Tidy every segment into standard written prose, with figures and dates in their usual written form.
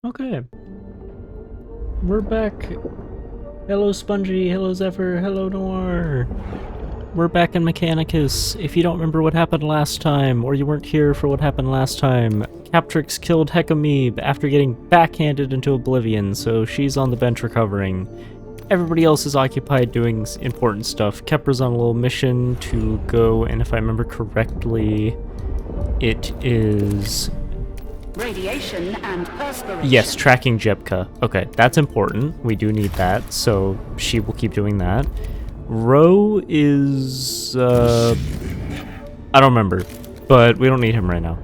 Okay, we're back. Hello Spongy, hello Zephyr, hello Noir. We're back in Mechanicus. If you don't remember what happened last time, or you weren't here for what happened last time, Captrix killed Hecamebe after getting backhanded into oblivion, so she's on the bench recovering. Everybody else is occupied doing important stuff. Kepra's on a little mission to go, and if I remember correctly, it is... Radiation and perspiration. Yes, tracking Jebka. Okay, that's important. We do need that, so she will keep doing that. Ro is... I don't remember, but we don't need him right now.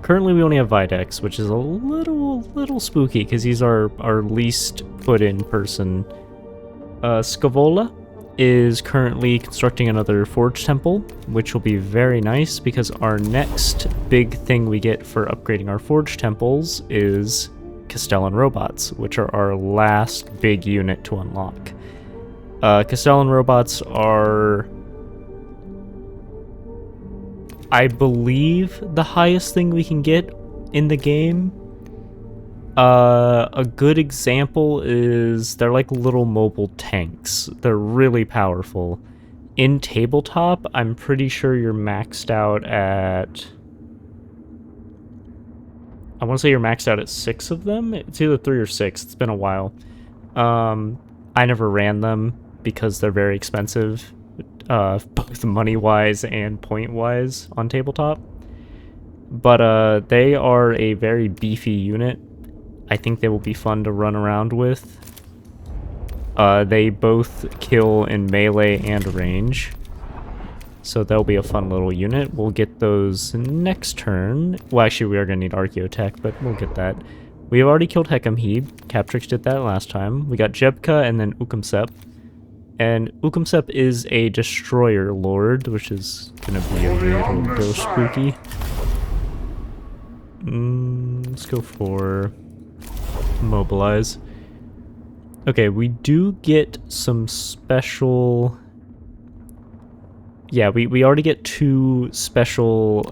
Currently, we only have Videx, which is a little spooky, because he's our least put-in person. Scavola is currently constructing another Forge Temple, which will be very nice, because our next big thing we get for upgrading our Forge Temples is Castellan Robots, which are our last big unit to unlock. Castellan Robots are, I believe, the highest thing we can get in the game. A good example is they're like little mobile tanks. They're really powerful. In tabletop, I'm pretty sure you're maxed out at... I want to say you're maxed out at 6 of them. It's either 3 or 6. It's been a while. I never ran them because they're very expensive, both money-wise and point-wise on tabletop. But they are a very beefy unit. I think they will be fun to run around with. They both kill in melee and range, so that'll be a fun little unit. We'll get those next turn. Well, actually, we are going to need Archaeotech, but we'll get that. We have already killed Hecamebe. Captrix did that last time. We got Jebka and then Ukumsep. And Ukumsep is a Destroyer Lord, which is going to be a little spooky. Let's go for Mobilize. Okay, we do get some special... Yeah, we already get 2 special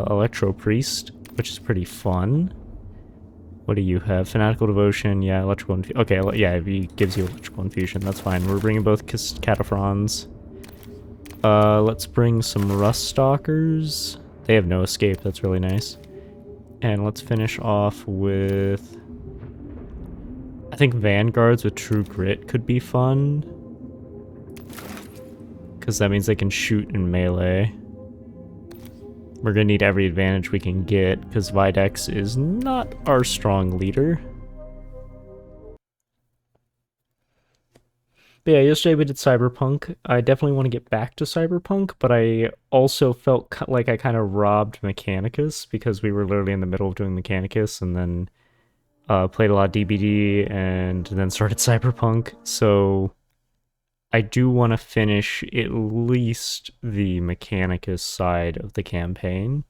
Electro Priest, which is pretty fun. What do you have? Fanatical Devotion, yeah, Electrical Infusion. Okay, yeah, he gives you Electrical Infusion, that's fine. We're bringing both Cataphrons. Let's bring some Rust Stalkers. They have no escape, that's really nice. And let's finish off with... I think Vanguards with True Grit could be fun, because that means they can shoot in melee. We're going to need every advantage we can get, because Videx is not our strong leader. But yeah, yesterday we did Cyberpunk. I definitely want to get back to Cyberpunk, but I also felt like I kind of robbed Mechanicus, because we were literally in the middle of doing Mechanicus, and then played a lot of DBD, and then started Cyberpunk, so... I do want to finish at least the Mechanicus side of the campaign.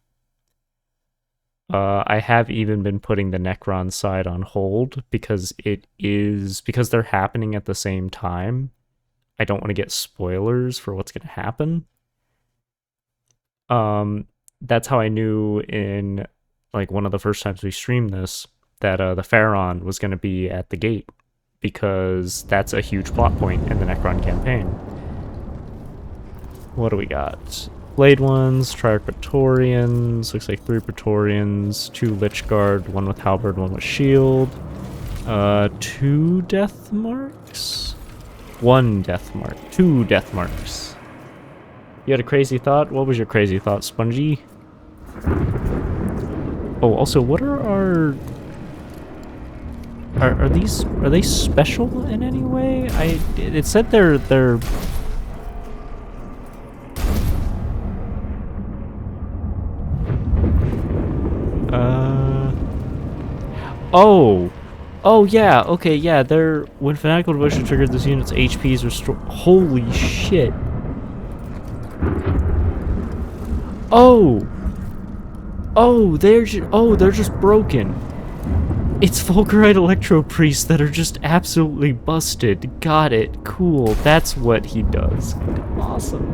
I have even been putting the Necron side on hold because because they're happening at the same time. I don't want to get spoilers for what's going to happen. That's how I knew in like one of the first times we streamed this that the Pharaon was going to be at the gate, because that's a huge plot point in the Necron campaign. What do we got? Blade ones, Triarch Praetorians, looks like 3 Praetorians, 2 Lich Guard, 1 with Halberd, 1 with Shield, 2 Death Marks? 1 Death Mark, 2 Death Marks. You had a crazy thought? What was your crazy thought, Spongy? Oh, also, what are our... Are they special in any way? It said they're oh yeah, okay, yeah, they're when Fanatical Devotion triggered, this unit's HP is restored. Holy shit. They're just broken. It's Fulgurite Electro Priests that are just absolutely busted. Got it. Cool. That's what he does. Awesome.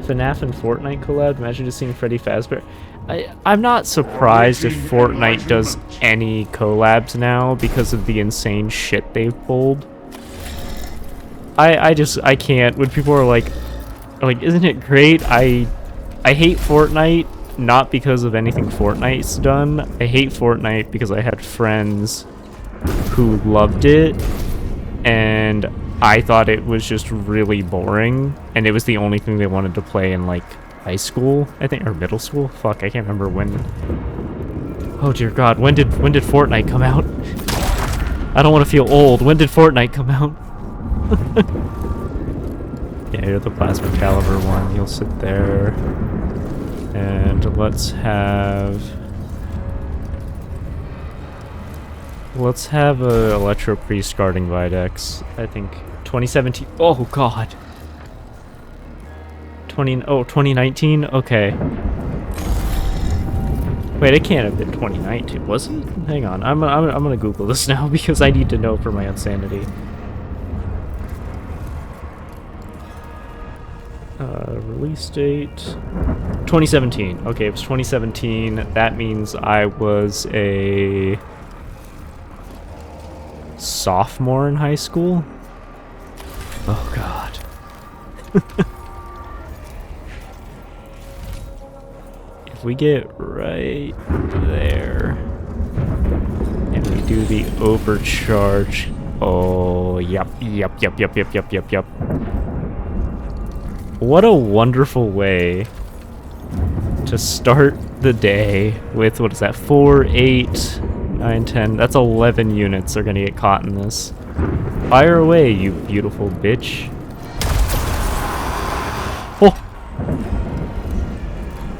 FNAF and Fortnite collab. Imagine just seeing Freddy Fazbear. I'm not surprised if Fortnite does any collabs now because of the insane shit they've pulled. I can't. When people are like, isn't it great? I hate Fortnite, not because of anything Fortnite's done. I hate Fortnite because I had friends who loved it, and I thought it was just really boring, and it was the only thing they wanted to play in, like, high school, I think, or middle school? Fuck, I can't remember when. Oh dear God, when did Fortnite come out? I don't want to feel old. When did Fortnite come out? Yeah, you're the plasma caliber one. You'll sit there. And let's have a Electro Priest guarding Videx. I think 2017. Oh God. 2019? Okay. Wait, it can't have been 2019, was it? Hang on, I'm gonna Google this now because I need to know for my insanity. Release date 2017. Okay, it was 2017. That means I was a sophomore in high school. Oh God. If we get right there and we do the overcharge. Oh, yep. What a wonderful way to start the day with, what is that, 4, 8, 9, 10. That's 11 units are gonna get caught in this. Fire away, you beautiful bitch. Oh!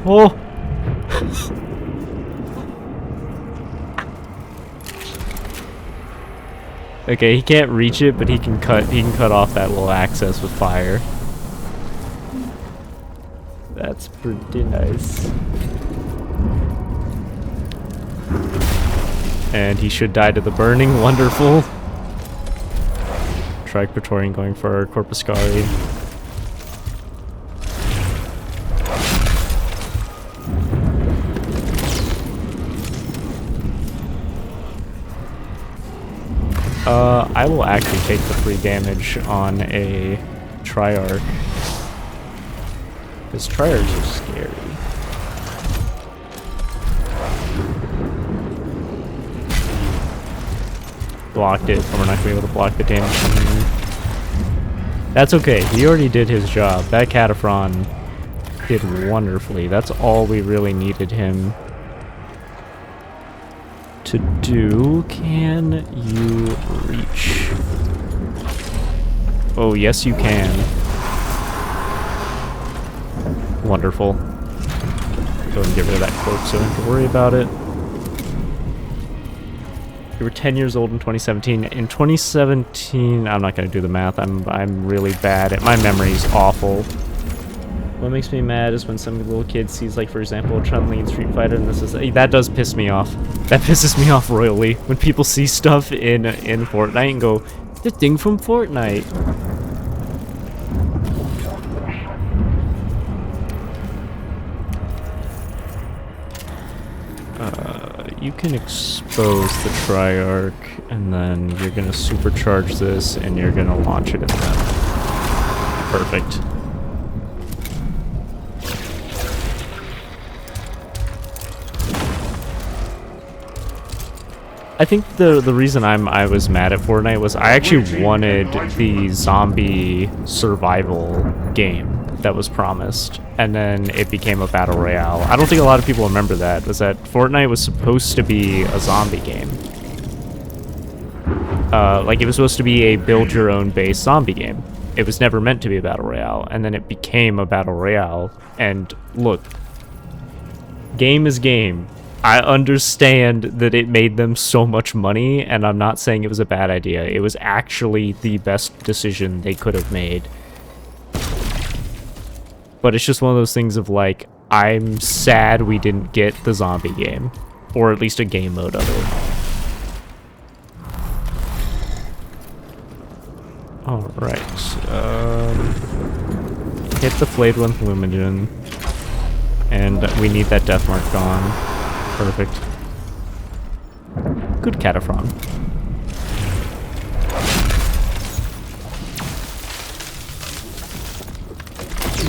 Oh! Okay, he can't reach it, but he can cut off that little access with fire. That's pretty nice. And he should die to the burning. Wonderful. Trike Praetorian going for Corpuscari. I will actually take the free damage on a Triarch. Because Triarchs are scary. Blocked it, but we're not going to be able to block the damage from him. That's okay, he already did his job. That Cataphron did wonderfully. That's all we really needed him to do. Can you reach? Oh, yes you can. Wonderful. Go ahead and get rid of that cloak so I don't have to worry about it. You were 10 years old in 2017. In 2017, I'm not going to do the math. I'm really bad at my memory's awful. What makes me mad is when some little kid sees, like, for example, Chun-Li in Street Fighter, and this is that does piss me off. That pisses me off royally when people see stuff in Fortnite and go, "The thing from Fortnite." You can expose the Triarch, and then you're gonna supercharge this, and you're gonna launch it at them. Perfect. I think the reason I was mad at Fortnite was I actually wanted the zombie survival game that was promised, and then it became a battle royale. I don't think a lot of people remember that, was that Fortnite was supposed to be a zombie game. Like, it was supposed to be a build-your-own base zombie game. It was never meant to be a battle royale, and then it became a battle royale. And look, game is game. I understand that it made them so much money, and I'm not saying it was a bad idea. It was actually the best decision they could have made. But it's just one of those things of, like, I'm sad we didn't get the zombie game. Or at least a game mode of it. Alright. Hit the Flayed with Lumigen. And we need that death mark gone. Perfect. Good Cataphron.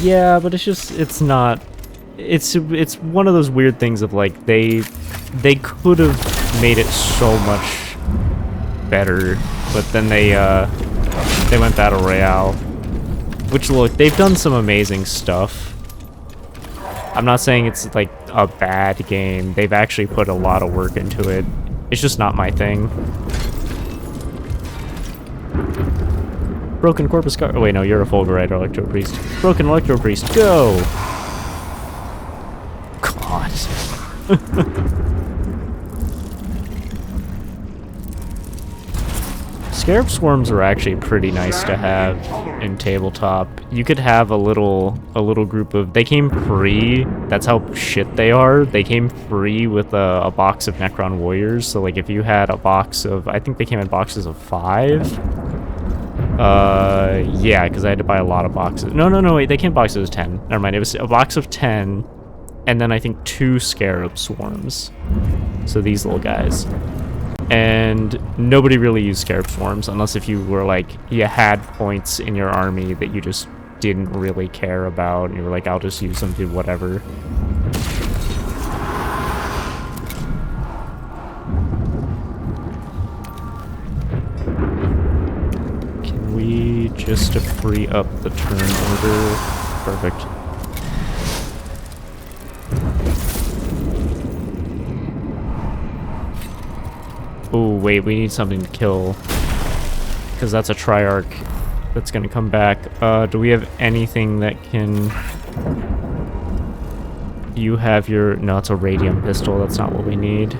Yeah, but it's not... It's one of those weird things of, like, they could have made it so much better, but then they went Battle Royale. Which, look, they've done some amazing stuff. I'm not saying it's, like, a bad game. They've actually put a lot of work into it. It's just not my thing. Broken Corpus Guard. Oh, wait, no, you're a Fulgurite Electro Priest. Broken Electro Priest, go! God. Scarab Swarms are actually pretty nice to have in tabletop. You could have a little group of... They came free. That's how shit they are. They came free with a box of Necron Warriors. So, like, if you had a box of... I think they came in boxes of 5. Yeah, because I had to buy a lot of boxes. No, wait, they came in boxes of 10. Never mind, it was a box of 10, and then I think 2 Scarab Swarms. So these little guys. And nobody really used Scarab Swarms, unless if you were, like, you had points in your army that you just didn't really care about, and you were like, I'll just use them to whatever. Just to free up the turn order. Perfect. Oh, wait, we need something to kill. Because that's a Triarch that's going to come back. Do we have anything that can... You have your... No, it's a Radium Pistol. That's not what we need.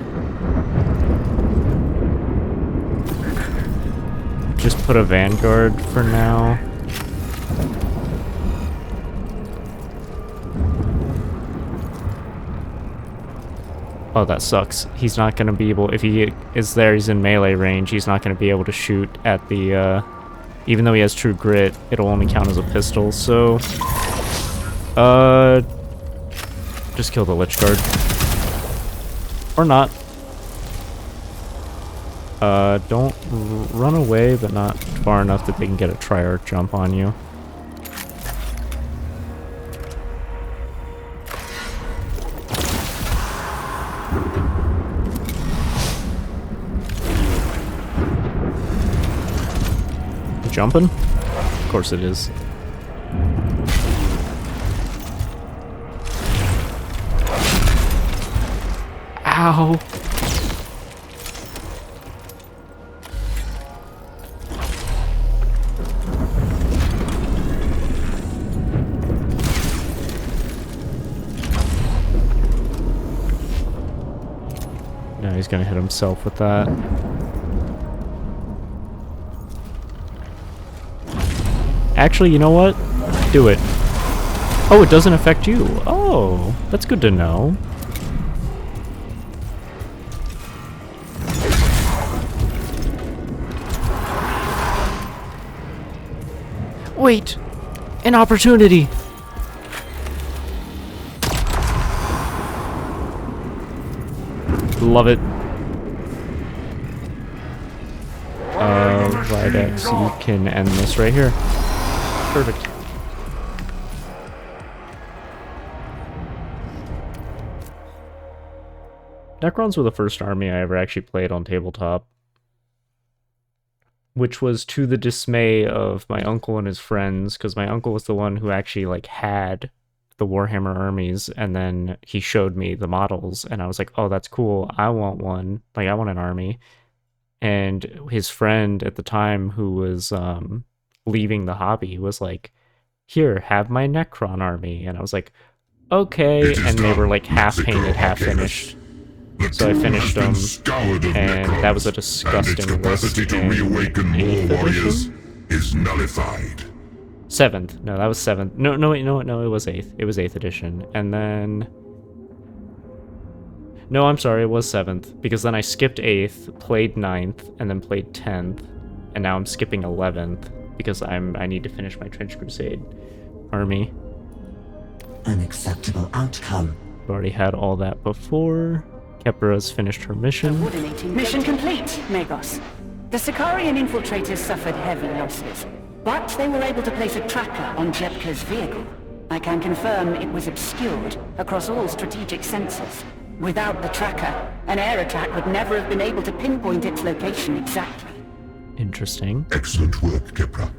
Just put a Vanguard for now. Oh, that sucks. He's not going to be able... If he is there, he's in melee range. He's not going to be able to shoot at the... even though he has True Grit, it'll only count as a pistol, so... Just kill the Lich Guard. Or not. Don't run away, but not far enough that they can get a Triarch jump on you. Jumping? Of course it is. Ow! He's gonna hit himself with that. Actually, you know what? Do it. Oh, it doesn't affect you. Oh, that's good to know. Wait! An opportunity! Love it. Videx, you can end this right here. Perfect. Necrons were the first army I ever actually played on tabletop, which was to the dismay of my uncle and his friends, because my uncle was the one who actually, like, had the Warhammer armies, and then he showed me the models, and I was like, oh, that's cool, I want one, like, I want an army. And his friend at the time, who was leaving the hobby, was like, here, have my Necron army. And I was like, okay, and they were like half painted, half finished. So I finished them, and that was a disgusting list in 8th edition? Is nullified. 7th. No, that was 7th. No, wait, no, it was 8th. It was 8th edition. And then... No, I'm sorry, it was 7th, because then I skipped 8th, played 9th, and then played 10th, and now I'm skipping 11th, because I need to finish my Trench Crusade army. an acceptable outcome. We've already had all that before. Kepra's finished her mission. Mission complete, Magos. The Sicarian infiltrators suffered heavy losses, but they were able to place a tracker on Jepka's vehicle. I can confirm it was obscured across all strategic sensors. Without the tracker, an air attack would never have been able to pinpoint its location exactly. Interesting. Excellent work, Kepra.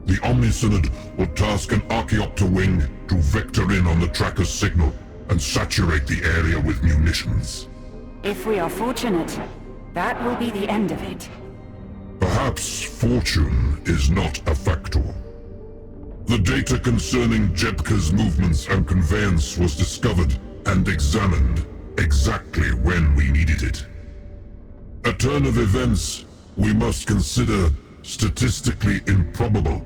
The Omnisynod will task an Archaeopter wing to vector in on the tracker's signal and saturate the area with munitions. If we are fortunate, that will be the end of it. Perhaps fortune is not a factor. The data concerning Jepka's movements and conveyance was discovered and examined exactly when we needed it. A turn of events we must consider statistically improbable.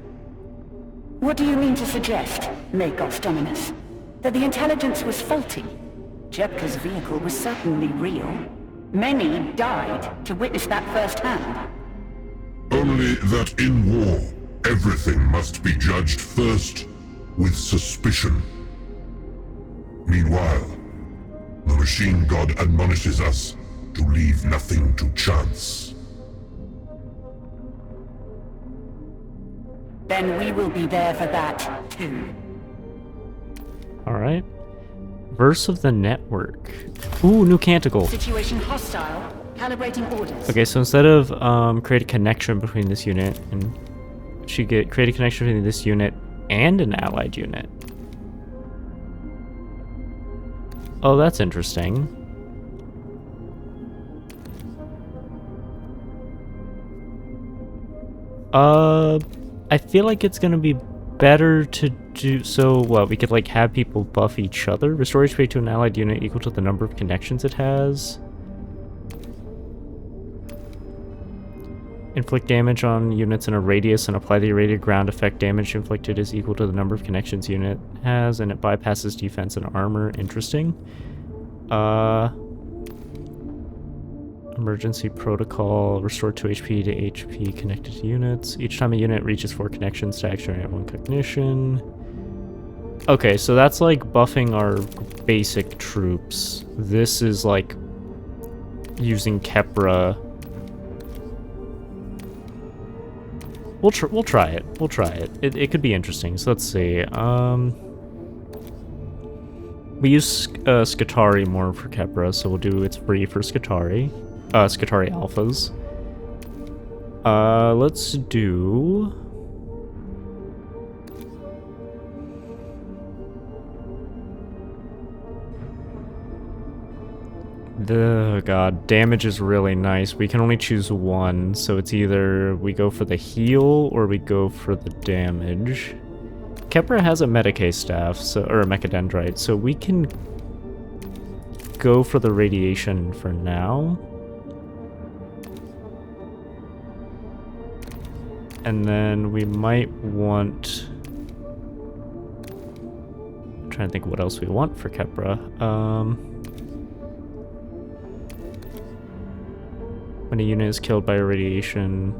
What do you mean to suggest, Magos Dominus? That the intelligence was faulty? Jepka's vehicle was certainly real. Many died to witness that firsthand. Only that in war, everything must be judged first with suspicion. Meanwhile, the machine god admonishes us to leave nothing to chance. Then we will be there for that, too. Alright. Verse of the network. Ooh, new canticle. Situation hostile. Calibrating orders. Okay, so instead of create a connection between this unit and create a connection between this unit and an allied unit. Oh, that's interesting. I feel like it's gonna be better to do so. What, we could like have people buff each other? Restore HP to an allied unit equal to the number of connections it has. Inflict damage on units in a radius and apply the irradiated ground effect. Damage inflicted is equal to the number of connections unit has, and it bypasses defense and armor. Interesting. Emergency protocol. Restore 2 HP to HP connected to units. Each time a unit reaches 4 connections, to generate 1 cognition. Okay, so that's like buffing our basic troops. This is like using Kepra. We'll try it. We'll try it. It could be interesting. So let's see. We use Skitarii more for Kepra, so we'll do it's free for Skitarii. Skitarii alphas. Let's do... God, damage is really nice. We can only choose one, so it's either we go for the heal or we go for the damage. Kepra has a Mechanicus staff, so, or a Mechadendrite, so we can go for the radiation for now. And then we might want... I'm trying to think what else we want for Kepra. When a unit is killed by irradiation,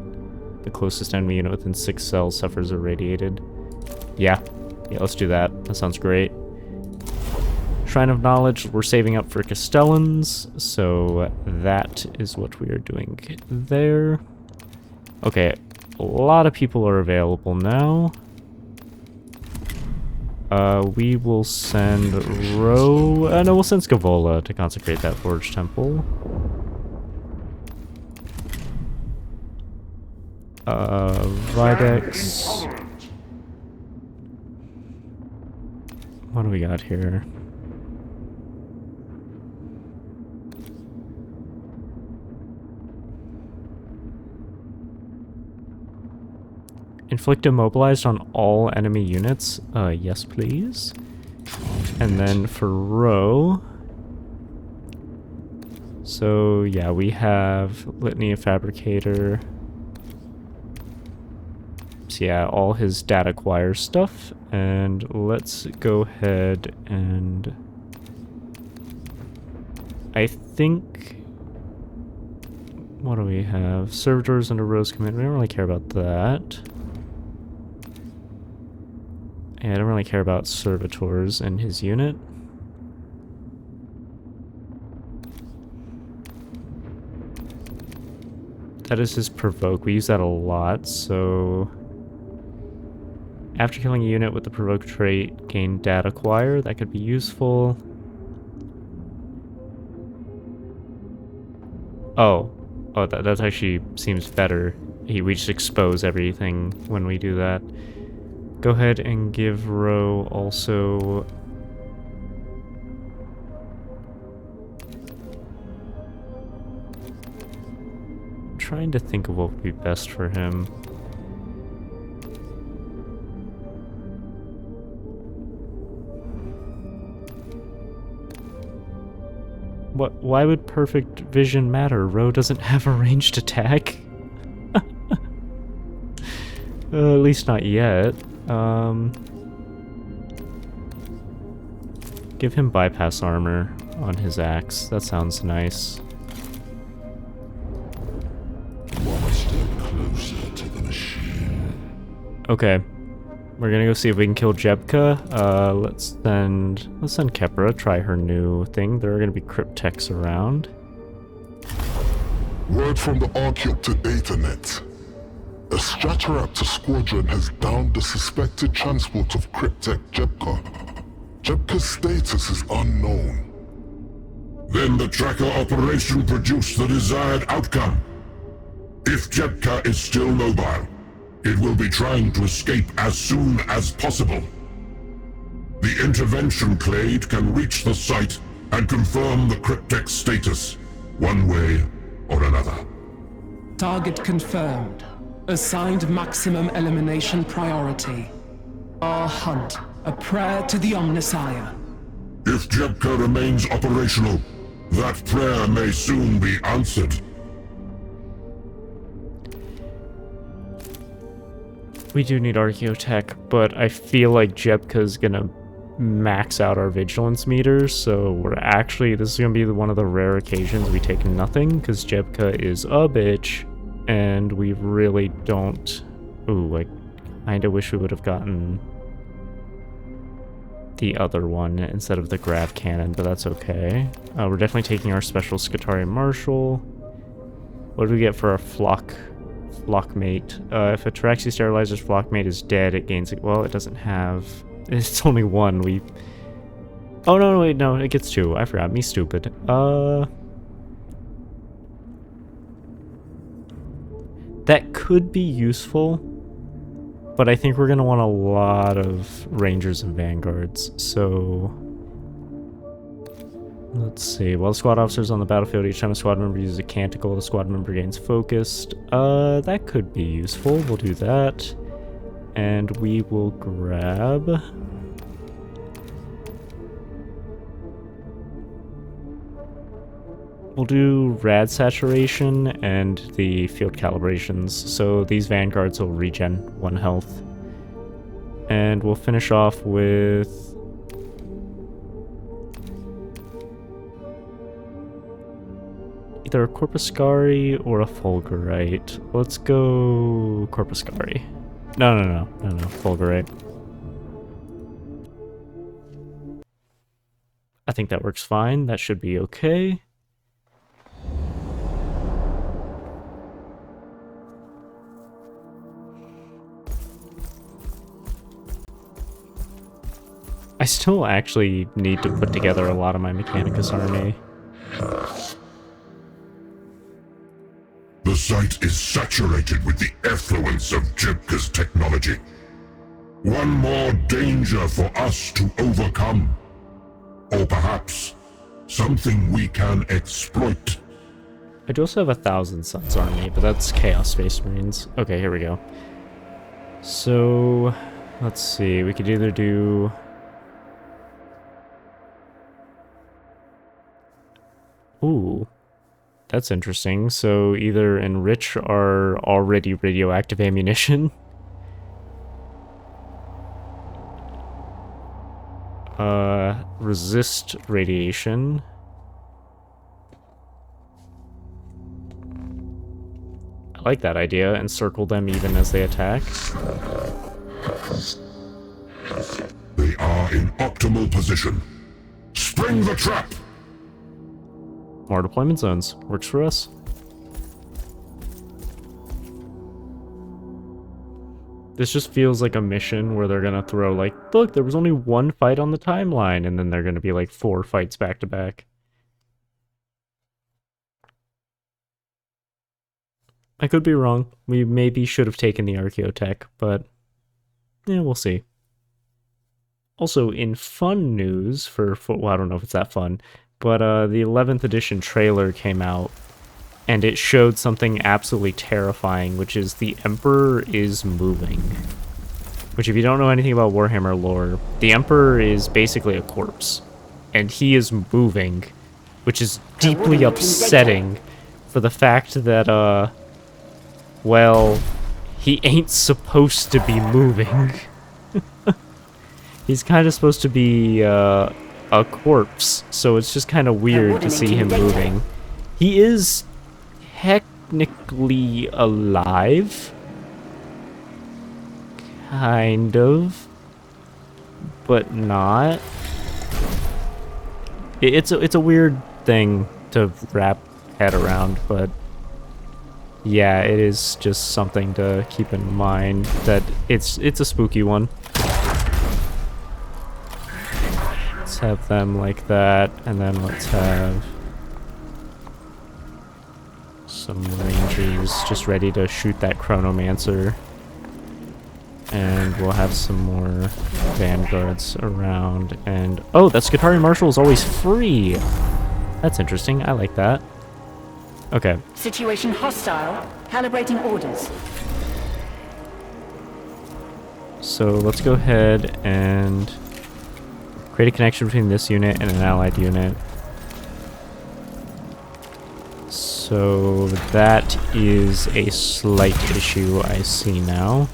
the closest enemy unit within 6 cells suffers irradiated. Yeah, let's do that. That sounds great. Shrine of Knowledge, we're saving up for Castellans, so that is what we are doing there. Okay, a lot of people are available now. We will send no, we'll send Scavola to consecrate that Forge Temple. Videx. What do we got here? Inflict immobilized on all enemy units. Yes, please. And then for Row. So, yeah, we have Litany of Fabricator. So, yeah, all his data acquire stuff. And let's go ahead and... I think... What do we have? Servitors under Row's command. We don't really care about that. Yeah, I don't really care about servitors in his unit. That is his provoke. We use that a lot, so... After killing a unit with the provoke trait, gain data acquire. That could be useful. Oh. Oh, that actually seems better. We just expose everything when we do that. Go ahead and give Ro also... I'm trying to think of what would be best for him. Why would perfect vision matter? Ro doesn't have a ranged attack. At least not yet. Give him bypass armor on his axe. That sounds nice. 1 step closer to the machine. Okay. We're gonna go see if we can kill Jebka. Let's send Kepra, try her new thing. There are gonna be cryptechs around. Word from the Archaeopter Datanet. A Stratoraptor squadron has downed the suspected transport of Cryptech Jebka. Jebka's status is unknown. Then the tracker operation produced the desired outcome. If Jebka is still mobile, it will be trying to escape as soon as possible. The intervention clade can reach the site and confirm the Cryptech status, one way or another. Target confirmed. Assigned maximum elimination priority. Our hunt, a prayer to the Omnissiah. If Jebka remains operational, that prayer may soon be answered. We do need Archaeotech, but I feel like Jebka's gonna max out our vigilance meters, so this is gonna be one of the rare occasions we take nothing, because Jebka is a bitch, and we really don't... Ooh, I kinda wish we would have gotten the other one instead of the grav cannon, but that's okay. We're definitely taking our special Skitarii Marshal. What do we get for our flockmate? If a Taraxi Sterilizer's flockmate is dead, it gains... Well, it doesn't have... It's only one. Oh, no, wait, no, it gets 2. I forgot. Me stupid. That could be useful, but I think we're going to want a lot of Rangers and Vanguards, so... Let's see. While the squad officer's on the battlefield, each time a squad member uses a canticle, the squad member gains focused. That could be useful. We'll do that. And we will grab... We'll do rad saturation and the field calibrations, so these vanguards will regen 1 health. And we'll finish off with... either a Corpuscari or a Fulgurite. Let's go Corpuscari. No, Fulgurite. I think that works fine. That should be okay. I still actually need to put together a lot of my Mechanicus army. The site is saturated with the effluence of Jebka's technology. One more danger for us to overcome. Or perhaps, something we can exploit. I do also have 1,000 Suns army, but that's Chaos Space Marines. Okay, here we go. So, let's see, we could either do... Ooh, that's interesting. So either enrich our already radioactive ammunition, resist radiation, I like that idea, encircle them even as they attack. They are in optimal position. Spring the trap! More deployment zones. Works for us. This just feels like a mission where they're gonna throw like, look, there was only one fight on the timeline, and then they're gonna be like 4 fights back to back. I could be wrong. We maybe should have taken the Archaeotech, but yeah, we'll see. Also, in fun news well, I don't know if it's that fun, but the 11th edition trailer came out, and it showed something absolutely terrifying, which is the Emperor is moving. Which, if you don't know anything about Warhammer lore, the Emperor is basically a corpse, and he is moving, which is deeply upsetting for the fact that, well, he ain't supposed to be moving. He's kind of supposed to be a corpse, so it's just kind of weird to see him moving. He is technically alive, kind of, but not. It's a weird thing to wrap head around, but yeah, it is just something to keep in mind that it's a spooky one. Let's have them like that, and then let's have some Rangers just ready to shoot that Chronomancer. And we'll have some more Vanguards around, and oh, that Skitarii Marshal is always free! That's interesting, I like that. Okay. Situation hostile. Calibrating orders. So let's go ahead and create a connection between this unit and an allied unit. So that is a slight issue I see now.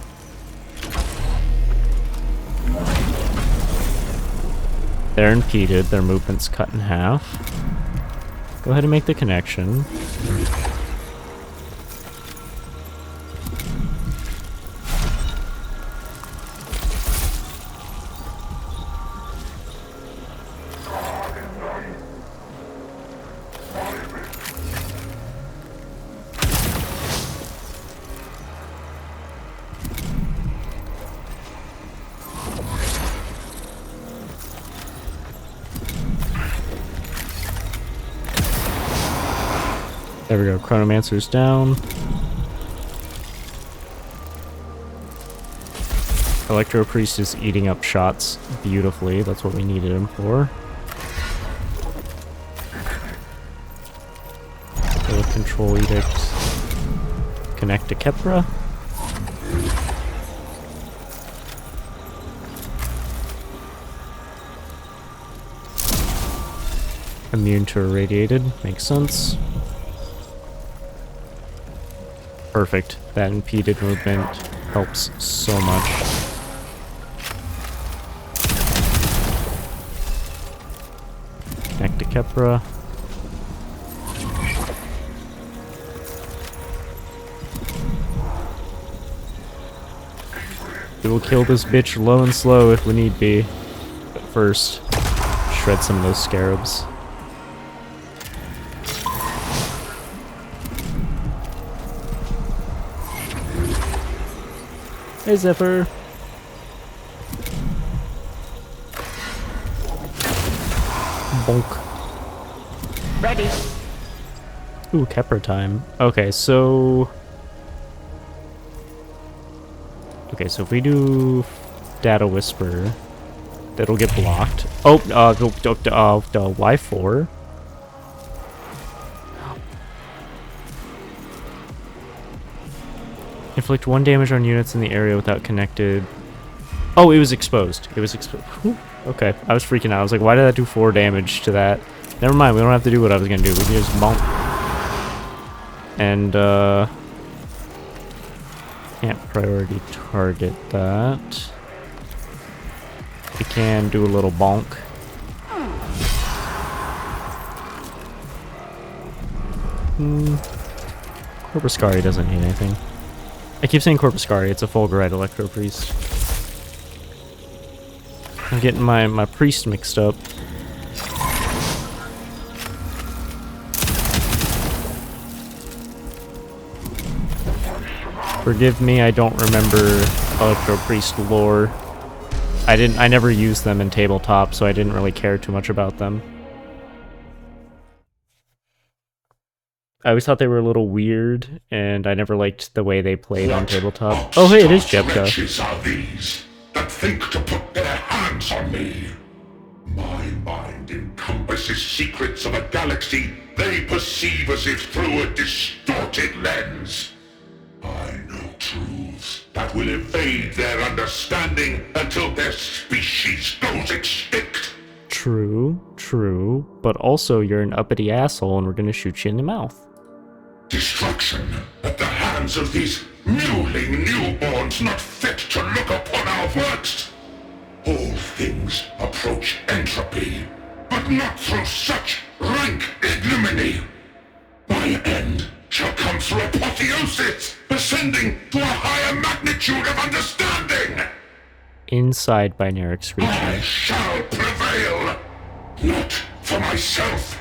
They're impeded, their movement's cut in half. Go ahead and make the connection. There we go, Chronomancer's down. Electro Priest is eating up shots beautifully, that's what we needed him for. Go with Control Edict. Connect to Kepra. Immune to Irradiated, makes sense. Perfect. That impeded movement helps so much. Connect to Kepra. We will kill this bitch low and slow if we need be. But first, shred some of those scarabs. Hey, Zipper. Bonk. Ready. Ooh, Kepra time. Okay, so... Okay, so if we do Data Whisper, that'll get blocked. Oh, the Y4. Inflict 1 damage on units in the area without connected. Oh, it was exposed. It was exposed. Okay, I was freaking out. I was like, why did that do 4 damage to that? Never mind, we don't have to do what I was gonna do. We can just bonk. And, can't priority target that. We can do a little bonk. Corpuscari doesn't need anything. I keep saying Corpuscari, it's a Fulgurite Electro Priest. I'm getting my priest mixed up. Forgive me, I don't remember Electro Priest lore. I never used them in tabletop, so I didn't really care too much about them. I always thought they were a little weird, and I never liked the way they played on tabletop. Oh hey, it is Jebka. Wretches are these that think to put their hands on me? My mind encompasses secrets of a galaxy they perceive as if through a distorted lens. I know truths that will evade their understanding until their species goes extinct. True, but also you're an uppity asshole and we're gonna shoot you in the mouth. Destruction at the hands of these mewling newborns not fit to look upon our works. All things approach entropy, but not through such rank ignominy. My end shall come through apotheosis, ascending to a higher magnitude of understanding. Inside binary screeching. I shall prevail, not for myself,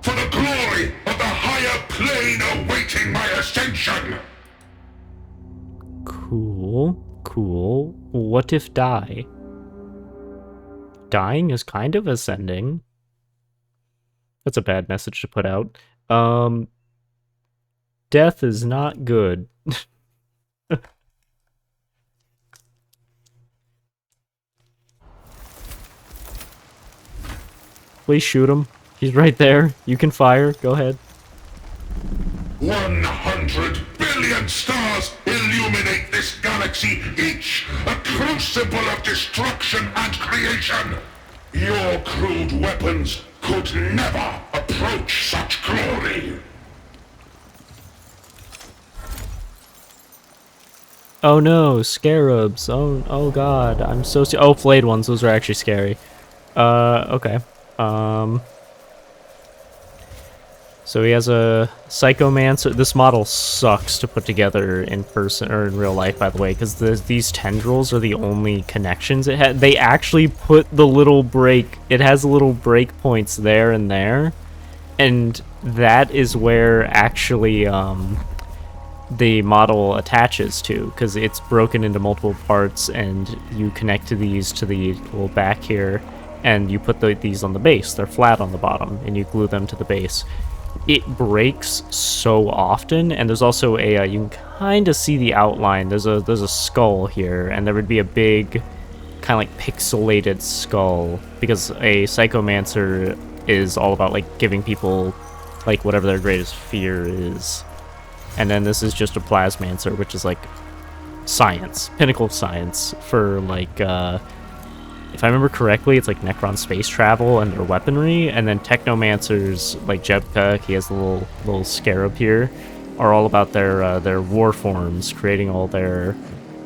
for the glory of the higher plane awaiting my ascension. Cool. What if die? Dying is kind of ascending. That's a bad message to put out. Death is not good. Please shoot him. He's right there. You can fire. Go ahead. 100 billion stars illuminate this galaxy, each a crucible of destruction and creation. Your crude weapons could never approach such glory. Oh no, scarabs. Oh god, I'm so oh, flayed ones. Those are actually scary. Okay. So he has a Psychomancer. This model sucks to put together in person or in real life, by the way, because these tendrils are the only connections it had. They actually put the little break. It has little break points there and there, and that is where actually the model attaches to, because it's broken into multiple parts, and you connect to these to the little back here, and you put these on the base. They're flat on the bottom, and you glue them to the base. It breaks so often, and there's also a you can kind of see the outline. There's a skull here, and there would be a big kind of like pixelated skull, because a Psychomancer is all about like giving people like whatever their greatest fear is. And then this is just a Plasmancer, which is like science, pinnacle of science for like if I remember correctly, it's like Necron space travel and their weaponry, and then Technomancers like Jebka, he has the little scarab here, are all about their war forms, creating all the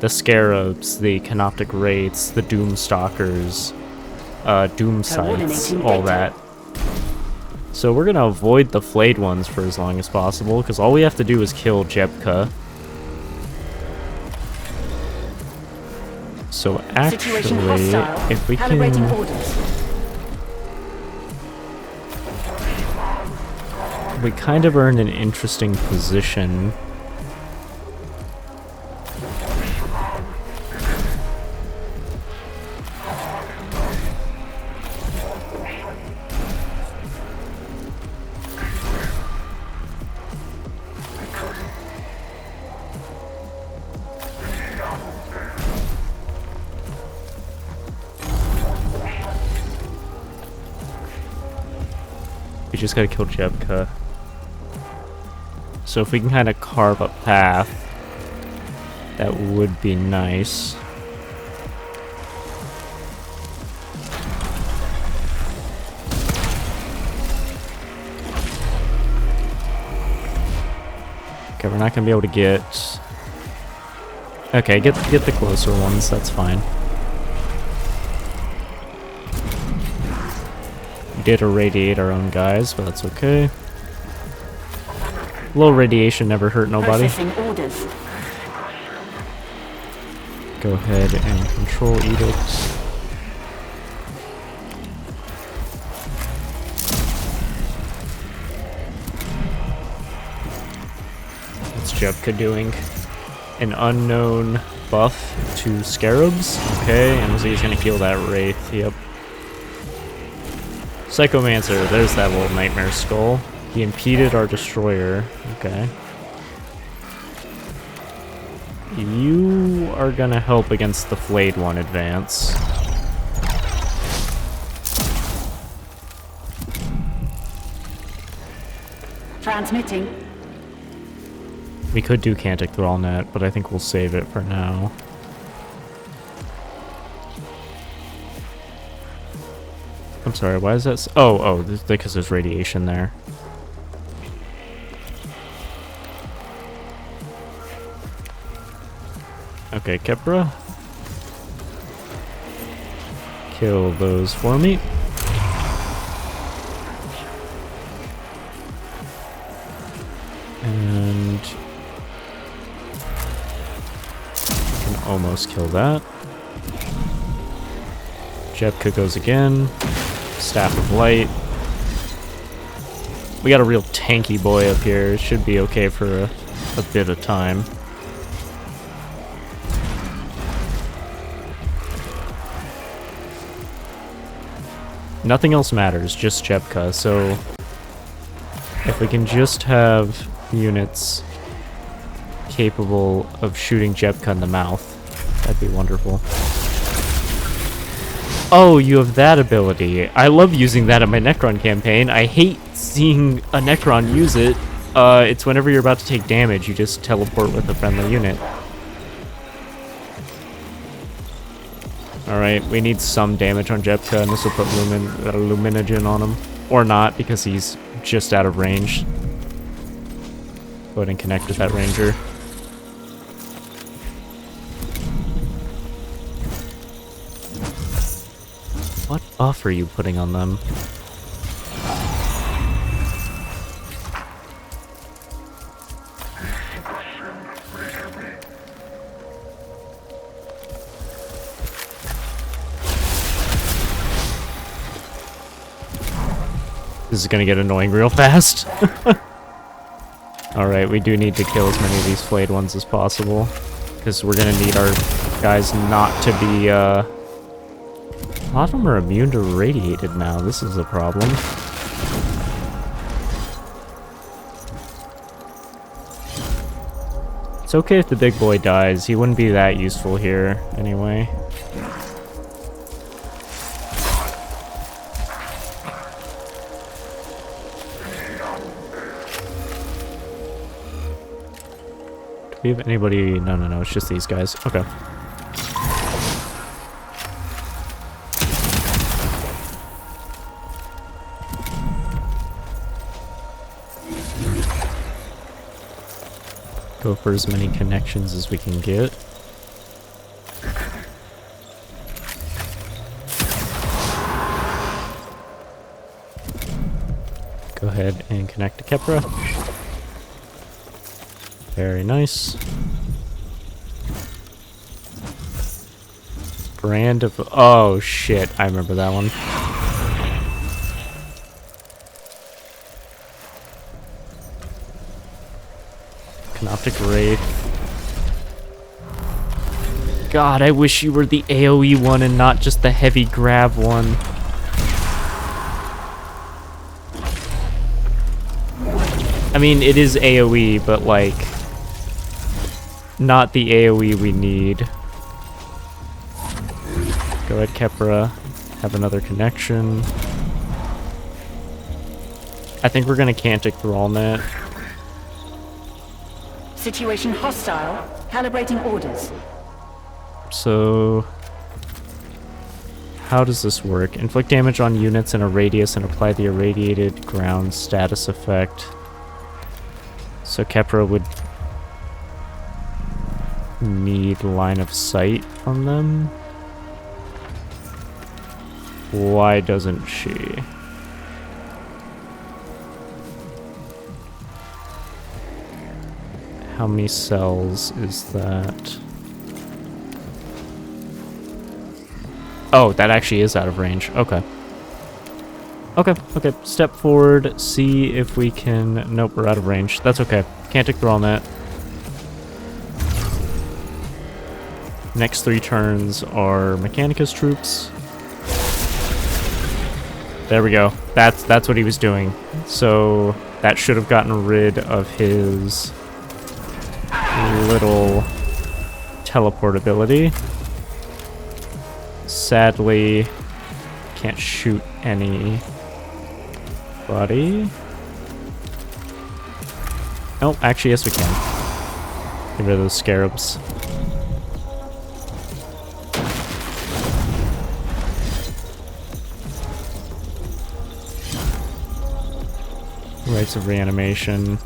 scarabs, the Canoptic Wraiths, the Doomstalkers, Doom Sights, all that. So we're gonna avoid the flayed ones for as long as possible, because all we have to do is kill Jebka. So actually, if we can... We kind of are in an interesting position. We just gotta kill Jebka. So if we can kind of carve a path, that would be nice. Okay, we're not gonna be able to get... Okay, get the closer ones, that's fine. Did irradiate our own guys, but that's okay. Low radiation never hurt nobody. Go ahead and control edicts. Jebka doing? An unknown buff to Scarabs. Okay, and he's gonna kill that Wraith. Yep. Psychomancer, there's that little nightmare skull. He impeded our destroyer. Okay. You are gonna help against the flayed one advance. Transmitting. We could do Cantic Thrallnet, but I think we'll save it for now. I'm sorry, why is that? Oh, because there's radiation there. Okay, Kepra. Kill those for me. And can almost kill that. Jebka goes again. Staff of Light. We got a real tanky boy up here. It should be okay for a bit of time. Nothing else matters, just Jebka, so if we can just have units capable of shooting Jebka in the mouth, that'd be wonderful. Oh, you have that ability. I love using that in my Necron campaign. I hate seeing a Necron use it. It's whenever you're about to take damage, you just teleport with a friendly unit. Alright, we need some damage on Jebka, and this will put Luminogen on him. Or not, because he's just out of range. Go ahead and connect with that ranger. What buff are you putting on them? This is gonna get annoying real fast. Alright, we do need to kill as many of these flayed ones as possible. Because we're gonna need our guys not to be, A lot of them are immune to radiated now. This is a problem. It's okay if the big boy dies. He wouldn't be that useful here anyway. Do we have anybody? No, it's just these guys. Okay. Go for as many connections as we can get. Go ahead and connect to Kepra. Very nice. Brand of... Oh, shit. I remember that one. Canoptic Wraith. God, I wish you were the AoE one and not just the heavy grab one. I mean, it is AoE, but like... not the AoE we need. Go ahead, Kepra. Have another connection. I think we're gonna Cantic Thrallnet. Situation hostile. Calibrating orders. So... how does this work? Inflict damage on units in a radius and apply the irradiated ground status effect. So Kepra would need line of sight on them. Why doesn't she? How many cells is that? Oh, that actually is out of range. Okay. Okay. Step forward, see if we can... Nope, we're out of range. That's okay. Cantic Thrallnet. Next 3 turns are Mechanicus troops. There we go. That's what he was doing. So that should have gotten rid of his little teleport ability. Sadly, can't shoot anybody. Oh, actually, yes we can. Get rid of those scarabs. Rites of reanimation.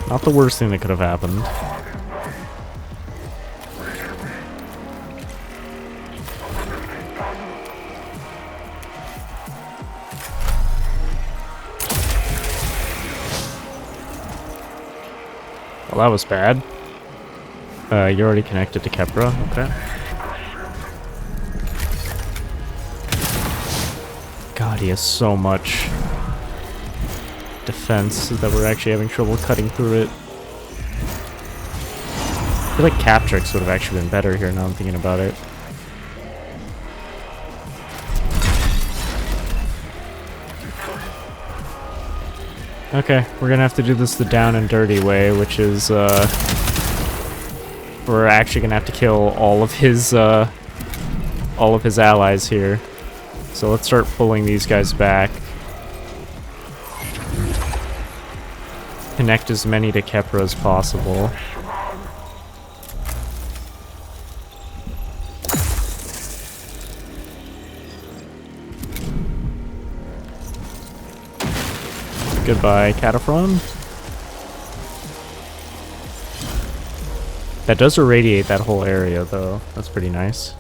Not the worst thing that could have happened. Well, that was bad. You're already connected to Kepra, okay. God, he has so much defense that we're actually having trouble cutting through it. I feel like Captrix would have actually been better here now I'm thinking about it. Okay, we're gonna have to do this the down and dirty way, which is, we're actually gonna have to kill all of his allies here. So let's start pulling these guys back. Connect as many to Kepra as possible. Goodbye, Cataphron. That does irradiate that whole area, though. That's pretty nice.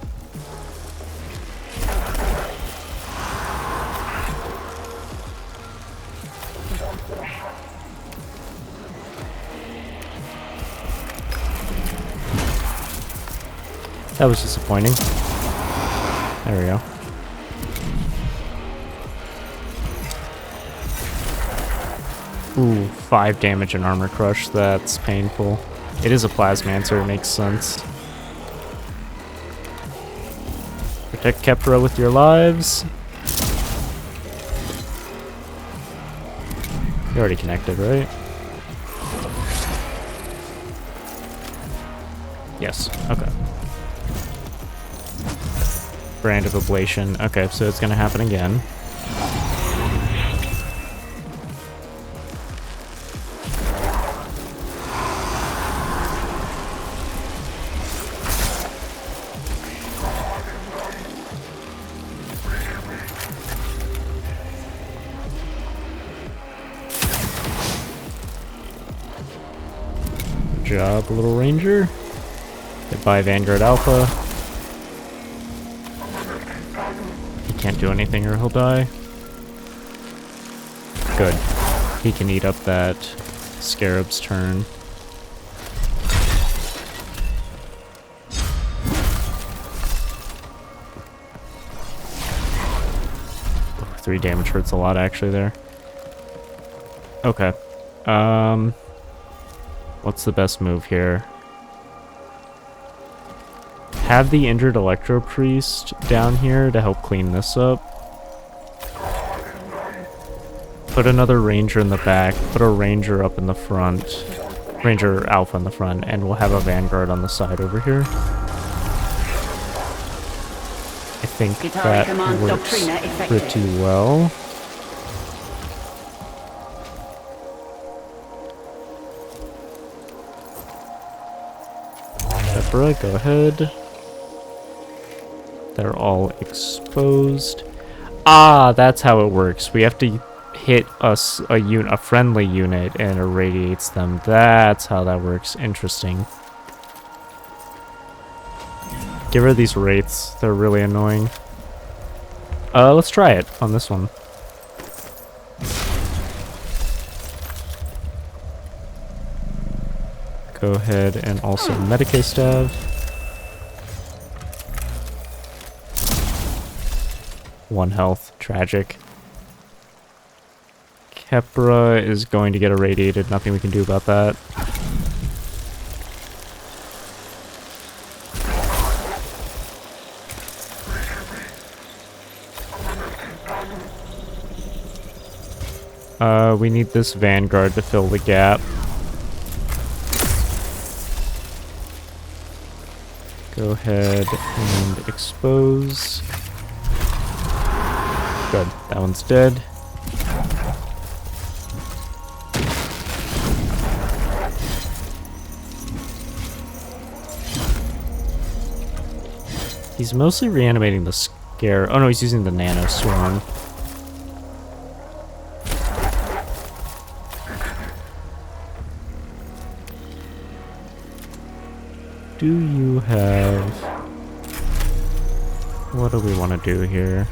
That was disappointing. There we go. Ooh, 5 damage and armor crush. That's painful. It is a Plasmancer, it makes sense. Protect Kepra with your lives. You're already connected, right? Yes, okay. Brand of Ablation. Okay, so it's gonna happen again. Good job, little ranger. Goodbye, Vanguard Alpha. He can't do anything or he'll die. Good. He can eat up that Scarab's turn. Oh, 3 damage hurts a lot actually there. Okay. What's the best move here? Have the injured Electro Priest down here to help clean this up. Put another Ranger in the back, put a Ranger up in the front, Ranger Alpha in the front, and we'll have a Vanguard on the side over here. I think that works pretty well. Kepra, go ahead. They're all exposed. Ah, that's how it works. We have to hit us a friendly unit and irradiates them. That's how that works. Interesting. Get rid of these wraiths. They're really annoying. Let's try it on this one. Go ahead and also Medicae Stav. 1 health. Tragic. Kepra is going to get irradiated. Nothing we can do about that. We need this Vanguard to fill the gap. Go ahead and expose. Good, that one's dead. He's mostly reanimating the scare. Oh no, he's using the Nano Swarm. Do you have... What do we want to do here?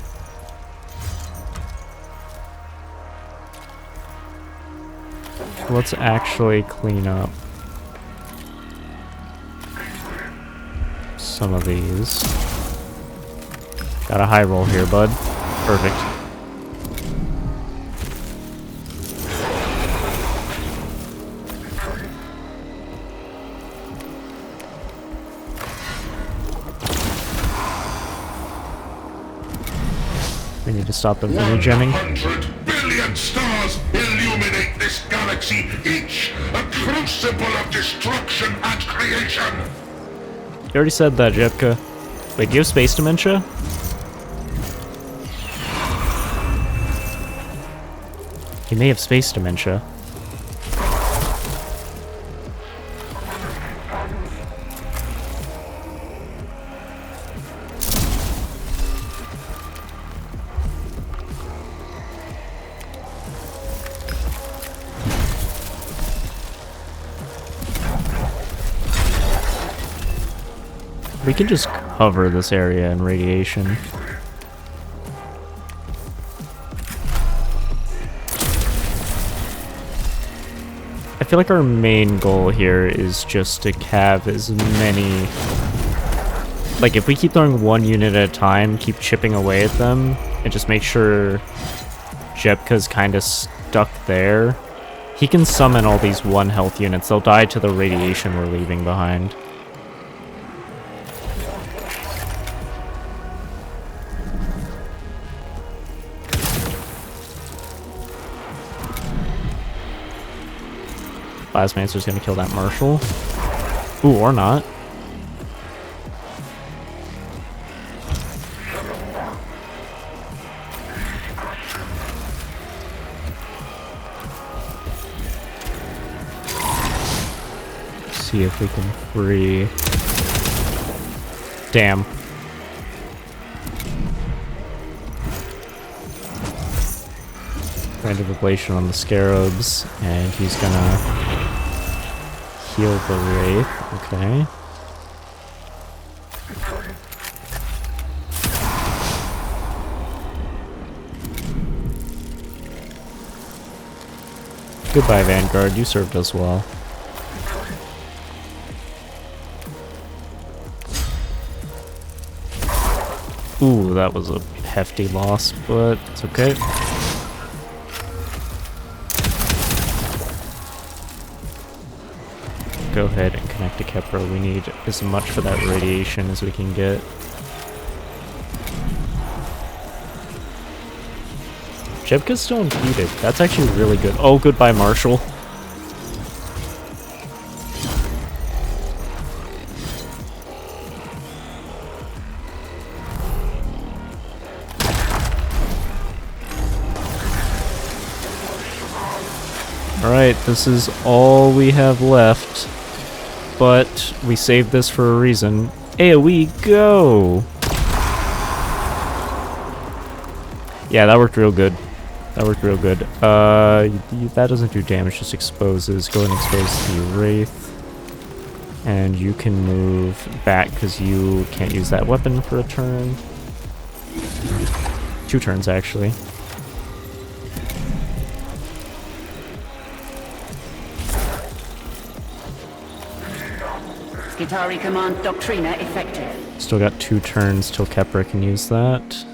Let's actually clean up some of these. Got a high roll here, bud. Perfect. We need to stop them from regenning. 100 billion stars illuminate this galaxy, each a crucible of destruction and creation. You already said that, Jepka. Wait, do you have space dementia? He may have space dementia. We can just cover this area in radiation. I feel like our main goal here is just to have as many... Like, if we keep throwing one unit at a time, keep chipping away at them, and just make sure Jepka's kind of stuck there, he can summon all these 1 health units. They'll die to the radiation we're leaving behind. Plasmancer's gonna kill that Marshal. Ooh, or not. See if we can free... Damn. Random ablation on the Scarabs, and he's gonna heal the Wraith. Okay. Goodbye, Vanguard. You served us well. Ooh, that was a hefty loss, but it's okay. Go ahead and connect to Kepra. We need as much for that radiation as we can get. Jepka's still impeded. That's actually really good. Oh, goodbye, Marshal. Alright, this is all we have left. But we saved this for a reason. AoE, go! Yeah, that worked real good. That worked real good. That doesn't do damage, just exposes. Go ahead and expose the Wraith. And you can move back because you can't use that weapon for a turn. 2 turns, actually. Skitari Command Doctrina effective. Still got 2 turns till Kepra can use that.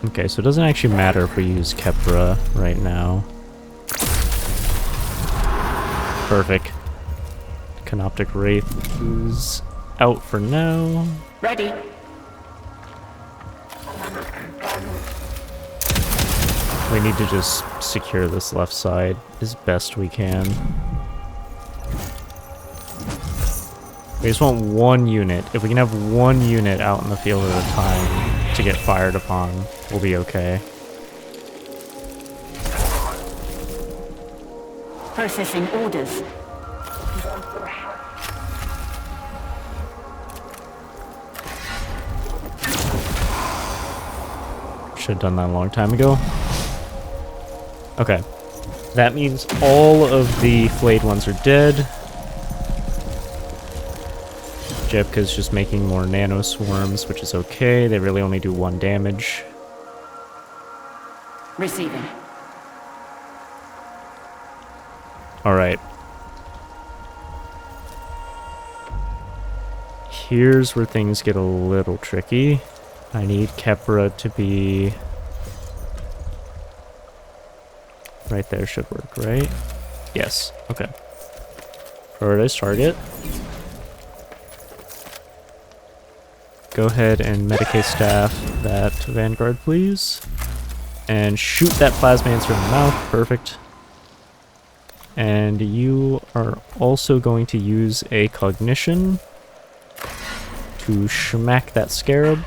Okay, so it doesn't actually matter if we use Kepra right now. Perfect. Canoptic Wraith is out for now. Ready. We need to just secure this left side as best we can. We just want one unit. If we can have one unit out in the field at a time to get fired upon, we'll be okay. Processing orders. Should have done that a long time ago. Okay. That means all of the flayed ones are dead. Jebka's just making more nano swarms, which is okay. They really only do 1 damage. Receiving. Alright. Here's where things get a little tricky. I need Kepra to be... right there should work, right? Yes. Okay. Prioritize target. Go ahead and Mechanicus staff that Vanguard, please. And shoot that Plasmancer in the mouth. Perfect. And you are also going to use a Cognition to schmack that Scarab.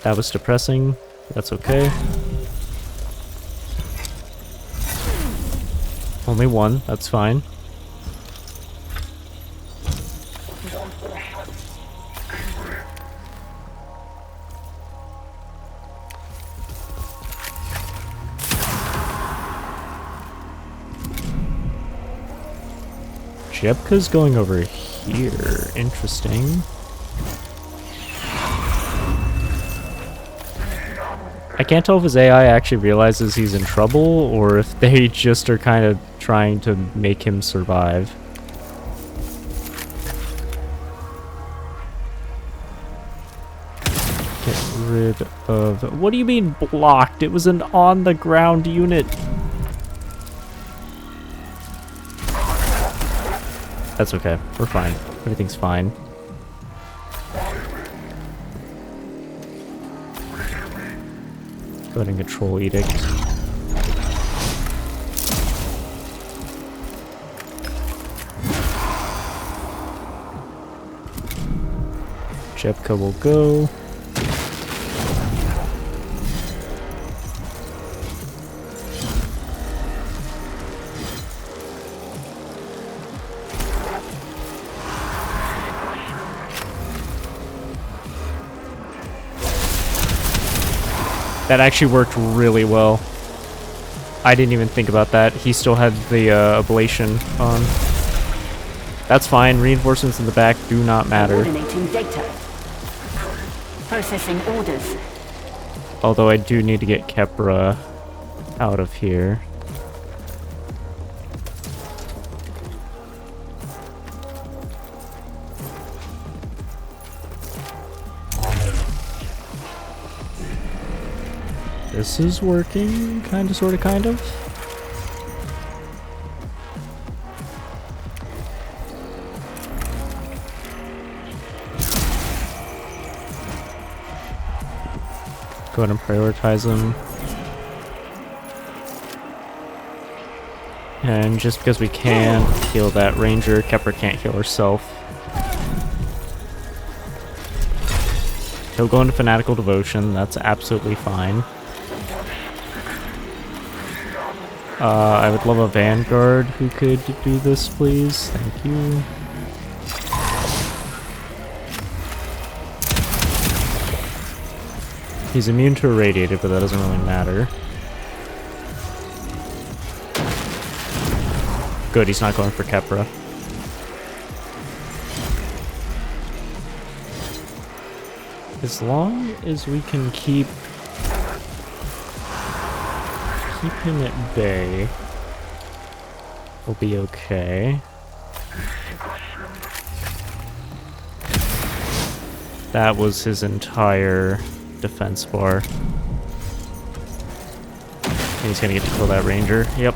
That was depressing. That's okay. Only 1. That's fine. Jebka's going over here. Interesting. I can't tell if his AI actually realizes he's in trouble, or if they just are kind of trying to make him survive. Get rid of... What do you mean blocked? It was an on-the-ground unit. That's okay. We're fine. Everything's fine. Go ahead and control Edict. Jebka will go. That actually worked really well. I didn't even think about that. He still had the ablation on. That's fine. Reinforcements in the back do not matter. Coordinating data. Processing orders. Although I do need to get Kepra out of here. This is working, kinda, sorta, kind of. Go ahead and prioritize them. And just because we can heal that ranger, Kepra can't heal herself. He'll go into Fanatical Devotion, that's absolutely fine. I would love a Vanguard who could do this, please. Thank you. He's immune to irradiated, but that doesn't really matter. Good, he's not going for Kepra. As long as we can keep him at bay, we'll be okay. That was his entire defense bar. And he's gonna get to kill that ranger. Yep.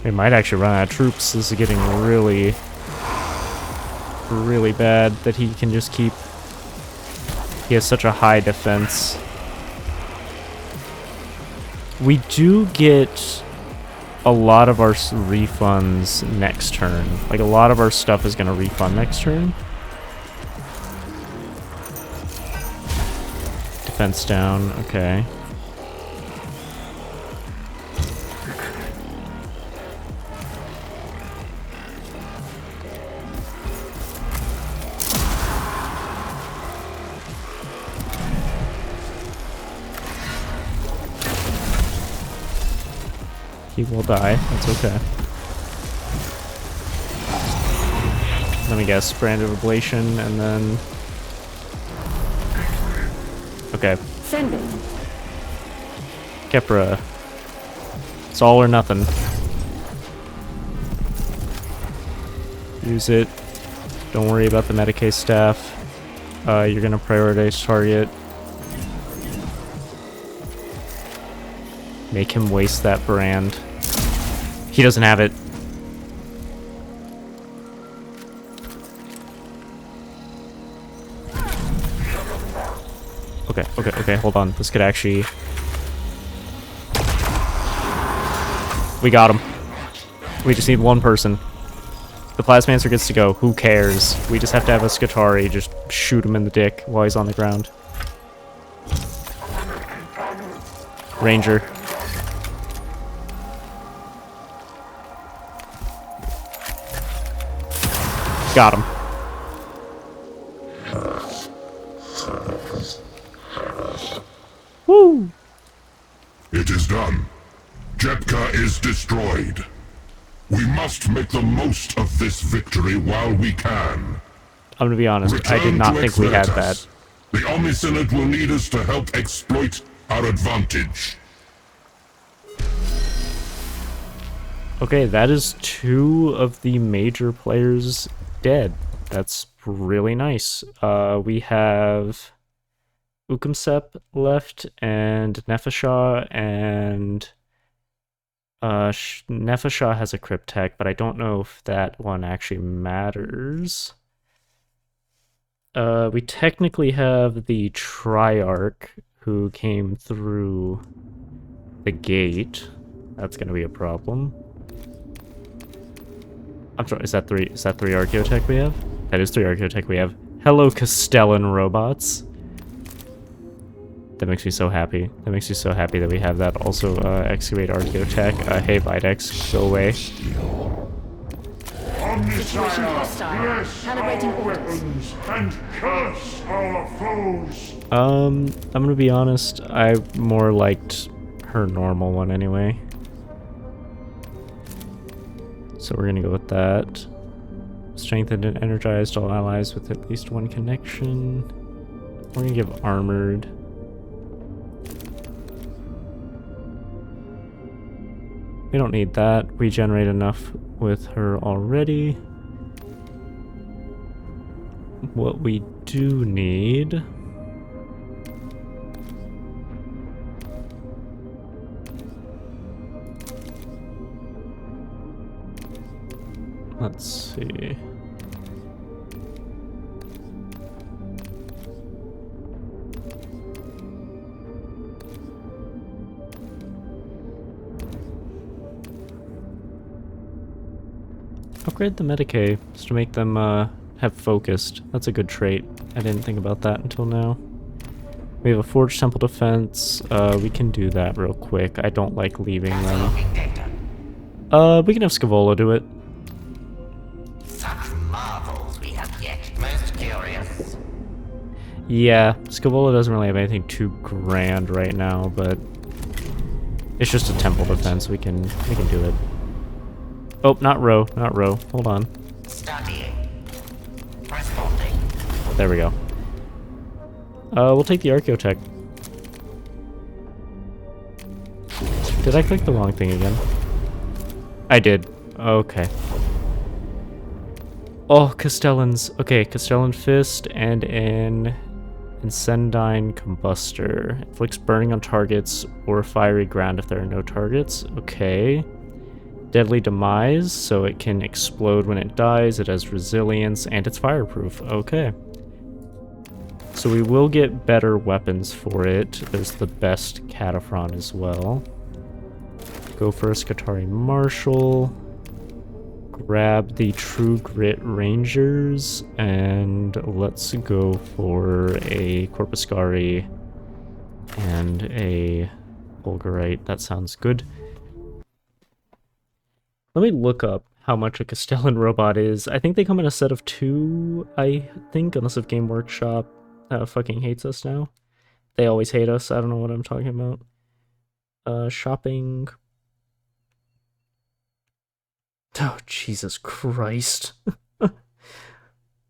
We might actually run out of troops. This is getting really, really bad that he can just keep... He has such a high defense. We do get a lot of our refunds next turn. Like, a lot of our stuff is going to refund next turn. Defense down, okay. He will die. That's okay. Let me guess. Brand of Ablation, and then... Okay. Send it. Kepra. It's all or nothing. Use it. Don't worry about the Mechanicus staff. You're gonna prioritize target. Make him waste that brand. He doesn't have it. Okay, hold on. This could actually... We got him. We just need one person. The Plasmancer gets to go. Who cares? We just have to have a Skitarii just shoot him in the dick while he's on the ground. Ranger. Got him. Woo! It is done. Jepka is destroyed. We must make the most of this victory while we can. I'm gonna be honest, I did not think we had that. The Omnisynod will need us to help exploit our advantage. Okay, that is 2 of the major players dead. That's really nice. We have Ukumsep left, and Nefashah, and Nefashah has a Cryptek, but I don't know if that one actually matters. We technically have the Triarch, who came through the gate. That's gonna be a problem. I'm sorry, is that 3 Archaeotech we have? That is 3 Archaeotech we have. Hello, Castellan robots. That makes me so happy. That makes me so happy that we have that. Also, Excavate Archaeotech. Hey, Videx, go away. Situation hostile. Calibrating orders. And curse our foes. I'm gonna be honest, I more liked her normal one anyway. So we're gonna go with that. Strengthened and energized all allies with at least 1 connection. We're gonna give armored. We don't need that. We generate enough with her already. What we do need... Let's see. Upgrade the Medicae just to make them have focused. That's a good trait. I didn't think about that until now. We have a Forged Temple Defense. We can do that real quick. I don't like leaving them. We can have Scavola do it. Such marvels we have yet. Most curious. Yeah, Scavola doesn't really have anything too grand right now, but it's just a temple defense. We can do it. Oh, not row, not row. Hold on. Studying. Responding. There we go. We'll take the Archaeotech. Did I click the wrong thing again? I did. Okay. Oh, Castellan's... Okay, Castellan Fist and an Incendine Combustor. Inflicts burning on targets or fiery ground if there are no targets. Okay. Deadly Demise, so it can explode when it dies. It has resilience, and it's fireproof. Okay. So we will get better weapons for it. There's the best Cataphren as well. Go for a Skatari Marshal. Grab the True Grit Rangers, and let's go for a Corpuscari and a Bulgarite. That sounds good. Let me look up how much a Castellan robot is. I think they come in a set of 2, I think, unless if Game Workshop fucking hates us now. They always hate us. I don't know what I'm talking about. Shopping... Oh, Jesus Christ.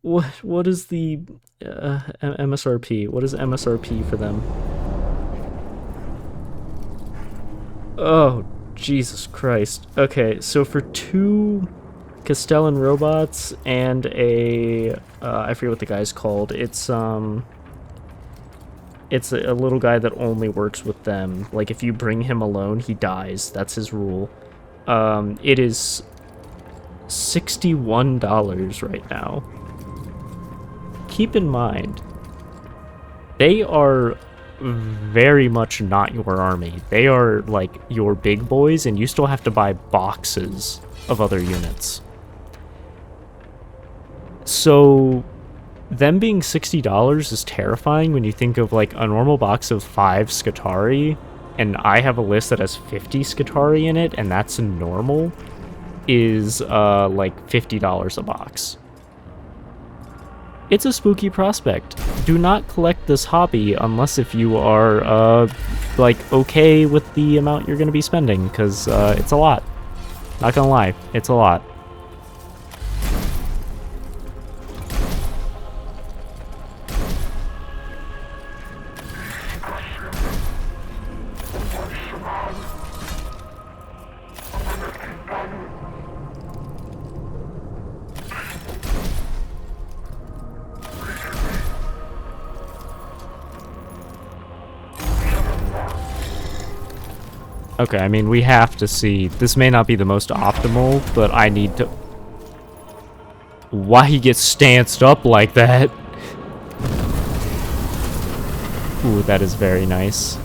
What is the MSRP? What is MSRP for them? Oh, Jesus Christ. Okay, so for 2 Castellan robots and a I forget what the guy's called. It's a little guy that only works with them. Like if you bring him alone, he dies. That's his rule. It is $61 right now. Keep in mind, they are very much not your army. They are like your big boys, and you still have to buy boxes of other units. So them being $60 is terrifying when you think of like a normal box of 5 Skatari, and I have a list that has 50 Skatari in it, and that's normal, is like $50 a box. It's a spooky prospect. Do not collect this hobby unless if you are like okay with the amount you're going to be spending, because it's a lot. Not gonna lie, it's a lot. Okay, I mean, we have to see. This may not be the most optimal, but I need to... Why he gets stanced up like that? Ooh, that is very nice.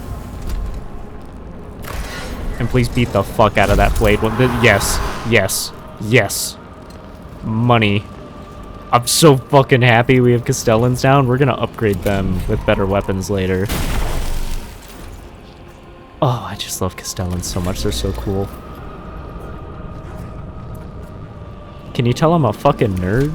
And please beat the fuck out of that blade. Yes, yes, yes. Money. I'm so fucking happy we have Castellans down. We're gonna upgrade them with better weapons later. Oh, I just love Castellans so much. They're so cool. Can you tell I'm a fucking nerd?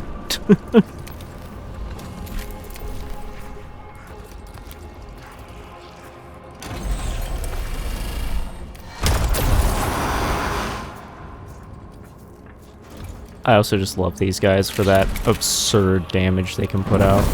I also just love these guys for that absurd damage they can put out.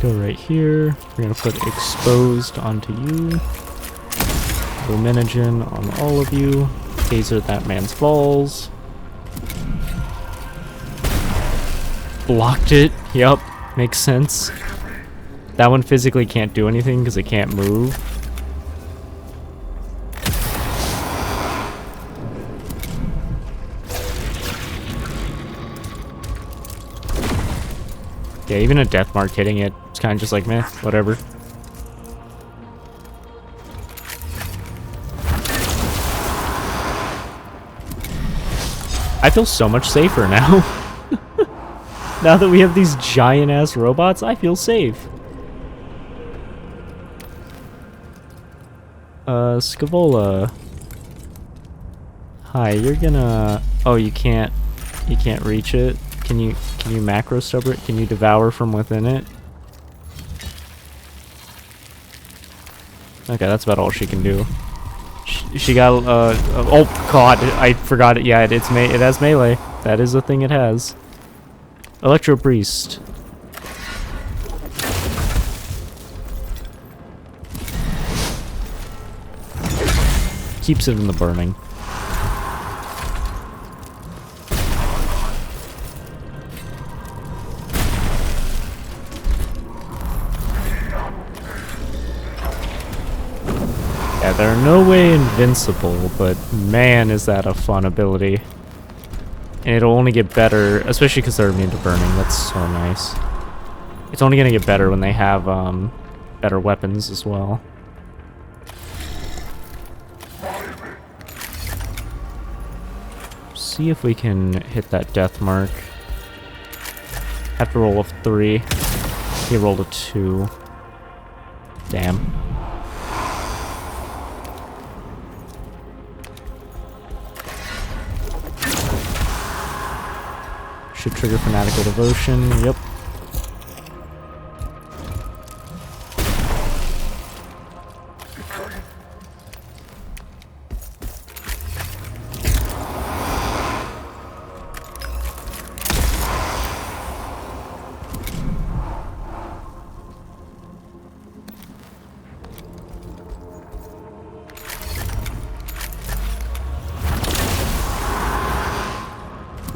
Go right here. We're gonna put exposed onto you. Luminogen on all of you. Taser that man's balls. Blocked it. Yep, makes sense. That one physically can't do anything because it can't move. Yeah, even a death mark hitting it, it's kind of just like, meh, whatever. I feel so much safer now. Now that we have these giant-ass robots, I feel safe. Scavola. Hi, you're gonna... Oh, you can't reach it? Can you macro stub it? Can you devour from within it? Okay, that's about all she can do. She got, oh god, I forgot it. Yeah, it has melee. That is a thing it has. Electro Priest. Keeps it in the burning. Yeah, they're in no way invincible, but man, is that a fun ability. And it'll only get better, especially because they're immune to burning. That's so nice. It's only gonna get better when they have better weapons as well. See if we can hit that death mark. Have to roll a 3. He rolled a 2. Damn. Should trigger Fanatical Devotion. Yep.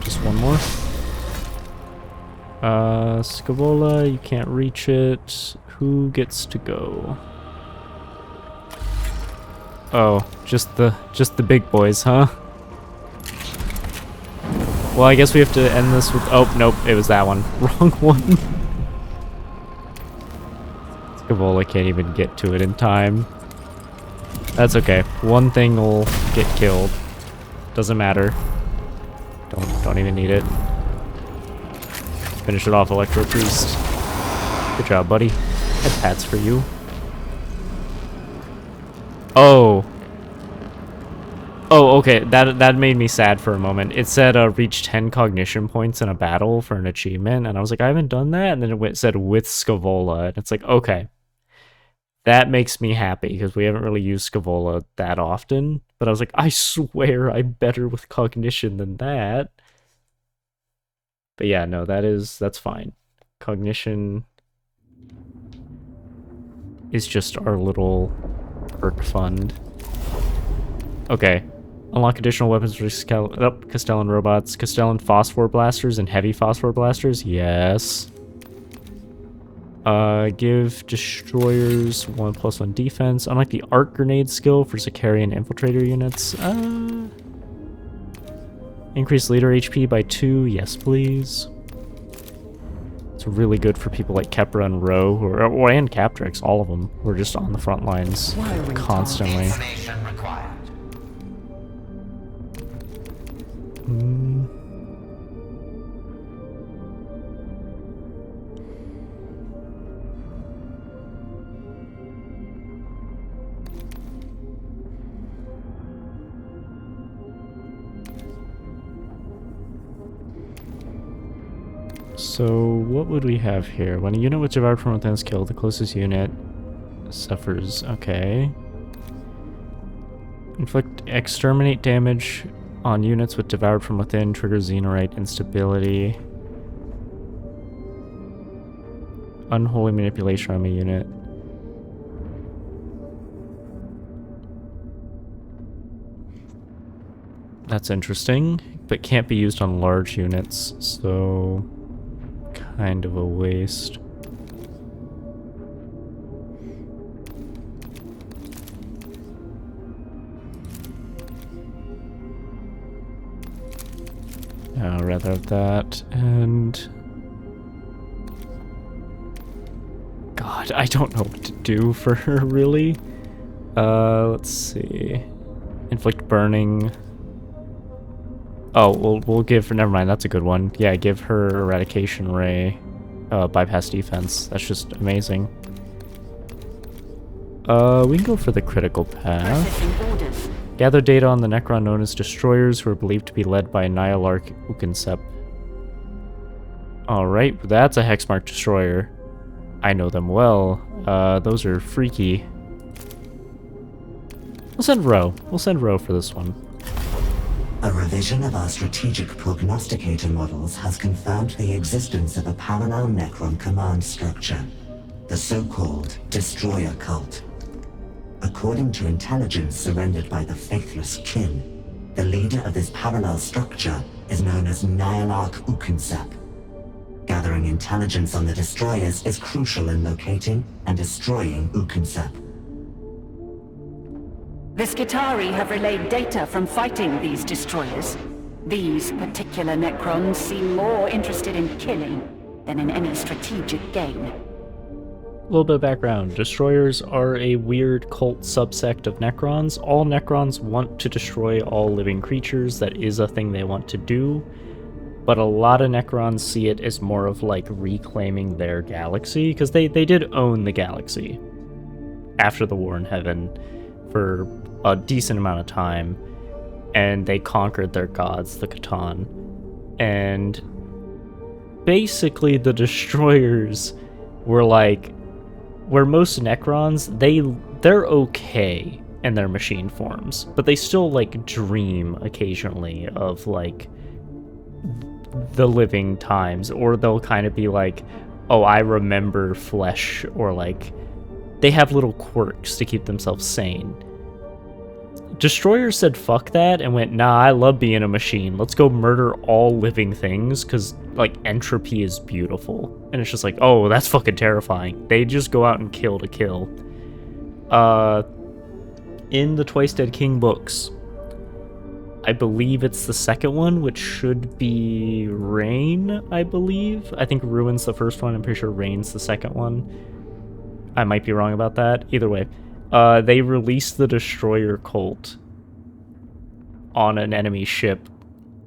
Just one more. Scavola, you can't reach it. Who gets to go? Oh, just the big boys, huh? Well, I guess we have to end this with... Oh, nope, it was that one. Wrong one. Scavola can't even get to it in time. That's okay. One thing will get killed. Doesn't matter. Don't even need it. Finish it off, Electro Priest. Good job, buddy. Head pats for you. Oh. Oh, okay. That made me sad for a moment. It said reach 10 cognition points in a battle for an achievement, and I was like, I haven't done that. And then it said with Scavola, and it's like, okay, that makes me happy because we haven't really used Scavola that often. But I was like, I swear I'm better with cognition than that. But yeah, no, that's fine. Cognition is just our little perk fund. Okay. Unlock additional weapons for Castellan robots. Castellan phosphor blasters and heavy phosphor blasters. Yes. Give destroyers 1+1 defense. Unlock the arc grenade skill for Sicarian infiltrator units. Increase leader HP by 2. Yes, please. It's really good for people like Kepra and Ro, and Captrix, all of them. Who are just on the front lines constantly. Information required. So, what would we have here? When a unit with devoured from within is killed, the closest unit suffers. Okay. Exterminate damage on units with devoured from within, triggers Xenorite instability. Unholy manipulation on a unit. That's interesting, but can't be used on large units, so kind of a waste. I'd rather have that, and God, I don't know what to do for her, really. Let's see. Inflict burning. Oh, we'll give her... Never mind, that's a good one. Yeah, give her Eradication Ray. Bypass defense. That's just amazing. We can go for the critical path. Gather data on the Necron known as Destroyers, who are believed to be led by Nihilarch Ukensep. Alright, that's a Hexmark Destroyer. I know them well. Those are freaky. We'll send Ro. We'll send Ro for this one. A revision of our strategic prognosticator models has confirmed the existence of a parallel Necron command structure, the so-called Destroyer Cult. According to intelligence surrendered by the Faithless Kin, the leader of this parallel structure is known as Nyarlathotep Ukensep. Gathering intelligence on the destroyers is crucial in locating and destroying Ukensep. The Skitarii have relayed data from fighting these destroyers. These particular Necrons seem more interested in killing than in any strategic gain. A little bit of background. Destroyers are a weird cult subsect of Necrons. All Necrons want to destroy all living creatures. That is a thing they want to do. But a lot of Necrons see it as more of like reclaiming their galaxy, because they did own the galaxy after the War in Heaven for a decent amount of time, and they conquered their gods, the Catan. And basically the Destroyers were like, where most Necrons, they're okay in their machine forms, but they still like dream occasionally of like the living times, or they'll kind of be like, oh, I remember flesh, or like they have little quirks to keep themselves sane. Destroyers said fuck that and went, nah, I love being a machine. Let's go murder all living things, because, like, entropy is beautiful. And it's just like, oh, that's fucking terrifying. They just go out and kill to kill. In the Twice Dead King books, I believe it's the second one, which should be Rain, I believe. I think Ruin's the first one. I'm pretty sure Rain's the second one. I might be wrong about that. Either way. They released the Destroyer Cult on an enemy ship,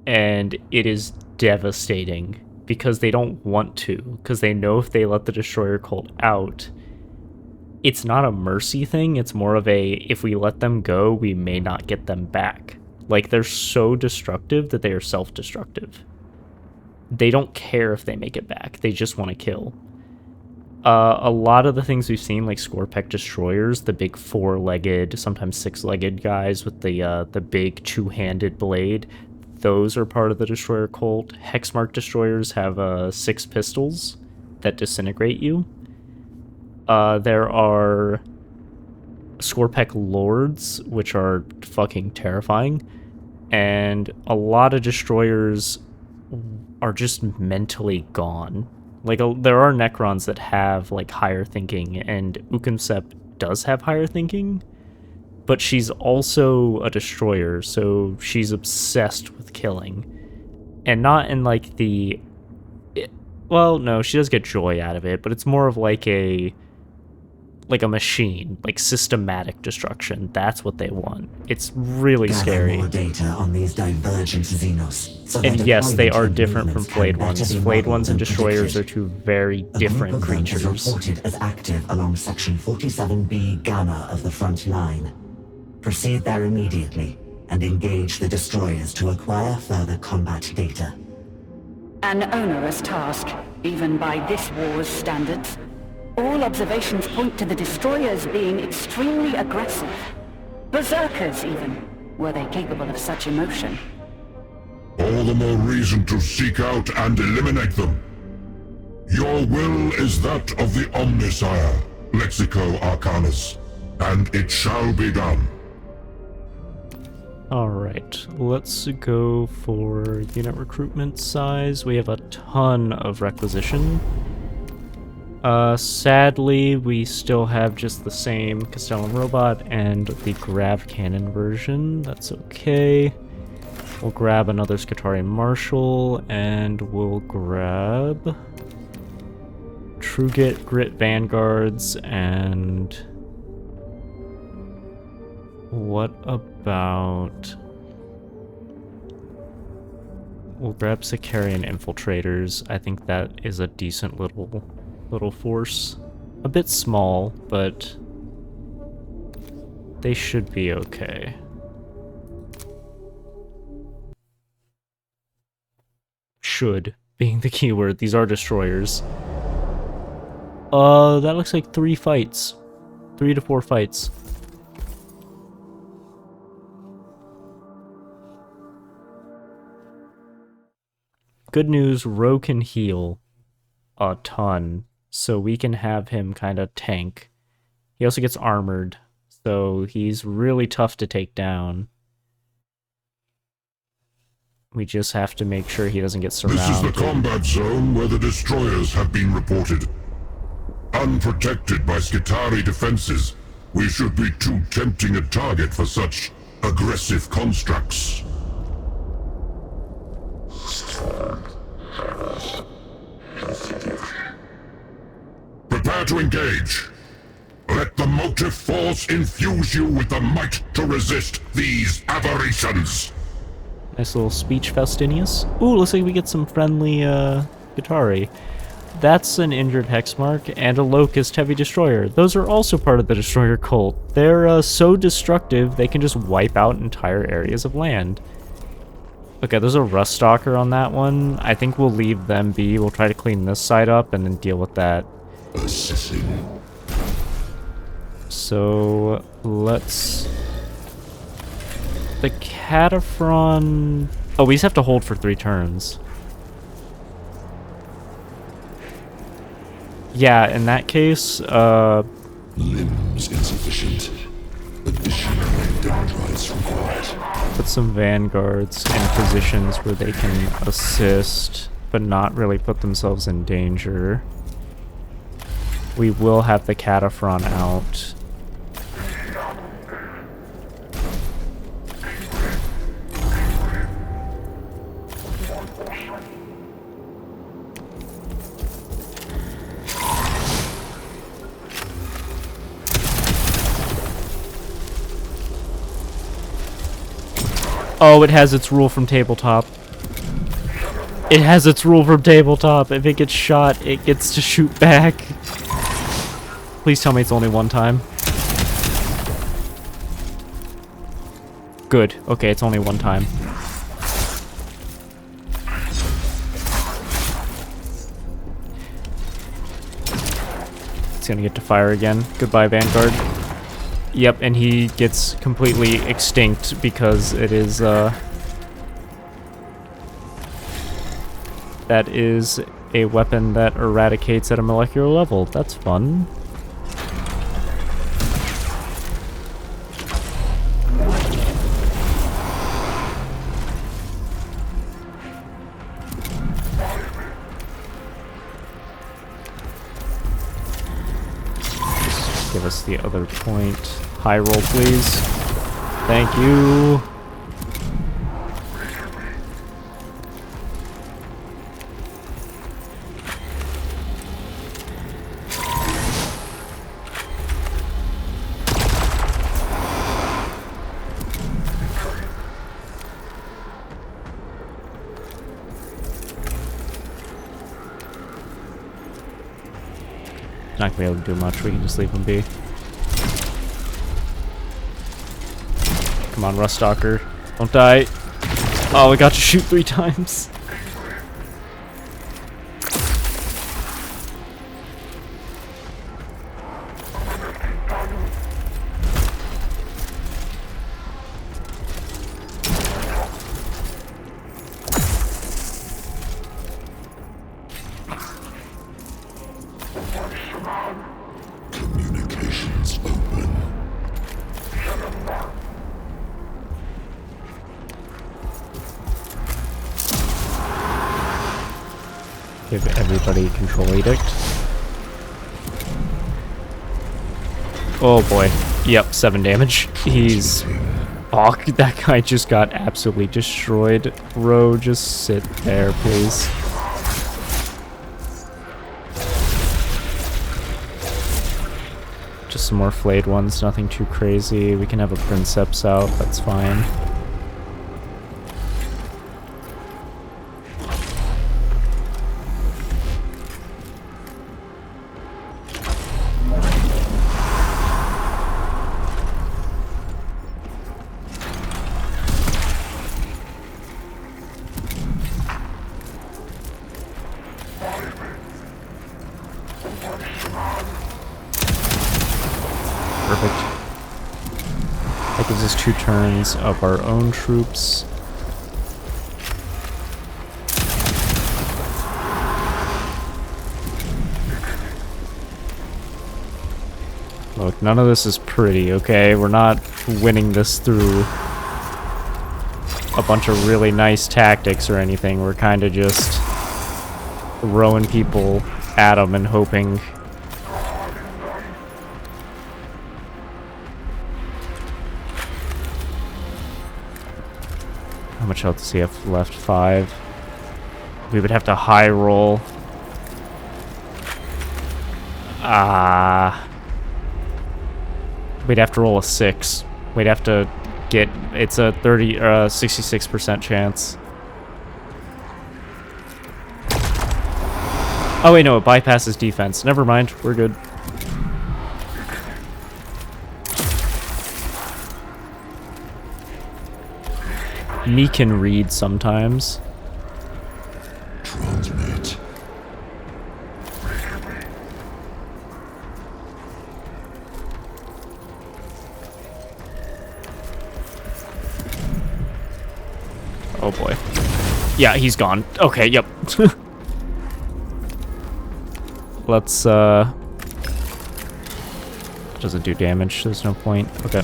and it is devastating because they don't want to, because they know if they let the Destroyer Cult out, it's not a mercy thing, it's more of a, if we let them go, we may not get them back. Like, they're so destructive that they are self-destructive. They don't care if they make it back, they just want to kill. A lot of the things we've seen, like Scorpec Destroyers, the big four-legged, sometimes six-legged guys with the big two-handed blade, those are part of the Destroyer Cult. Hexmark Destroyers have 6 pistols that disintegrate you. There are Scorpec Lords, which are fucking terrifying. And a lot of Destroyers are just mentally gone. Like, there are Necrons that have, like, higher thinking, and Ukensep does have higher thinking, but she's also a Destroyer, so she's obsessed with killing. And not in, like, well, no, she does get joy out of it, but it's more of, like a machine, like systematic destruction. That's what they want. It's really scary. More data on these divergent Xenos, so and yes, they are different from Flayed Ones. Flayed Ones and Destroyers are two very different creatures. Is reported as active along Section 47B Gamma of the front line. Proceed there immediately and engage the Destroyers to acquire further combat data. An onerous task, even by this war's standards. All observations point to the Destroyers being extremely aggressive. Berserkers, even, were they capable of such emotion. All the more reason to seek out and eliminate them. Your will is that of the Omnisire, Lexico Arcanus, and it shall be done. Alright, let's go for unit recruitment size. We have a ton of requisition. Sadly, we still have just the same Castellan robot and the grav cannon version. That's okay. We'll grab another Skitarii Marshal, and we'll grab Grit Vanguards, and what about... We'll grab Sicarian Infiltrators. I think that is a decent little force. A bit small, but they should be okay. Should being the keyword. These are Destroyers. That looks like 3 fights. 3 to 4 fights. good news, Ro can heal a ton, so we can have him kind of tank. He also gets armored, so he's really tough to take down. We just have to make sure he doesn't get surrounded. This is the combat zone where the destroyers have been reported. Unprotected by Skitarii defenses, we should be too tempting a target for such aggressive constructs. Prepare to engage. Let the motive force infuse you with the might to resist these aberrations. Nice little speech, Faustinius. Ooh, looks like we get some friendly, Skitarii. That's an injured Hexmark and a Locust Heavy Destroyer. Those are also part of the Destroyer cult. They're, so destructive, they can just wipe out entire areas of land. Okay, there's a Rust Stalker on that one. I think we'll leave them be. We'll try to clean this side up and then deal with that. Assessing. So, let's... The Cataphron... Oh, we just have to hold for 3 turns. Yeah, in that case, Limbs insufficient. Additional dendrites required. put some Vanguards in positions where they can assist, but not really put themselves in danger. We will have the Cataphron out. Oh, it has its rule from tabletop. It has its rule from tabletop. If it gets shot, it gets to shoot back. Please tell me it's only one time. Good. Okay, it's only one time. It's gonna get to fire again. Goodbye, Vanguard. Yep, and he gets completely extinct because it is, that is a weapon that eradicates at a molecular level. That's fun. Give us the other point. High roll, please. Thank you. Not gonna be able to do much. We can just leave him be. Come on, Rust Stalker. Don't die. Oh, we got to shoot 3 times. Communications open. Give everybody Control Edict. Oh boy. Yep, 7 damage. He's... Oh, that guy just got absolutely destroyed. Ro, just sit there, please. Just some more flayed ones, nothing too crazy. We can have a Princeps out, that's fine. Perfect. That gives us 2 turns of our own troops. Look, none of this is pretty, okay? We're not winning this through a bunch of really nice tactics or anything. We're kind of just throwing people at them and hoping. How much health does he have left? 5. We would have to high roll. We'd have to roll a 6. We'd have to get... It's a 66% chance. Oh wait, no, it bypasses defense. Never mind, we're good. Me can read sometimes. Transmit. Oh boy. Yeah, he's gone. Okay, yep. Let's, doesn't do damage, there's no point. Okay.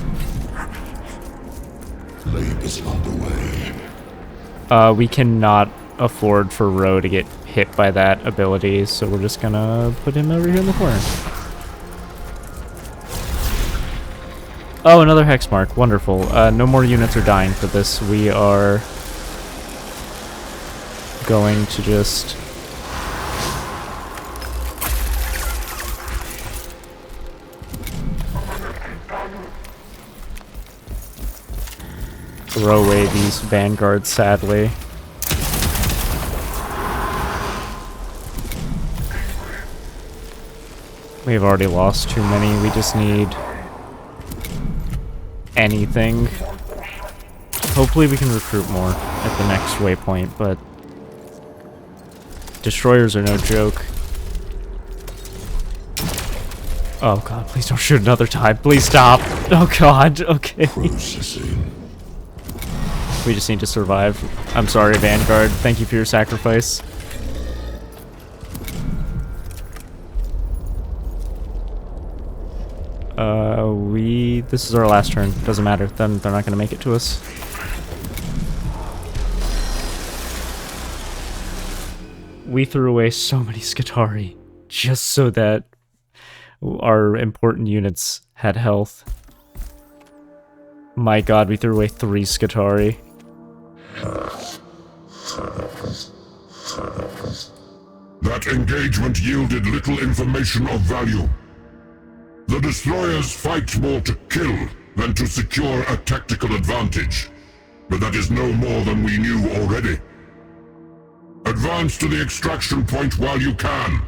Lane is underway. We cannot afford for Ro to get hit by that ability, so we're just gonna put him over here in the corner. Oh, another hex mark. Wonderful. No more units are dying for this. We are going to just... throw away these vanguards, sadly. We've already lost too many. We just need anything. Hopefully we can recruit more at the next waypoint, but destroyers are no joke. Oh god, please don't shoot another time. Please stop. Oh god, okay. Processing. We just need to survive. I'm sorry, Vanguard. Thank you for your sacrifice. This is our last turn. Doesn't matter. Then they're not gonna make it to us. We threw away so many Skitarii just so that our important units had health. My god, we threw away 3 Skitarii. That engagement yielded little information of value. The destroyers fight more to kill than to secure a tactical advantage. But that is no more than we knew already. Advance to the extraction point while you can.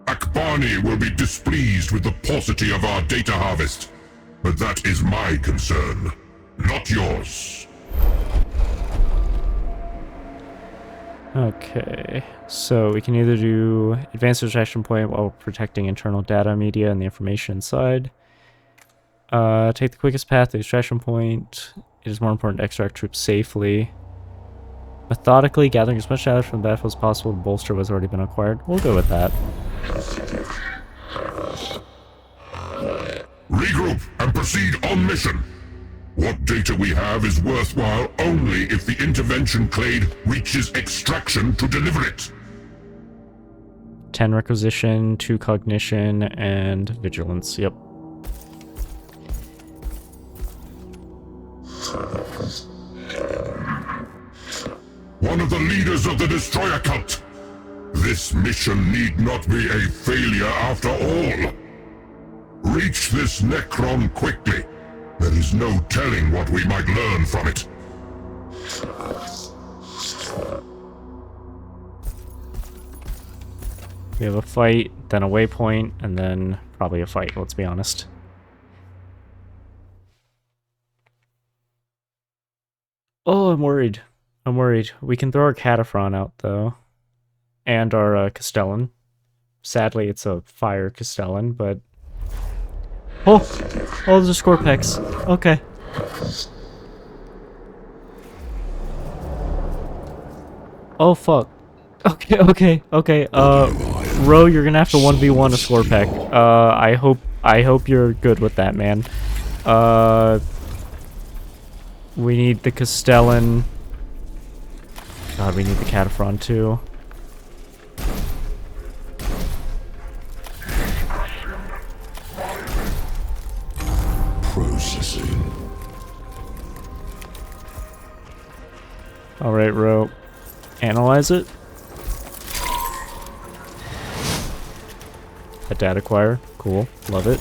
Akbani will be displeased with the paucity of our data harvest. But that is my concern, not yours. Okay, so we can either do advanced extraction point while protecting internal data, media, and the information inside. Take the quickest path to the extraction point. It is more important to extract troops safely. Methodically gathering as much data from the battlefield as possible to bolster what's already been acquired. We'll go with that. Regroup and proceed on mission. What data we have is worthwhile only if the intervention clade reaches extraction to deliver it. 10 requisition, 2 cognition, and vigilance. Yep. One of the leaders of the Destroyer Cult. This mission need not be a failure after all. Reach this Necron quickly. There is no telling what we might learn from it. We have a fight, then a waypoint, and then probably a fight, let's be honest. Oh, I'm worried. I'm worried. We can throw our Cataphren out, though. And our Castellan. Sadly, it's a fire Castellan, but... Oh! Oh, there's a Scorpex. Okay. Oh, fuck. Okay. Ro, you're gonna have to 1v1 a Scorpec. I hope I hope you're good with that, man. We need the Castellan. God, we need the Cataphren too. Processing. Alright, Ro. Analyze it. A data acquire. Cool. Love it.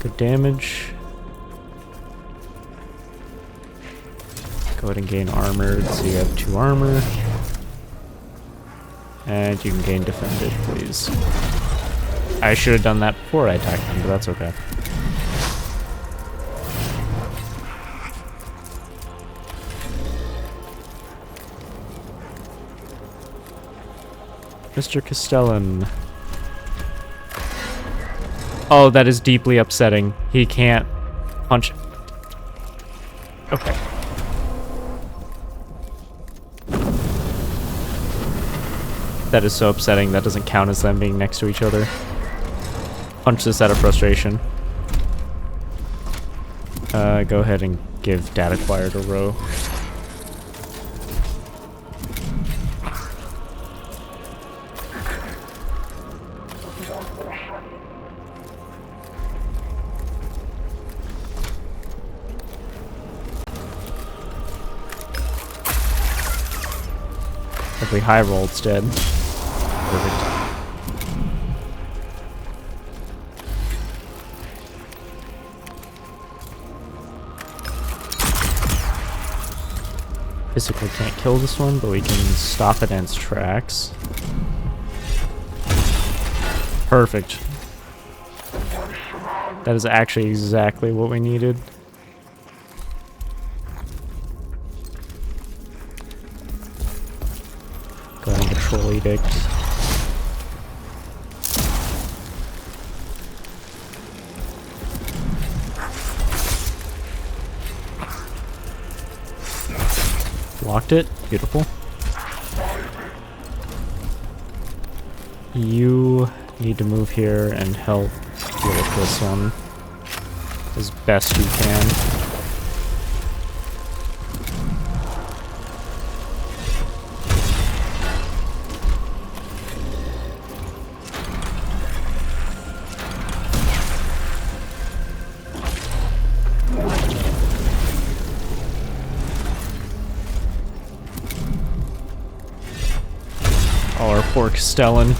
Good damage. Go ahead and gain armored, so you have 2 armor. And you can gain defended, please. I should have done that before I attacked them, but that's okay. Mr. Castellan. Oh, that is deeply upsetting. He can't punch. Okay. That is so upsetting. That doesn't count as them being next to each other. Punch this out of frustration. Go ahead and give data acquire to Ro. If we high roll, it's dead. Perfect. Physically can't kill this one, but we can stop it in its tracks. Perfect. That is actually exactly what we needed. Go ahead and control edict. Locked it. Beautiful. You need to move here and help deal with this one as best you can. Our poor Castellan.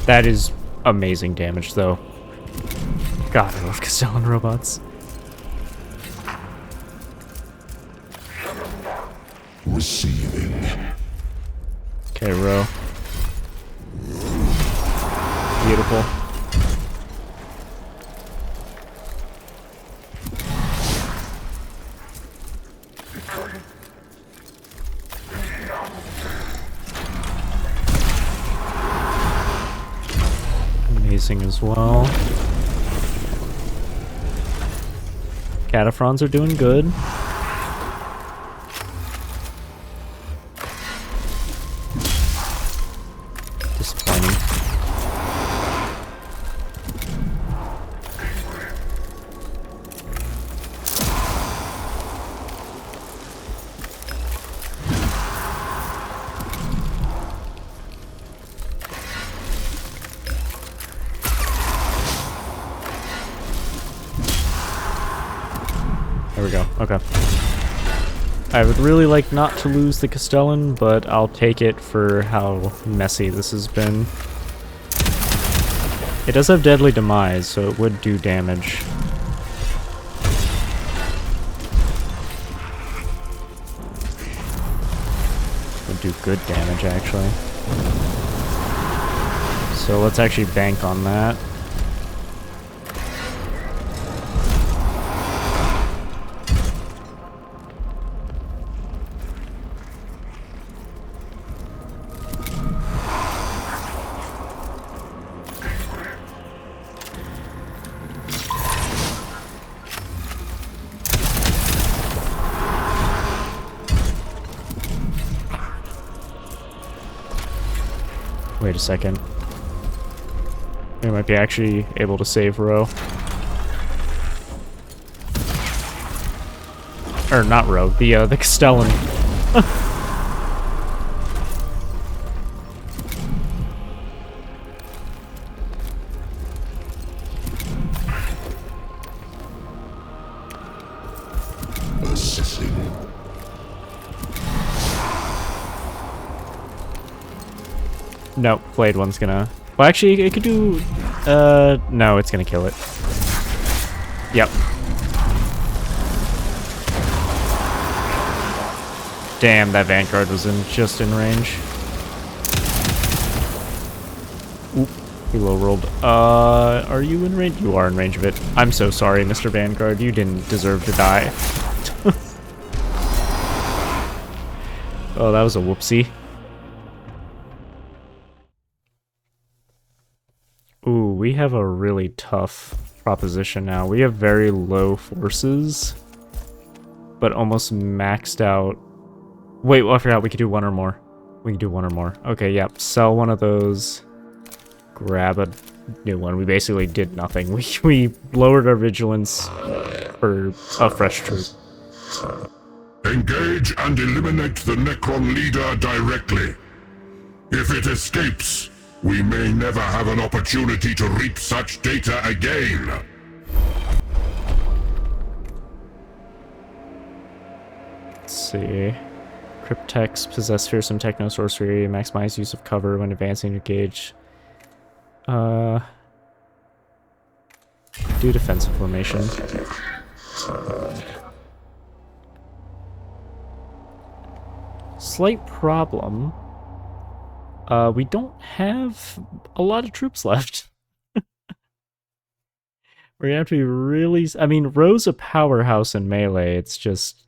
That is amazing damage, though. God, I love Castellan robots. Receiving. Okay, Ro. Beautiful. Amazing as well. Cataphrons are doing good. Disappointing. There we go. Okay. I would really like not to lose the Castellan, but I'll take it for how messy this has been. It does have Deadly Demise, so it would do damage. Would do good damage, actually. So let's actually bank on that. Wait a second. We might be actually able to save Ro. Or not Ro, the Castellan. Nope, Blade One's gonna... Well, actually, it could do... no, it's gonna kill it. Yep. Damn, that Vanguard was just in range. Oop, he low-rolled. Are you in range? You are in range of it. I'm so sorry, Mr. Vanguard. You didn't deserve to die. Oh, that was a whoopsie. Ooh, we have a really tough proposition now. We have very low forces, but almost maxed out. Wait, well, I forgot we could do one or more. We can do one or more. Okay, yep. Sell one of those. Grab a new one. We basically did nothing. We lowered our vigilance for a fresh troop. Engage and eliminate the Necron leader directly. If it escapes, we may never have an opportunity to reap such data again. Let's see. Cryptex possess fearsome techno sorcery, maximize use of cover when advancing engage. Do defensive formation. Slight problem. We don't have a lot of troops left. We're gonna have to be really... I mean, Ro's a powerhouse in melee. It's just...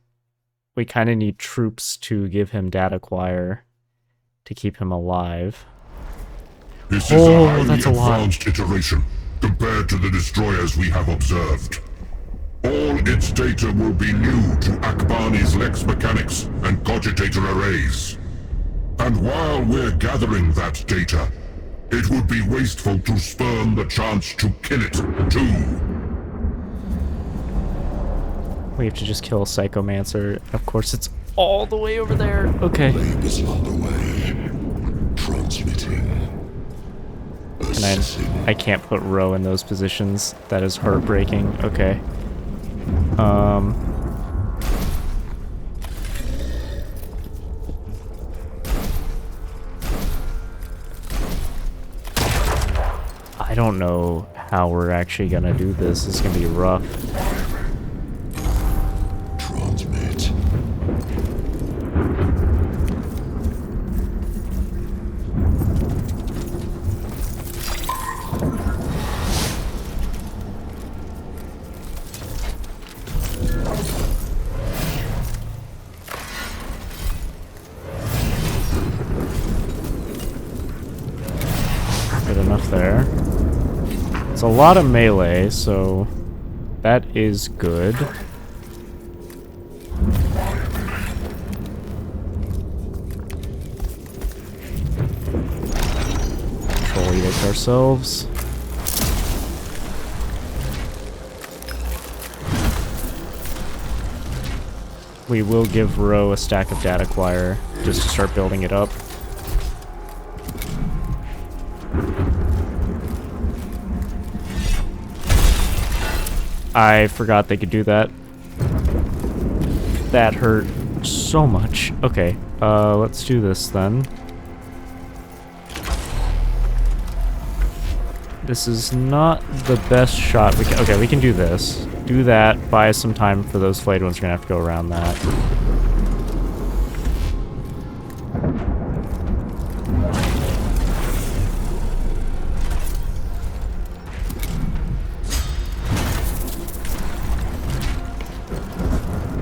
we kind of need troops to give him data acquire to keep him alive. This is a highly advanced iteration compared to the destroyers we have observed. All its data will be new to Akbani's Lex Mechanicus and Cogitator arrays. And while we're gathering that data, it would be wasteful to spurn the chance to kill it, too. We have to just kill a Psychomancer. Of course, it's all the way over there. Okay. Lab is underway. Transmitting. I can't put Ro in those positions. That is heartbreaking. Okay. I don't know how we're actually gonna do this. It's gonna be rough. Transmit. Good enough there. It's a lot of melee, so that is good. Control edict ourselves. We will give Ro a stack of data acquire just to start building it up. I forgot they could do that. That hurt so much. Okay, let's do this then. This is not the best shot. Okay, we can do this. Do that. Buy us some time for those flayed ones. We're gonna have to go around that.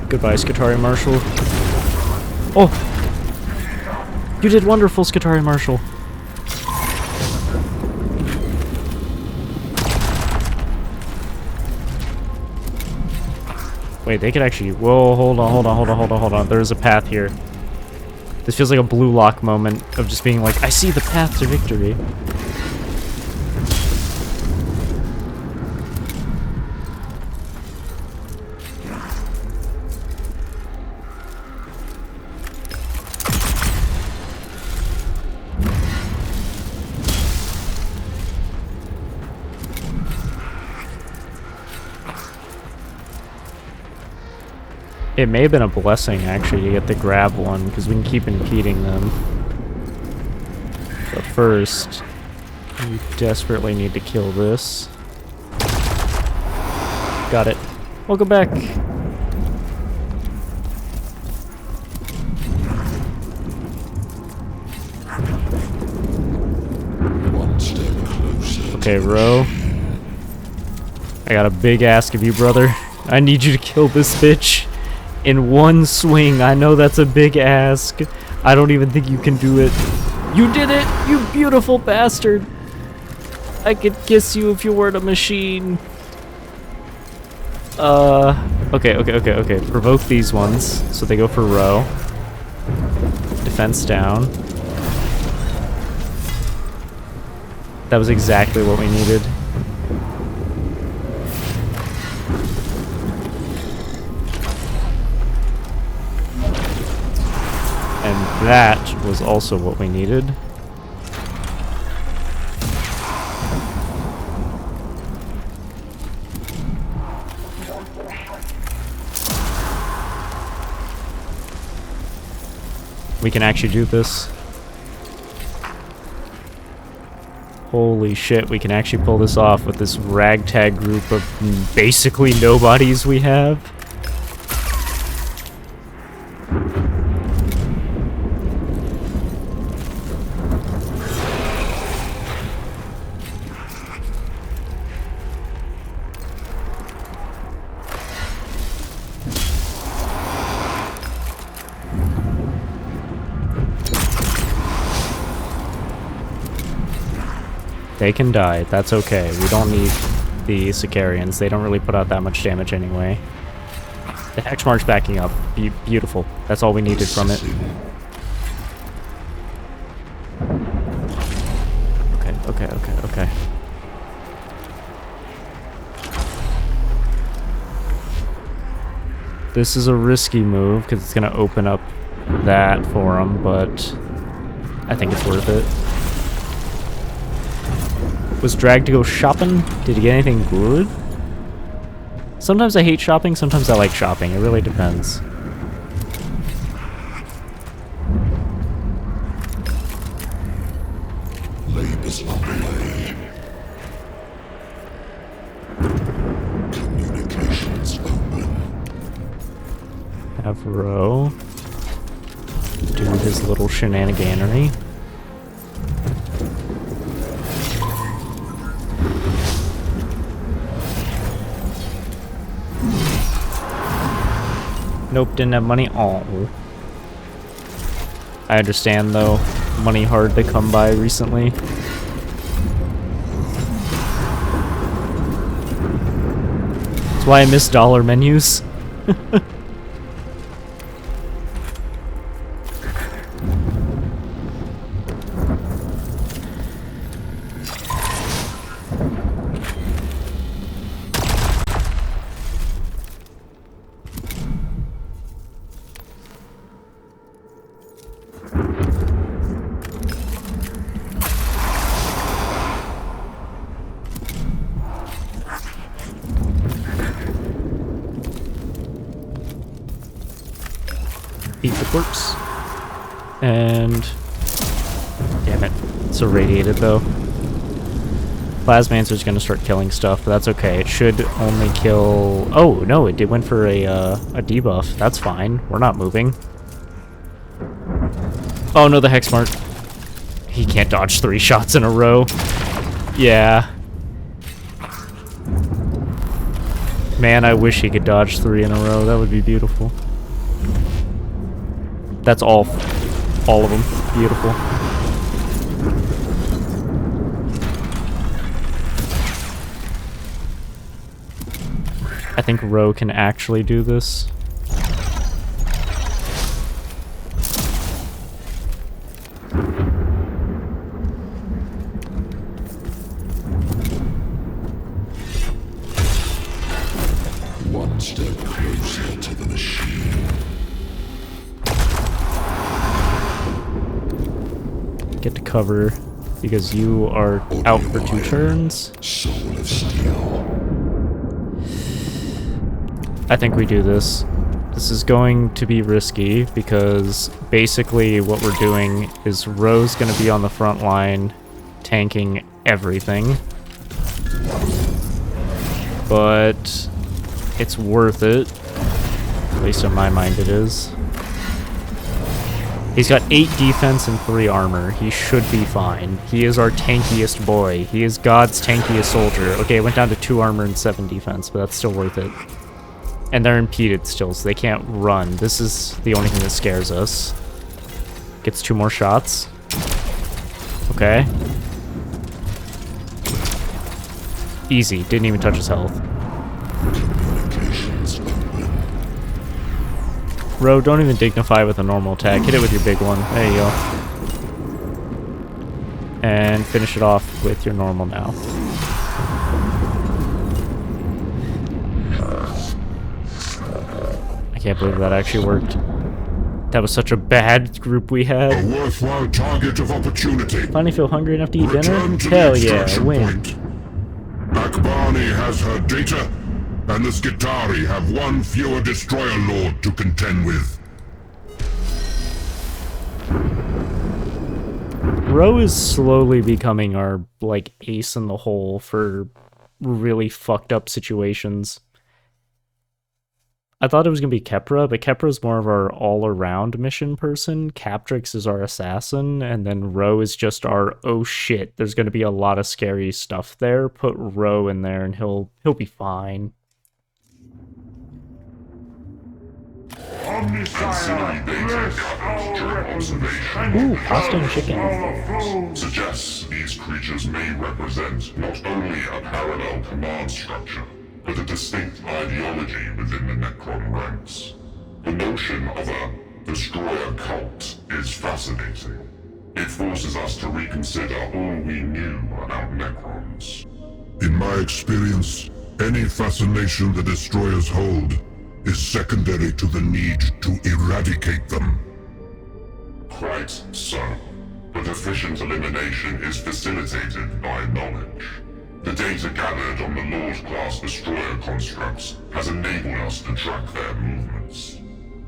Goodbye, Skitari Marshal. Oh! You did wonderful, Skitari Marshal. Wait, they could actually... Whoa, hold on. There's a path here. This feels like a blue lock moment of just being like, I see the path to victory. It may have been a blessing, actually, to get the grab one, because we can keep impeding them. But first, we desperately need to kill this. Got it. Welcome back! One step closer. Okay, Ro. I got a big ask of you, brother. I need you to kill this bitch. In one swing. I know that's a big ask. I don't even think you can do it. You did it, you beautiful bastard. I could kiss you if you weren't a machine. Okay. Provoke these ones, so they go for Ro. Defense down. That was exactly what we needed. And that was also what we needed. We can actually do this. Holy shit, we can actually pull this off with this ragtag group of basically nobodies we have. They can die, that's okay. We don't need the Sicarians. They don't really put out that much damage anyway. The Hex Mark's backing up. Beautiful. That's all we needed from it. Okay. This is a risky move because it's going to open up that for them, but I think it's worth it. Was dragged to go shopping? Did he get anything good? Sometimes I hate shopping, sometimes I like shopping. It really depends. Labor's underway. Communications open. Have Ro do his little shenaniganery. Nope, didn't have money. Oh. I understand though. Money hard to come by recently. That's why I miss dollar menus. Beat the corpse. And... damn it. It's irradiated though. Plasmancer's gonna start killing stuff, but that's okay. It should only kill... oh, no, it went for a debuff. That's fine. We're not moving. Oh no, the Hex Mark. He can't dodge 3 shots in a row. Yeah. Man, I wish he could dodge 3 in a row. That would be beautiful. That's all of them. Beautiful. I think Ro can actually do this. take cover because you are out for 2 turns. Soul of steel. I think we do this. This is going to be risky because basically what we're doing is Ro's going to be on the front line tanking everything. But it's worth it. At least in my mind it is. He's got 8 defense and 3 armor. He should be fine. He is our tankiest boy. He is God's tankiest soldier. Okay, it went down to 2 armor and 7 defense, but that's still worth it. And they're impeded still, so they can't run. This is the only thing that scares us. Gets 2 more shots. Okay. Easy. Didn't even touch his health. Communications open. Ro, don't even dignify with a normal attack. Hit it with your big one. There you go. And finish it off with your normal now. I can't believe that actually worked. That was such a bad group we A had. worthwhile target of opportunity. Finally feel hungry enough to eat dinner? Return to the Hell yeah, extraction win. point. Akbani has her data, and the Skitari have 1 fewer destroyer lord to contend with. Ro is slowly becoming our, like, ace in the hole for really fucked up situations. I thought it was going to be Kepra, but Kepra's more of our all-around mission person. Captrix is our assassin, and then Ro is just our, oh shit, there's going to be a lot of scary stuff there. Put Ro in there and he'll be fine. Ancillary data gathered during observation Ooh, pasta and chicken. suggests these creatures may represent not only a parallel command structure, but a distinct ideology within the Necron ranks. The notion of a destroyer cult is fascinating. It forces us to reconsider all we knew about Necrons. In my experience, any fascination the destroyers hold is secondary to the need to eradicate them. Quite so. But efficient elimination is facilitated by knowledge. The data gathered on the Lord-class destroyer constructs has enabled us to track their movements.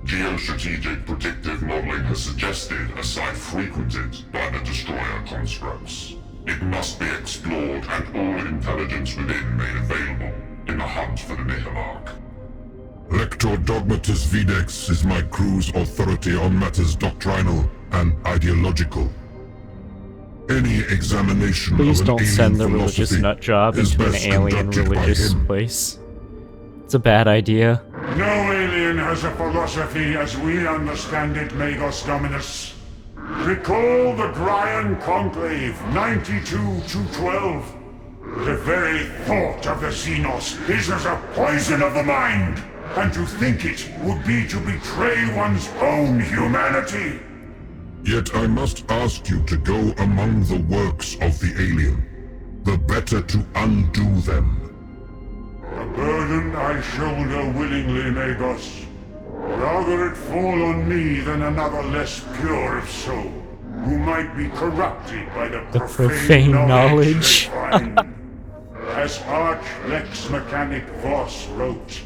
Geostrategic predictive modeling has suggested a site frequented by the destroyer constructs. It must be explored and all intelligence within made available in the hunt for the Nihilarch. Lector Dogmatus Videx is my crew's authority on matters doctrinal and ideological. Any examination Please of an don't alien send the religious philosophy nut job is into an best alien conducted by religious him. place. It's a bad idea. No alien has a philosophy as we understand it, Magos Dominus. Recall the Brian Conclave, 92-12. The very thought of the Xenos is as a poison of the mind, and to think it would be to betray one's own humanity. Yet I must ask you to go among the works of the alien, the better to undo them. A burden I shoulder willingly, Magos. Rather it fall on me than another less pure of soul, who might be corrupted by the profane knowledge. they find. As Arch Lex Mechanic Voss wrote,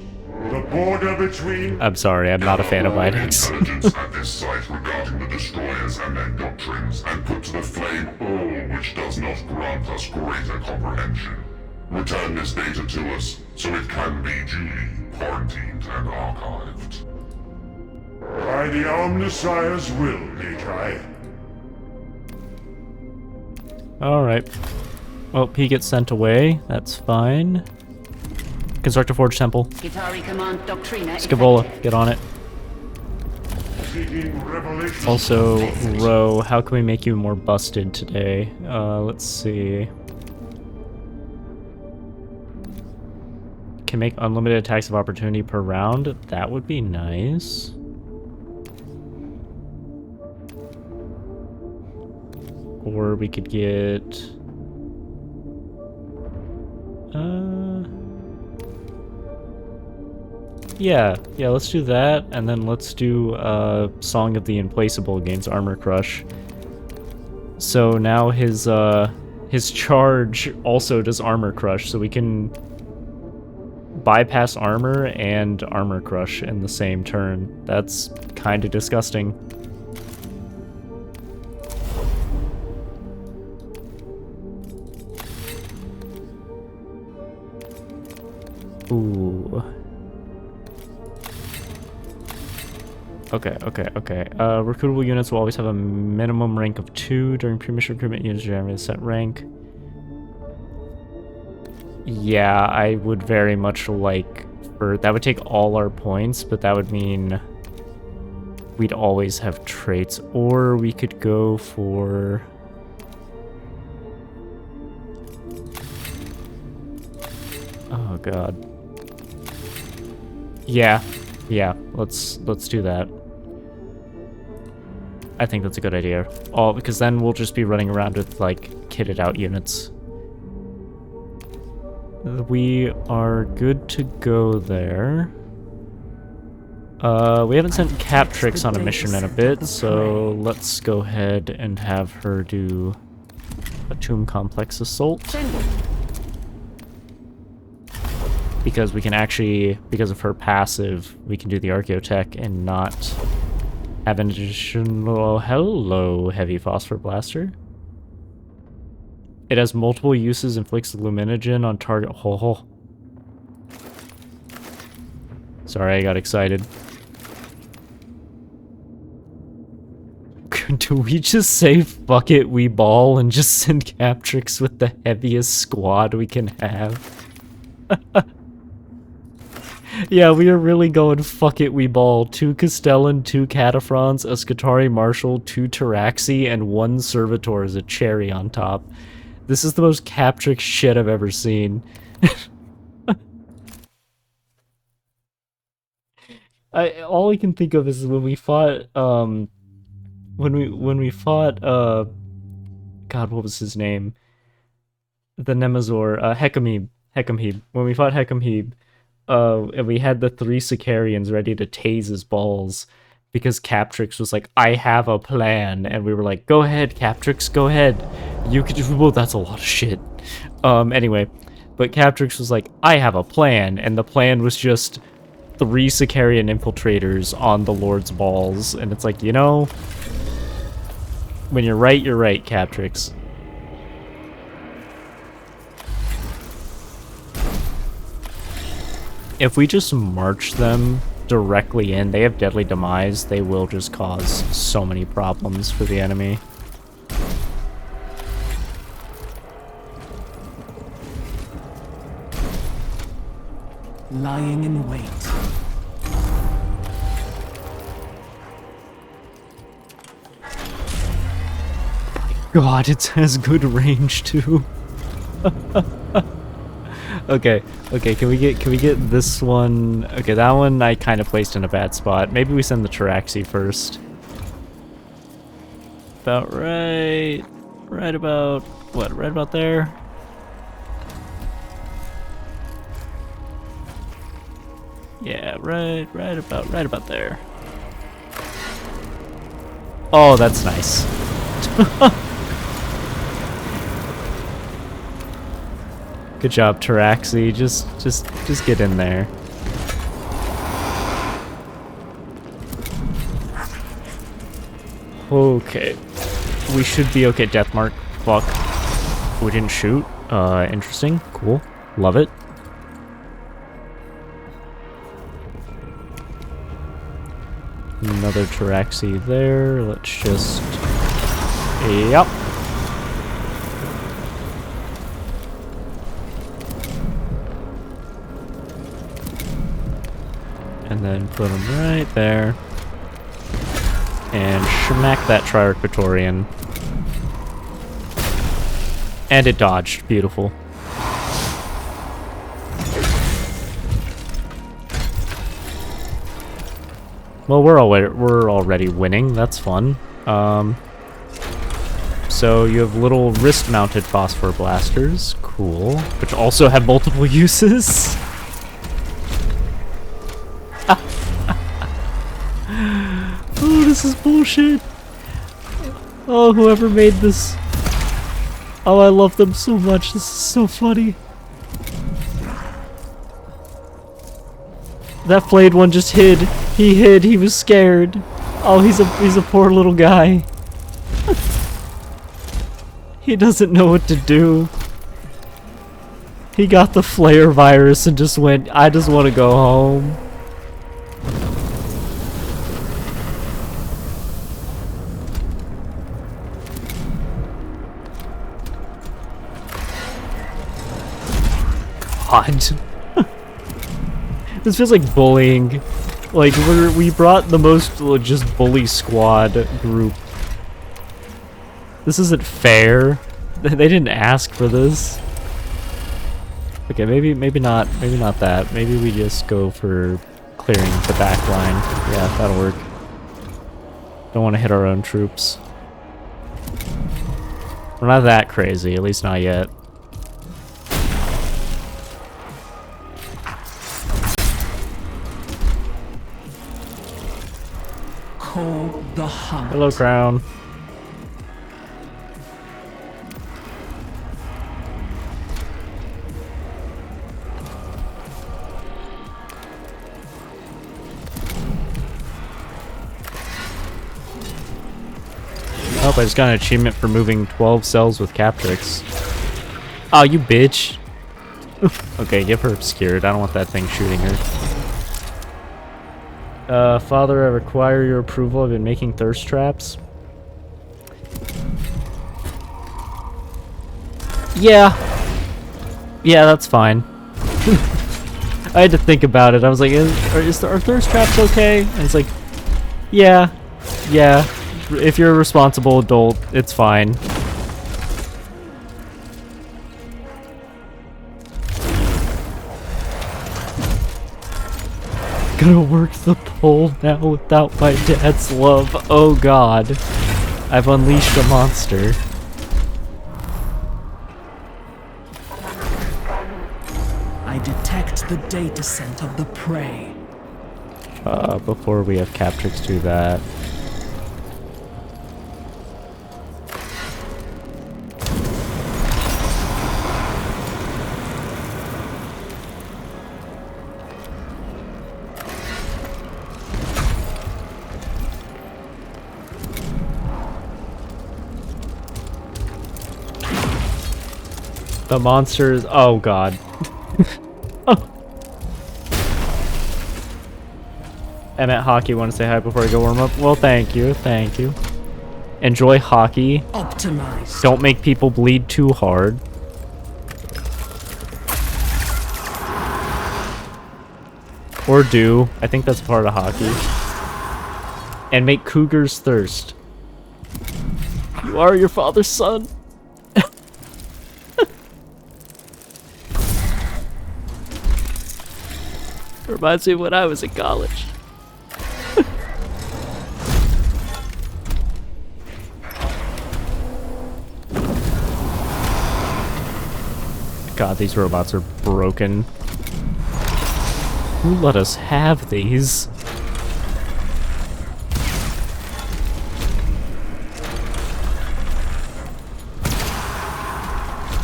the border between... I'm sorry, I'm not a fan of All Idex. intelligence at this site regarding the destroyers and their doctrines, and put to the flame all which does not grant us greater comprehension. Return this data to us, so it can be duly quarantined and archived. By the Omnissiah's will, Magi. Alright. Well, he gets sent away. That's fine. Construct a Forge Temple. Skitari Command Doctrina Scabola, effective. get on it. Seeking revelation. Also, Ro, how can we make you more busted today? Let's see. Can make unlimited attacks of opportunity per round. That would be nice. Or we could get... Yeah, let's do that, and then let's do Song of the Implaceable against Armor Crush. So now his charge also does armor crush, so we can bypass armor and armor crush in the same turn. That's kind of disgusting. Ooh. Okay. Recruitable units will always have a minimum rank of 2 during pre-mission recruitment. Units generally set rank. Yeah, I would very much like for that would take all our points, but that would mean we'd always have traits, or we could go for oh god. Yeah, let's do that. I think that's a good idea. Oh, because then we'll just be running around with like kitted out units. We are good to go there. We haven't sent Captrix on a mission in a bit, so let's go ahead and have her do a Tomb Complex Assault. Because we can actually, because of her passive, we can do the Archaeotech and not have an additional... Hello, Heavy Phosphor Blaster. It has multiple uses, inflicts luminogen on target... Oh. Sorry, I got excited. Do we just say, fuck it, we ball, and just send Captrix with the heaviest squad we can have? Yeah, we are really going fuck it, we ball. 2 Castellan, 2 Cataphrons, a Scutari Marshal, 2 Taraxi, and 1 Servitor as a cherry on top. This is the most Captrix shit I've ever seen. All I can think of is when we fought, when we fought, God, what was his name? The Nemazor, Hecamheb. When we fought Hecamheb, and we had the 3 Sicarians ready to tase his balls because Captrix was like, I have a plan, and we were like, go ahead, Captrix, go ahead. You could just, well, that's a lot of shit. Anyway, but Captrix was like, I have a plan, and the plan was just 3 Sicarian infiltrators on the Lord's balls, and it's like, you know, when you're right, Captrix. If we just march them directly in, they have Deadly Demise, they will just cause so many problems for the enemy. Lying in wait. God, it has good range too. Okay, can we get this one? Okay, that one I kind of placed in a bad spot. Maybe we send the Taraxi first. About right about, what, right about there? Yeah, right about there. Oh, that's nice. Good job, Taraxi. Just get in there. Okay. We should be okay. Deathmark. Fuck. We didn't shoot. Interesting. Cool. Love it. Another Taraxi there. Let's just... Yep. And then put him right there. And smack that Triarch Praetorian. And it dodged. Beautiful. Well, we're already winning. That's fun. So you have little wrist-mounted Phosphor Blasters. Cool. Which also have multiple uses. Oh, this is bullshit. Oh, whoever made this. Oh, I love them so much. This is so funny. That flayed one just hid. He hid. He was scared. Oh, he's a poor little guy. He doesn't know what to do. He got the flare virus and just went, I just want to go home. God. This feels like bullying. Like, we brought the most just bully squad group. This isn't fair. They didn't ask for this. Okay, maybe not that. Maybe we just go for clearing the back line. Yeah, that'll work. Don't want to hit our own troops. We're not that crazy, at least not yet. Call the hunt. Hello, Crown. Oh, I just got an achievement for moving 12 cells with Captrix. Oh, you bitch. Okay, give her obscured. I don't want that thing shooting her. Father, I require your approval. I've been making thirst traps. Yeah. Yeah, that's fine. I had to think about it. I was like, are thirst traps okay? And it's like, yeah. Yeah. If you're a responsible adult, it's fine. Gonna work the pole now without my dad's love. Oh god. I've unleashed a monster. I detect the data scent of the prey. Before we have Captrix do that. The monsters. Oh god. Oh. Emmett Hockey want to say hi before I go warm up. Well, thank you. Thank you. Enjoy hockey. Optimize. Don't make people bleed too hard. Or do. I think that's part of hockey. And make cougars thirst. You are your father's son. Reminds me of when I was in college. God, these robots are broken. Who let us have these?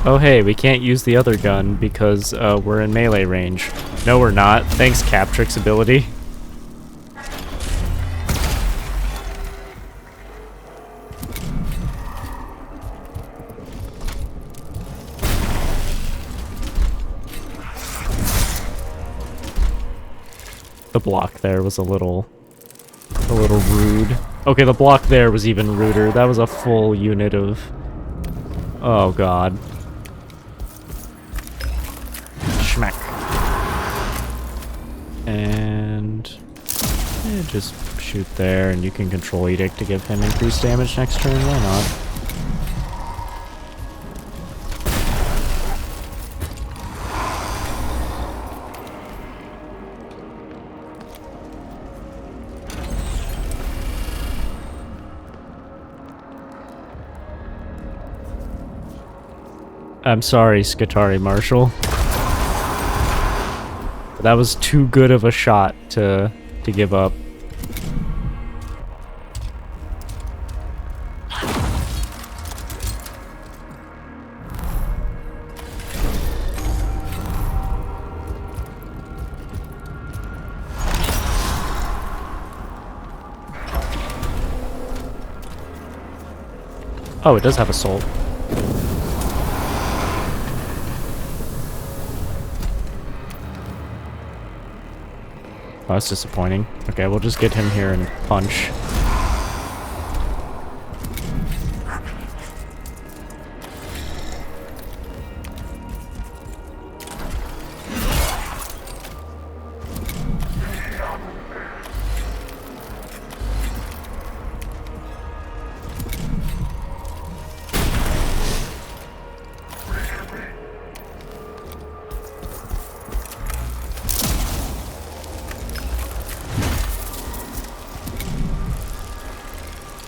Oh hey, we can't use the other gun because we're in melee range. No, we're not. Thanks, Captrix ability. The block there was a little rude. Okay, the block there was even ruder. That was a full unit of... Oh god. Schmack. And just shoot there, and you can control Edict to give him increased damage next turn. Why not? I'm sorry, Skatari Marshall. That was too good of a shot to give up. Oh, it does have assault. Oh, that's disappointing. Okay, we'll just get him here and punch.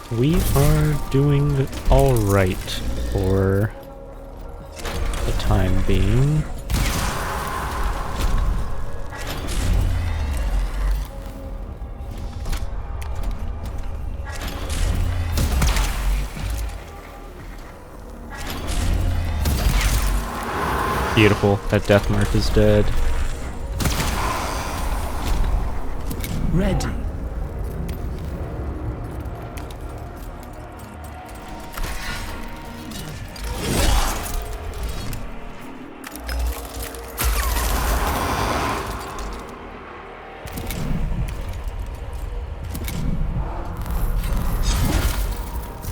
We are doing alright for the time being. Beautiful. That death mark is dead. Ready.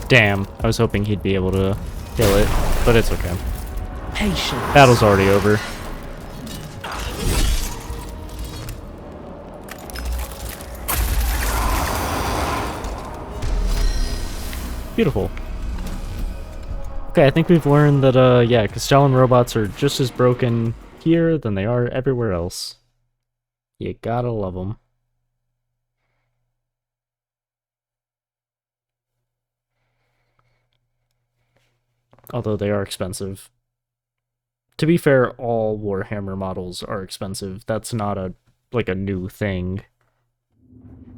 Damn, I was hoping he'd be able to kill it, but it's okay. Patience. Battle's already over. Beautiful. Okay, I think we've learned that, yeah, Castellan robots are just as broken here than they are everywhere else. You gotta love them. Although they are expensive. To be fair, all Warhammer models are expensive. That's not a new thing.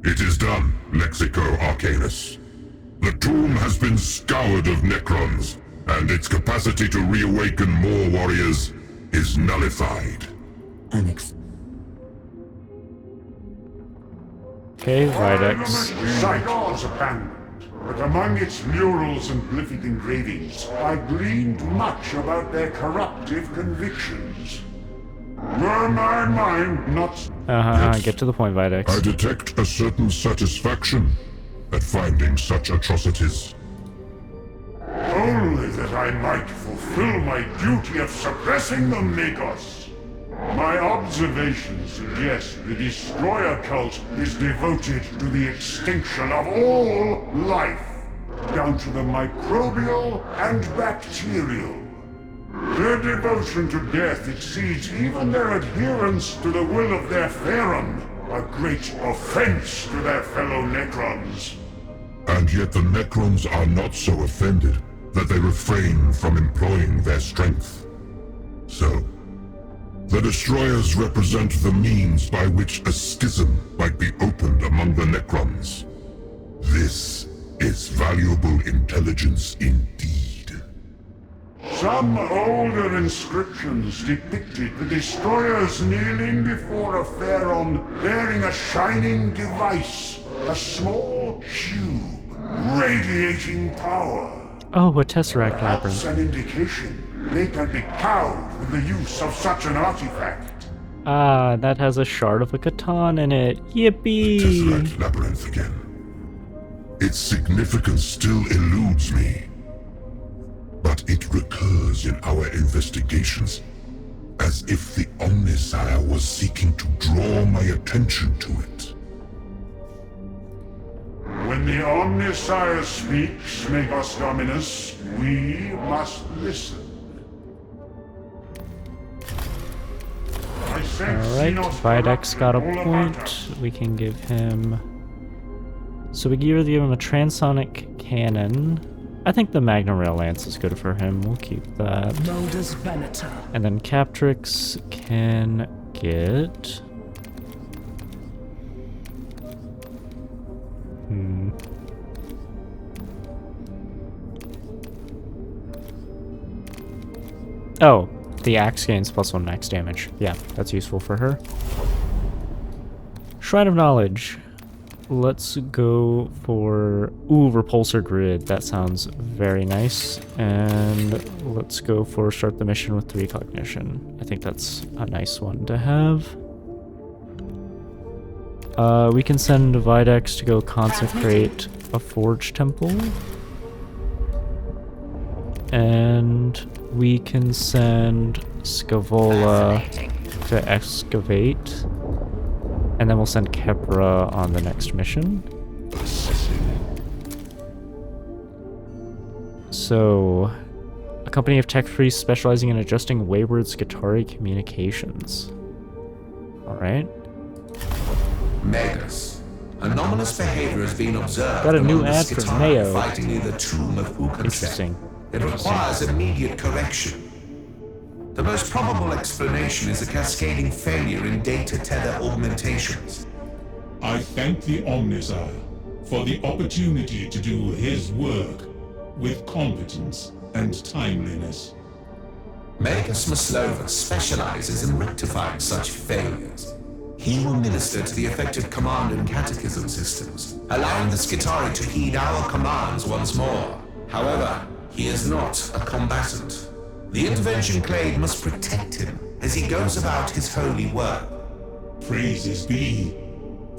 It is done, Lexico Arcanus. The tomb has been scoured of Necrons, and its capacity to reawaken more warriors is nullified. Okay, Videx. Site was abandoned, but among its murals and glyphic engravings, I gleaned much about their corruptive convictions. Were my mind not... Get to the point, Videx. I detect a certain satisfaction at finding such atrocities. Only that I might fulfill my duty of suppressing them, Magos. My observations suggest the Destroyer cult is devoted to the extinction of all life, down to the microbial and bacterial. Their devotion to death exceeds even their adherence to the will of their Pharaon, a great offense to their fellow Necrons. And yet the Necrons are not so offended that they refrain from employing their strength. So, the Destroyers represent the means by which a schism might be opened among the Necrons. This is valuable intelligence indeed. Some older inscriptions depicted the Destroyers kneeling before a Pharaon bearing a shining device, a small cube, radiating power. Oh, a Tesseract Perhaps Labyrinth. an indication they can be cowed with the use of such an artifact. Ah, that has a shard of a Catan in it. Yippee! Tesseract Labyrinth again. Its significance still eludes me. But it recurs in our investigations, as if the Omnisire was seeking to draw my attention to it. When the Omnisire speaks, Magos Dominus, we must listen. Alright, Videx got a point. We can give him... So we can either give him a transonic cannon. I think the Magna Rail Lance is good for him. We'll keep that. Modus Venator. And then Captrix can get... Oh, the axe gains +1 max damage. Yeah, that's useful for her. Shrine of Knowledge. let's go for... Ooh, repulsor grid. That sounds very nice. And let's go for start the mission with 3 cognition. I think that's a nice one to have. We can send Videx to go consecrate a forge temple. And we can send Scavola to excavate. And then we'll send Kepra on the next mission. So, a company of tech priests specializing in adjusting wayward Skitarii communications. Alright. Megas. Anomalous behavior has been observed. Got a new among the ad for Skitarii Mayo. fighting near the tomb of Ukansek. Interesting. It requires immediate correction. The most probable explanation is a cascading failure in data tether augmentations. I thank the Omnissiah for the opportunity to do his work with competence and timeliness. Megas Maslova specializes in rectifying such failures. He will minister to the affected command and catechism systems, allowing the Skitarii to heed our commands once more. However, he is not a combatant. The intervention clade must protect him as he goes about his holy work. Praises be,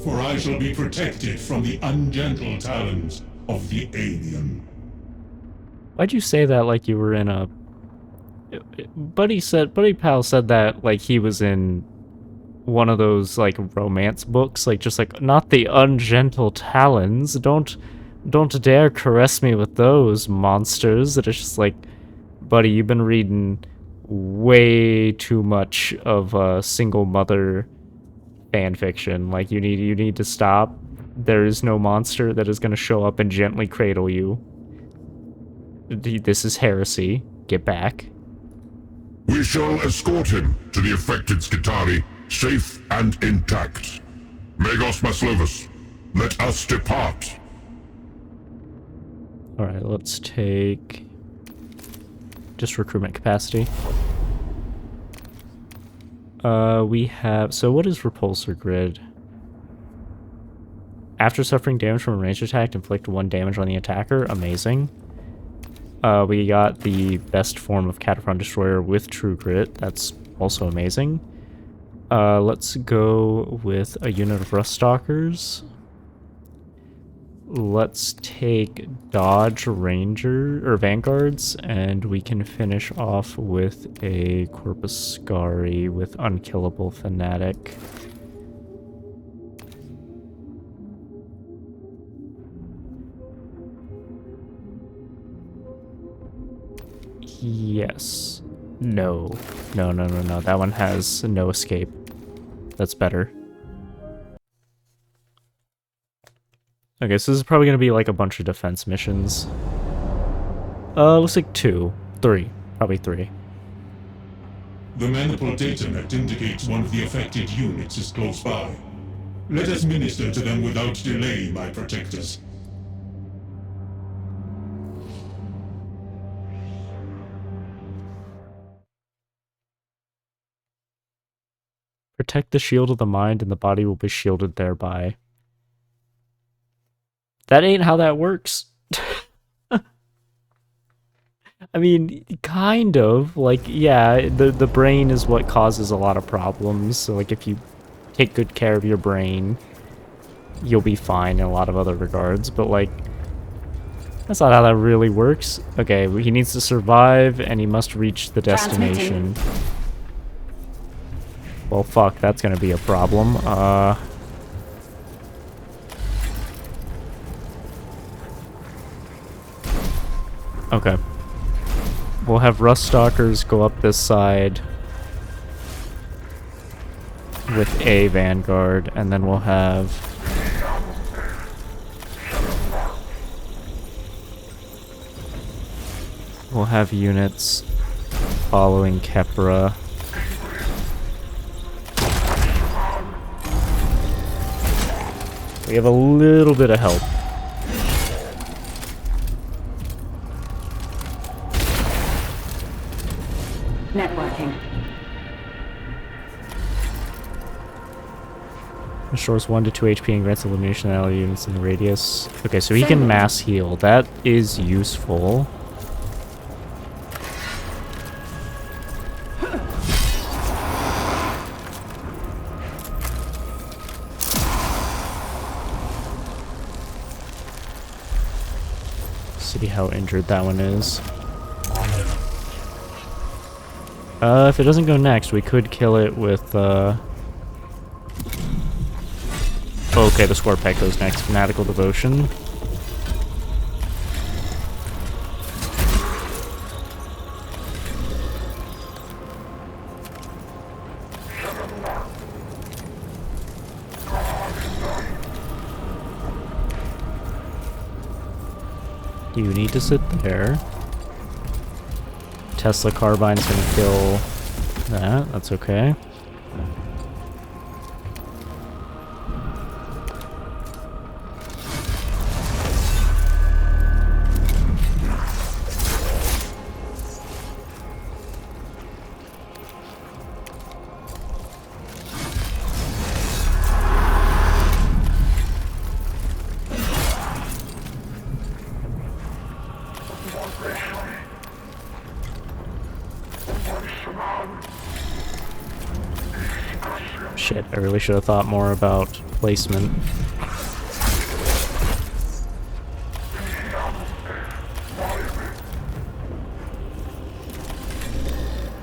for I shall be protected from the ungentle talons of the alien. Why'd you say that like you were in a... Buddy Pal said that like he was in one of those like romance books, like just like, not the ungentle talons, don't dare caress me with those monsters. That is just like, buddy, you've been reading way too much of single mother fan fiction. Like you need to stop. There is no monster that is going to show up and gently cradle you. This is heresy. Get back. We shall escort him to the affected Skitarii, safe and intact. Megos Maslovus, let us depart. Alright, let's take... just recruitment capacity. We have... So what is repulsor grid? After suffering damage from a ranged attack, inflict 1 damage on the attacker. Amazing. We got the best form of Cataphront Destroyer with True Grit. That's also amazing. Let's go with a unit of Rust Stalkers. Let's take Dodge Ranger or Vanguards, and we can finish off with a Corpuscari with Unkillable Fanatic. Yes. No. No. That one has no escape. That's better. Okay, so this is probably going to be like a bunch of defense missions. Looks like 2. 3. Probably 3. The Manipul datanet indicates one of the affected units is close by. Let us minister to them without delay, my protectors. Protect the shield of the mind, and the body will be shielded thereby. That ain't how that works. I mean, kind of. Like, yeah, the brain is what causes a lot of problems. So, like, if you take good care of your brain, you'll be fine in a lot of other regards. But, like, that's not how that really works. Okay, he needs to survive, and he must reach the destination. Well, fuck, that's gonna be a problem. Okay. We'll have Rust Stalkers go up this side with a Vanguard, and then we'll have... we'll have units following Kepra. We have a little bit of help. Networking. Restores 1 to 2 HP and grants illumination to ally units in the radius. Okay, so he can mass heal. That is useful. See how injured that one is. If it doesn't go next, we could kill it with, okay, the square peg goes next. Fanatical Devotion. You need to sit there. Tesla Carbine's gonna kill that. That's okay. Shit, I really should have thought more about placement.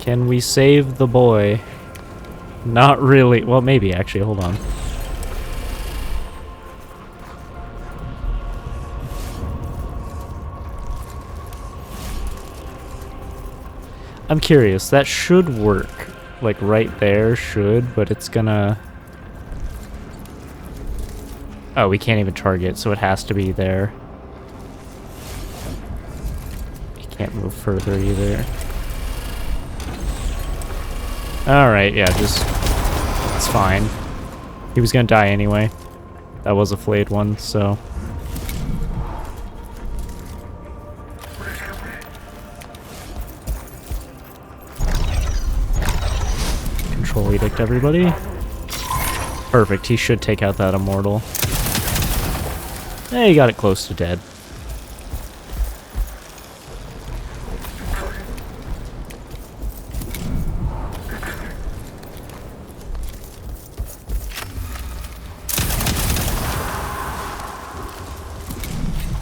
Can we save the boy? Not really. Well, maybe, actually. Hold on. I'm curious. That should work. Like, right there should, but it's gonna... Oh, we can't even target, so it has to be there. You can't move further either. Alright, yeah, just... It's fine. He was gonna die anyway. That was a flayed one, so... Control Edict, everybody. Perfect, he should take out that Immortal. Hey, he got it close to dead.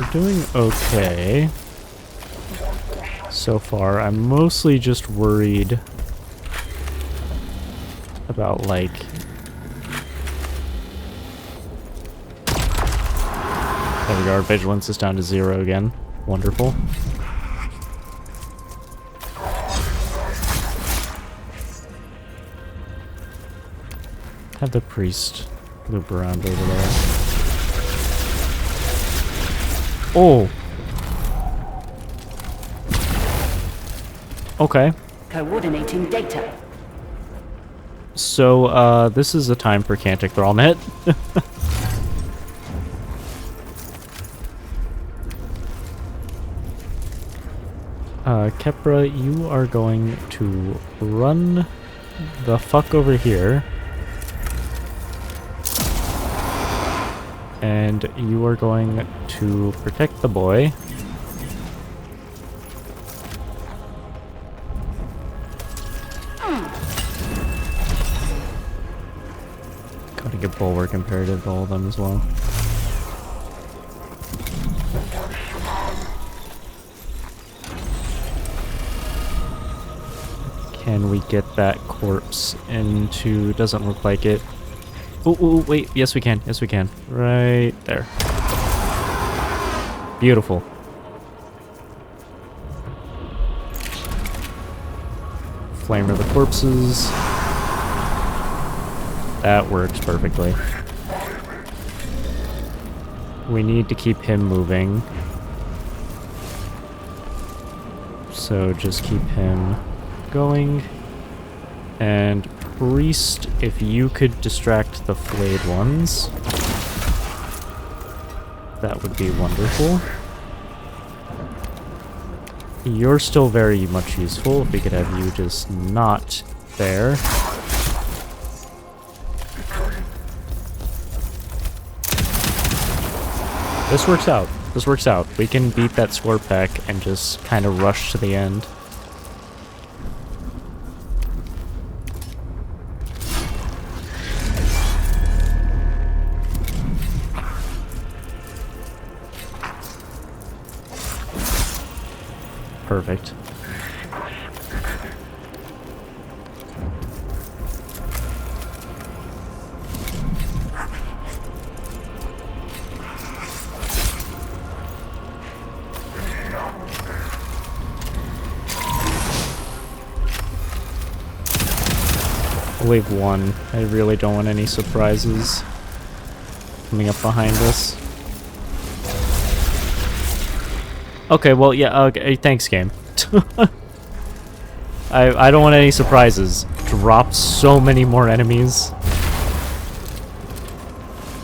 We're doing okay so far. I'm mostly just worried about, like... There we go, our vigilance is down to 0 again. Wonderful. Have the priest loop around over there. Oh! Okay. Coordinating data. So, this is a time for Cantic Thrallnet. Kepra, you are going to run the fuck over here. And you are going to protect the boy. Gotta get Bulwark imperative to all of them as well. Can we get that corpse into... Doesn't look like it. Oh, wait. Yes, we can. Yes, we can. Right there. Beautiful. Flamer the corpses. That works perfectly. We need to keep him moving. So just keep him going. And Priest, if you could distract the flayed ones, that would be wonderful. You're still very much useful. If we could have you just not there. This works out. This works out. We can beat that score pack and just kind of rush to the end. Perfect. We'll leave one. I really don't want any surprises coming up behind us. Okay, well, yeah, okay, thanks, game. I don't want any surprises. Drop so many more enemies.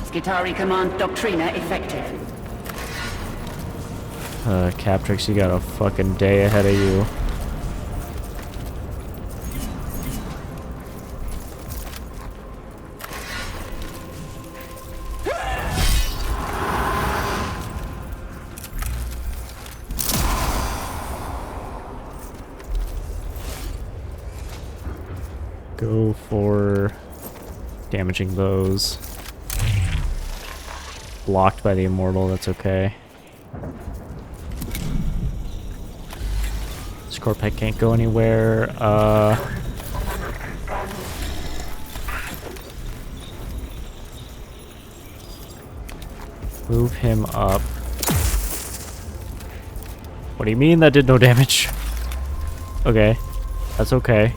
Skitari Command Doctrina effective. Captrix, you got a fucking day ahead of you. Go for damaging those. Blocked by the Immortal, that's okay. Scorpec can't go anywhere. Move him up. What do you mean that did no damage? Okay, that's okay.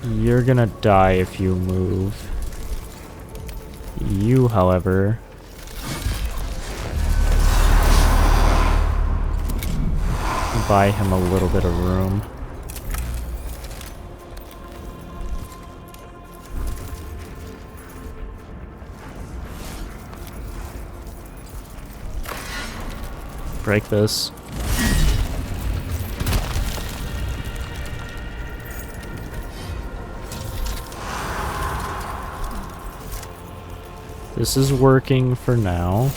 You're gonna die if you move. You, however... buy him a little bit of room. Break this. This is working for now.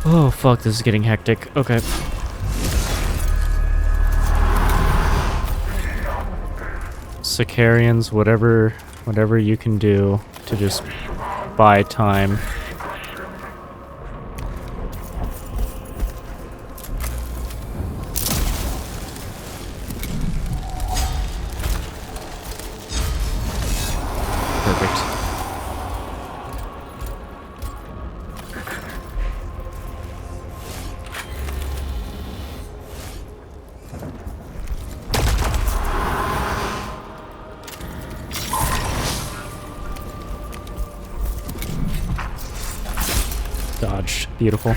Oh fuck, this is getting hectic. Okay. Sicarians, whatever you can do to just buy time. Perfect. Dodge. Beautiful.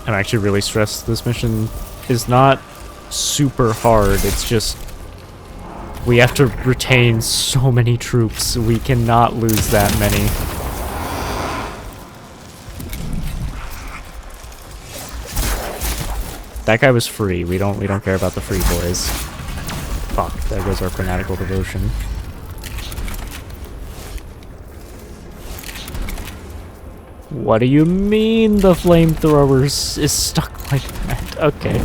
I'm actually really stressed. This mission is not super hard. It's just we have to retain so many troops. We cannot lose that many. That guy was free. We don't care about the free boys. Fuck, there goes our fanatical devotion. What do you mean the flamethrowers is stuck like that? Okay.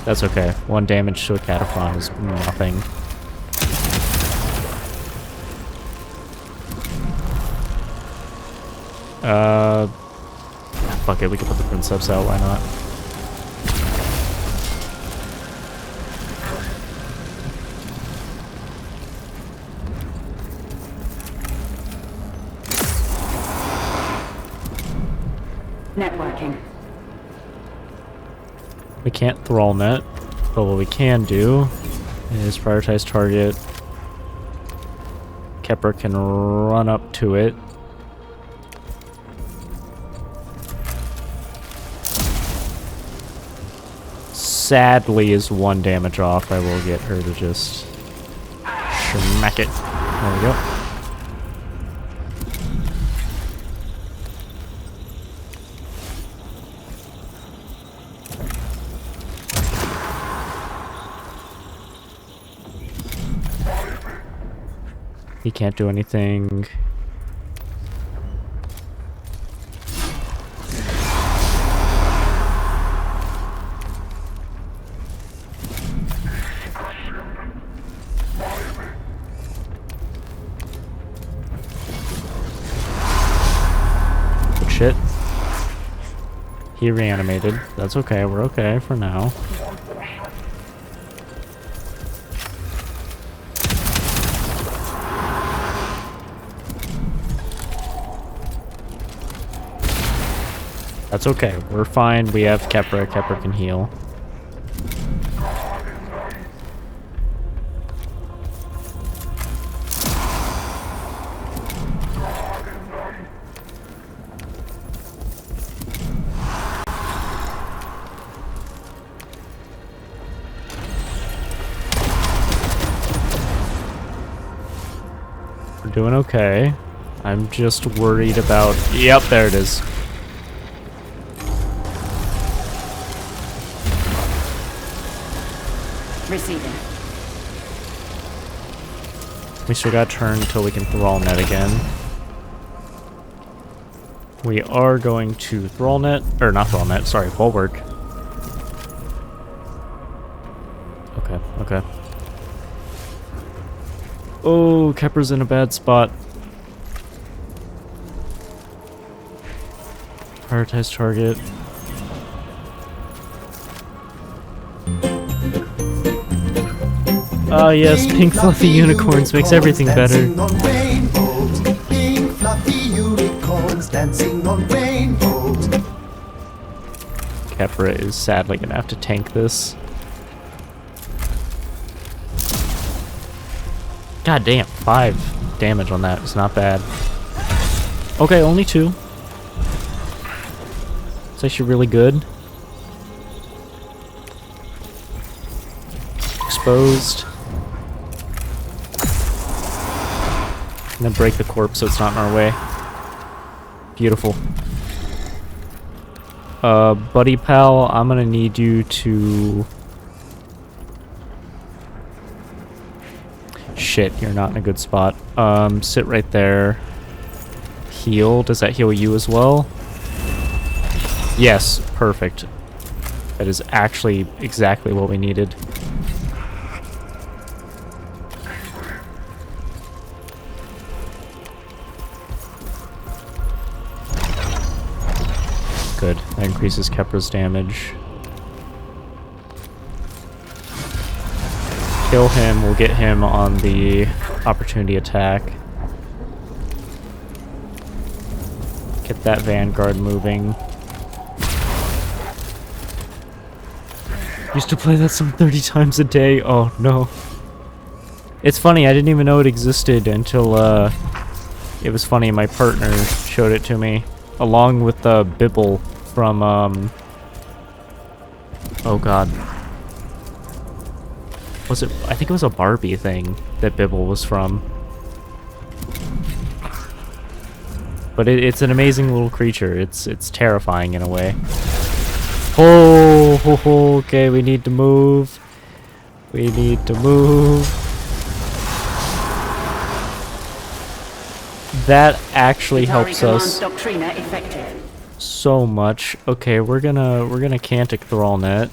That's okay. 1 damage to a Cataphan is nothing. Fuck it, we can put the Princeps out, why not? Networking. We can't thrall net, but what we can do is prioritize target. Kepler can run up to it. Sadly is 1 damage off. I will get her to just smack it. There we go. He can't do anything. Good shit. He reanimated. That's okay. We're okay for now. That's okay. We're fine. We have Kepra. Kepra can heal. We're doing okay. I'm just worried about... Yep, there it is. Receiving. We still got turn until we can thrall net again. We are going to thrall net, or not thrall net, sorry, bulwark. Okay, okay. Oh, Kepra's in a bad spot. Prioritize target. Ah yes, pink fluffy unicorns makes everything better. Pink fluffy unicorns dancing on rainbows. Kepra is sadly gonna have to tank this. God damn, 5 damage on that is not bad. Okay, only 2. It's actually really good. Exposed. And then break the corpse so it's not in our way. Beautiful. Buddy pal, I'm gonna need you to... Shit, you're not in a good spot. Sit right there. Heal. Does that heal you as well? Yes, perfect. That is actually exactly what we needed. Good. That increases Kepra's damage. Kill him. We'll get him on the opportunity attack. Get that Vanguard moving. Used to play that some 30 times a day. Oh no. It's funny, I didn't even know it existed until it was funny, my partner showed it to me. Along with the Bibble from oh god. Was it? I think it was a Barbie thing that Bibble was from. But it's an amazing little creature. It's terrifying in a way. Oh, okay, we need to move. We need to move. That actually helps us so much. Okay, we're gonna Cantic Thrall Net.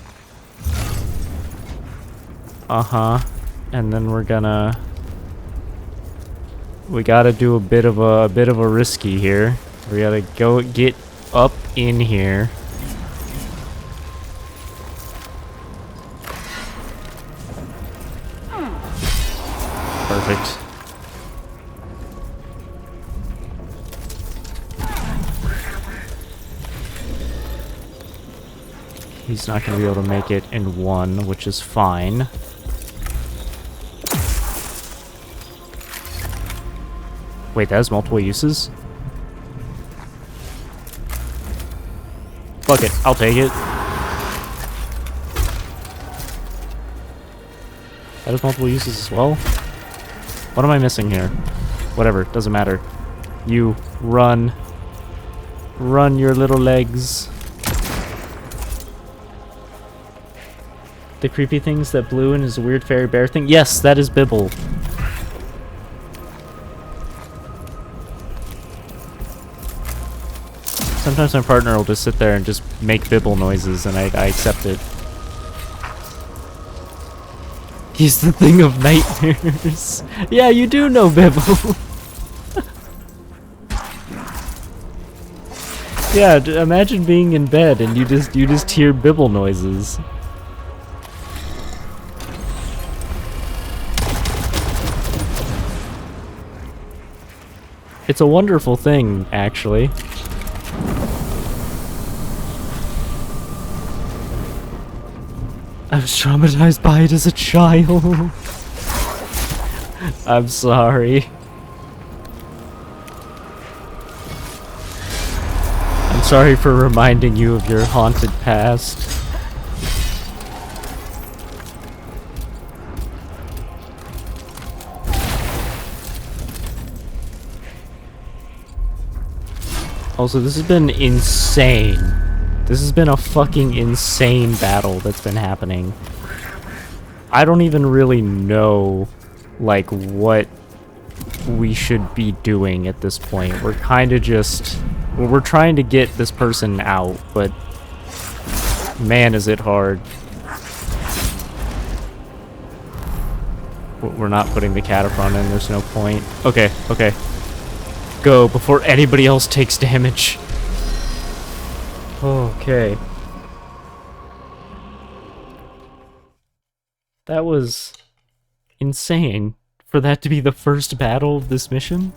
And then we gotta do a bit of a risky here. We gotta go get up in here. Perfect. He's not gonna be able to make it in one, which is fine. Wait, that has multiple uses? Fuck it, I'll take it. That has multiple uses as well? What am I missing here? Whatever, doesn't matter. You run. Run your little legs. The creepy things that blew in is a weird fairy bear thing? Yes, that is Bibble. Sometimes my partner will just sit there and just make Bibble noises, and I accept it. He's the thing of nightmares. Yeah, you do know Bibble. Yeah, imagine being in bed and you just hear Bibble noises. It's a wonderful thing, actually. I was traumatized by it as a child. I'm sorry. I'm sorry for reminding you of your haunted past. Also, this has been insane. This has been a fucking insane battle that's been happening. I don't even really know, like, what we should be doing at this point. We're kind of just... Well, we're trying to get this person out, but... Man, is it hard. We're not putting the Cataphrone in, there's no point. Okay, okay. Go before anybody else takes damage. Okay. That was insane for that to be the first battle of this mission.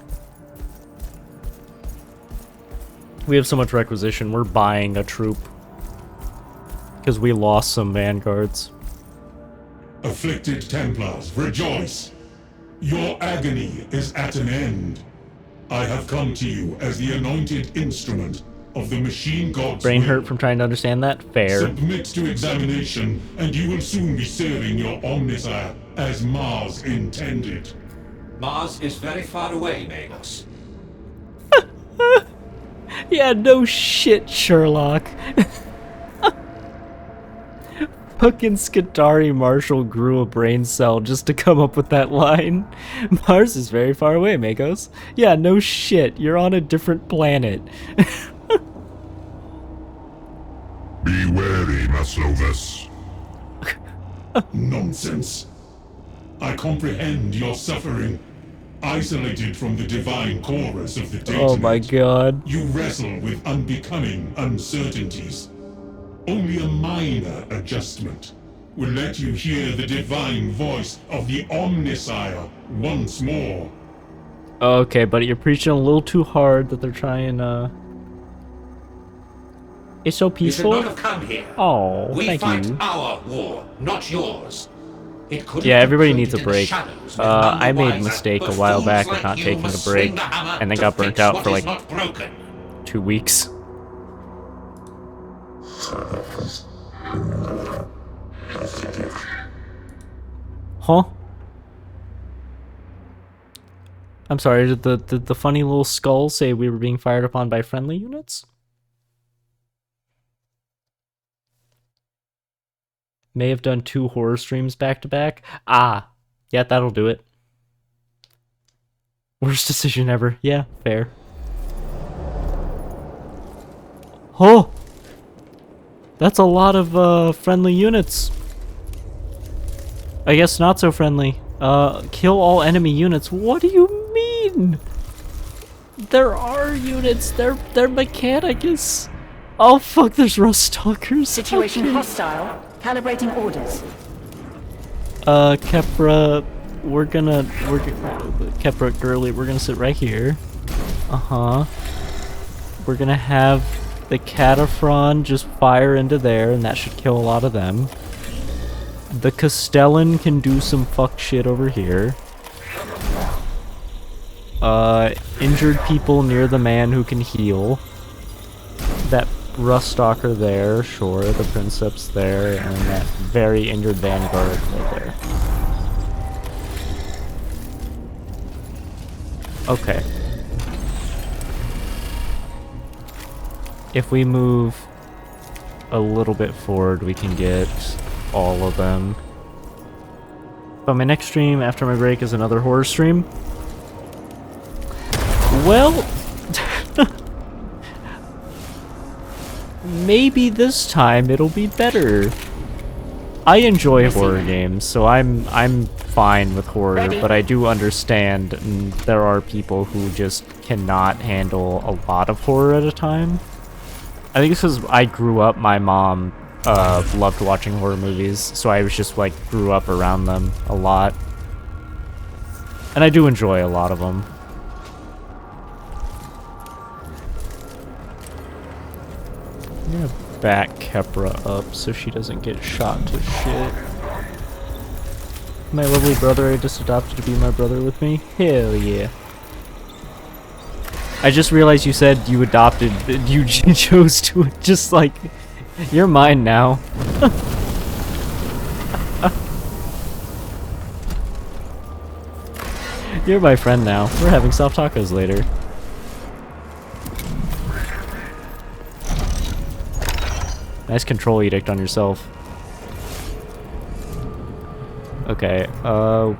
We have so much requisition, we're buying a troop. Because we lost some vanguards. Afflicted Templars, rejoice! Your agony is at an end. I have come to you as the anointed instrument of the machine god's Brain will. hurt from trying to understand that? Fair. Submit to examination, and you will soon be serving your Omnisire as Mars intended. Mars is very far away, Magos. Yeah, no shit, Sherlock. Fucking Skitari Marshall grew a brain cell just to come up with that line. Mars is very far away, Magos. Yeah, no shit, you're on a different planet. Be wary, Maslovus. Nonsense. I comprehend your suffering. Isolated from the divine chorus of the data. Oh my god. You wrestle with unbecoming uncertainties. Only a minor adjustment will let you hear the divine voice of the Omnisire once more. Okay, but you're preaching a little too hard that they're trying, It's so peaceful. You should not have come here. Oh, we thank fight you. our war, not yours. It could Yeah, have everybody concluded needs a in the break. shadows with I made a none the mistake a wiser, while but back fools of not like you taking a must break, swing the hammer and then to got burnt fix out what for is like not broken. 2 weeks. Huh? I'm sorry, did the funny little skull say we were being fired upon by friendly units? May have done 2 horror streams back to back. Ah, yeah, that'll do it. Worst decision ever. Yeah, fair. Oh! That's a lot of friendly units. I guess not so friendly. Kill all enemy units. What do you mean? There are units. They're Mechanicus. Oh fuck, there's Rust Stalkers. Situation Okay. hostile. Calibrating orders. Kepra, Kepra girly, we're gonna sit right here. We're gonna have the Cataphrone just fire into there, and that should kill a lot of them. The Castellan can do some fuck shit over here. Injured people near the man who can heal. That Rust Stalker there, sure, the Princeps there, and that very injured Vanguard right there. Okay. If we move a little bit forward, we can get all of them. But my next stream after my break is another horror stream. Well, maybe this time it'll be better. I enjoy horror games, so I'm fine with horror, but I do understand there are people who just cannot handle a lot of horror at a time. I think it's because I grew up, my mom loved watching horror movies, so I was just like grew up around them a lot. And I do enjoy a lot of them. I'm gonna back Kepra up so she doesn't get shot to shit. My lovely brother I just adopted to be my brother with me? Hell yeah. I just realized you said you adopted, you chose to, just like, you're mine now. You're my friend now. We're having soft tacos later. Nice control edict on yourself. Okay,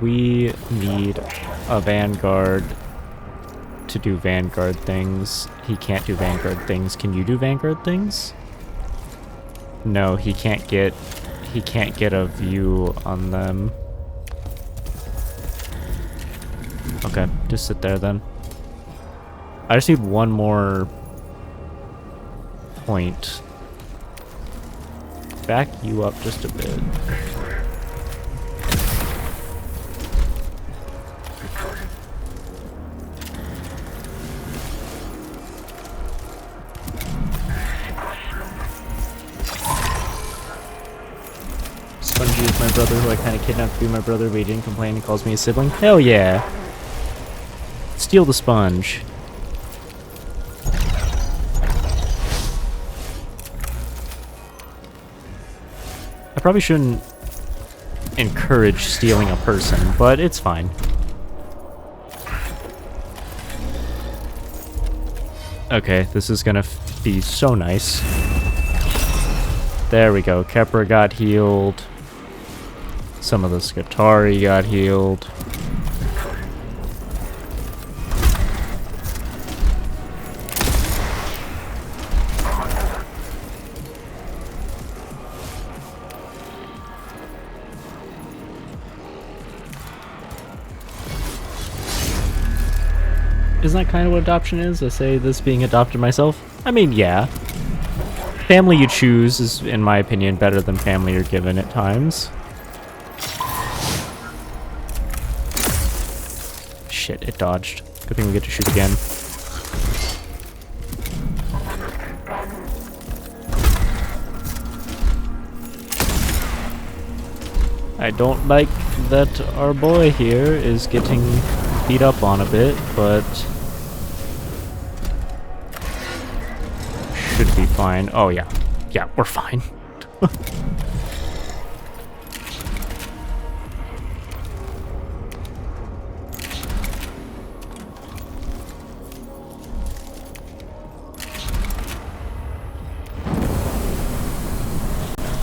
we need a Vanguard to do Vanguard things. He can't do Vanguard things. Can you do Vanguard things? No, he can't get a view on them. Okay, just sit there then. I just need one more point. Back you up just a bit. Spongy is my brother who I kind of kidnapped to be my brother, but he didn't complain and calls me a sibling. Hell yeah! Steal the sponge. I probably shouldn't encourage stealing a person, but it's fine. Okay, this is gonna be so nice. There we go. Kepra got healed. Some of the Skitari got healed. Isn't that kind of what adoption is? I say this being adopted myself. I mean, yeah. Family you choose is, in my opinion, better than family you're given at times. Shit, it dodged. Good thing we get to shoot again. I don't like that our boy here is getting beat up on a bit, but should be fine. Oh yeah. Yeah, we're fine.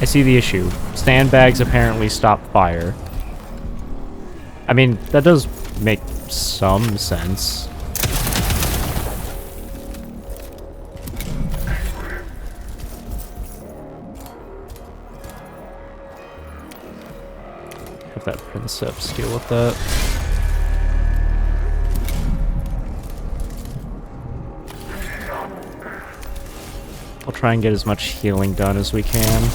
I see the issue. Sandbags apparently stop fire. I mean, that does make some sense. Have that Princeps deal with that. I'll try and get as much healing done as we can.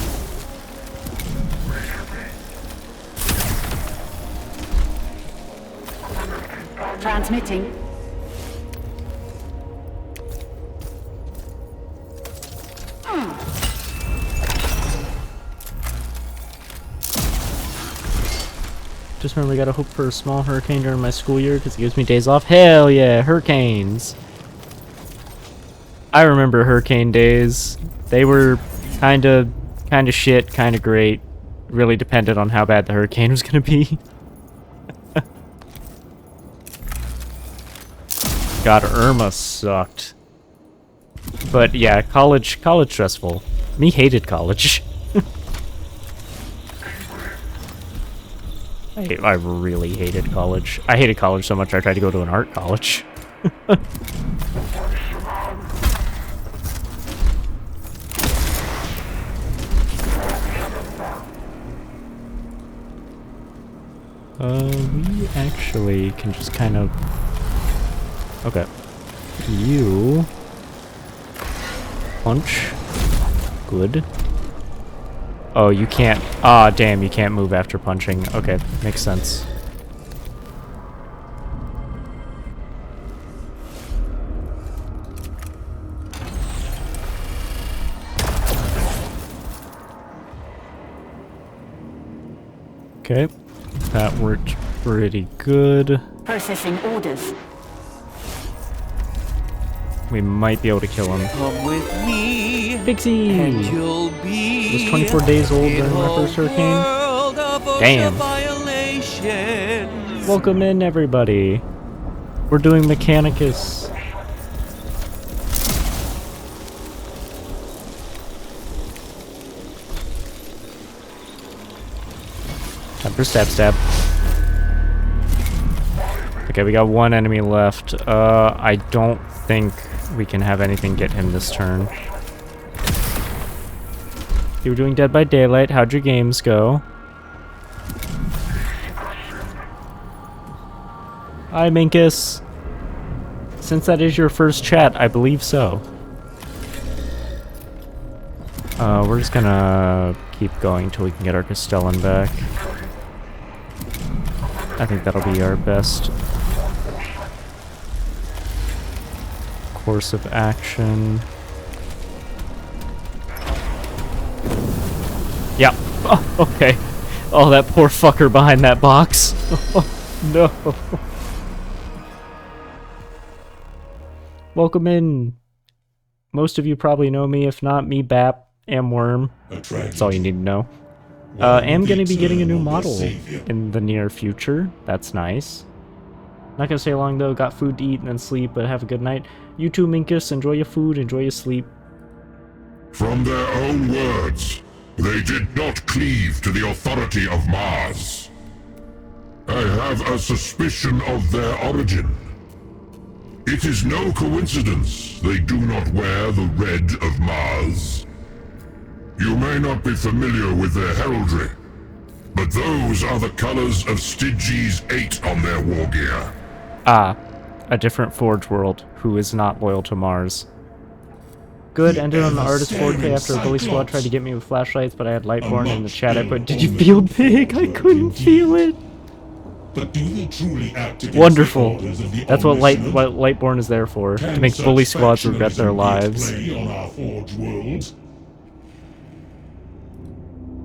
Transmitting. Just remember, I gotta hope for a small hurricane during my school year because it gives me days off. Hell yeah, hurricanes! I remember hurricane days. They were kinda shit, kinda great. Really depended on how bad the hurricane was gonna be. God, Irma sucked. But yeah, college stressful. Me hated college. I really hated college. I hated college so much I tried to go to an art college. We actually can just kind of... Okay. You... Punch. Good. Oh, you can't... Ah, damn, you can't move after punching. Okay, makes sense. Okay. That worked pretty good. Processing orders. We might be able to kill him. Come with me, Pixie! and you'll be He was 24 days old during my first hurricane. Damn. Welcome in, everybody. We're doing Mechanicus. Time for stab. Okay, we got one enemy left. I don't think we can have anything get him this turn. You were doing Dead by Daylight. How'd your games go? Hi, Minkus. Since that is your first chat, I believe so. We're just gonna keep going till we can get our Castellan back. I think that'll be our best course of action. Yeah. Oh, okay. Oh, that poor fucker behind that box. Oh, no. Welcome in. Most of you probably know me. If not, me, Bap, am Worm. That's all you need to know. Am gonna be getting a new model in the near future. That's nice. Not gonna stay long though. Got food to eat and then sleep, but have a good night. You too, Minkus. Enjoy your food, enjoy your sleep. From their own words, they did not cleave to the authority of Mars. I have a suspicion of their origin. It is no coincidence they do not wear the red of Mars. You may not be familiar with their heraldry, but those are the colors of Stygies 8 on their war gear. Ah, a different Forge world who is not loyal to Mars. Good, ended on the artist 4K after a bully squad tried to get me with flashlights, but I had Lightborn in the chat. I put, did you feel big? I couldn't feel it. But do they truly act against Wonderful. the orders of the That's what omniscient? Lightborn is there for, to Can make such bully squads regret their factionalism lives. be at play on our Forge world?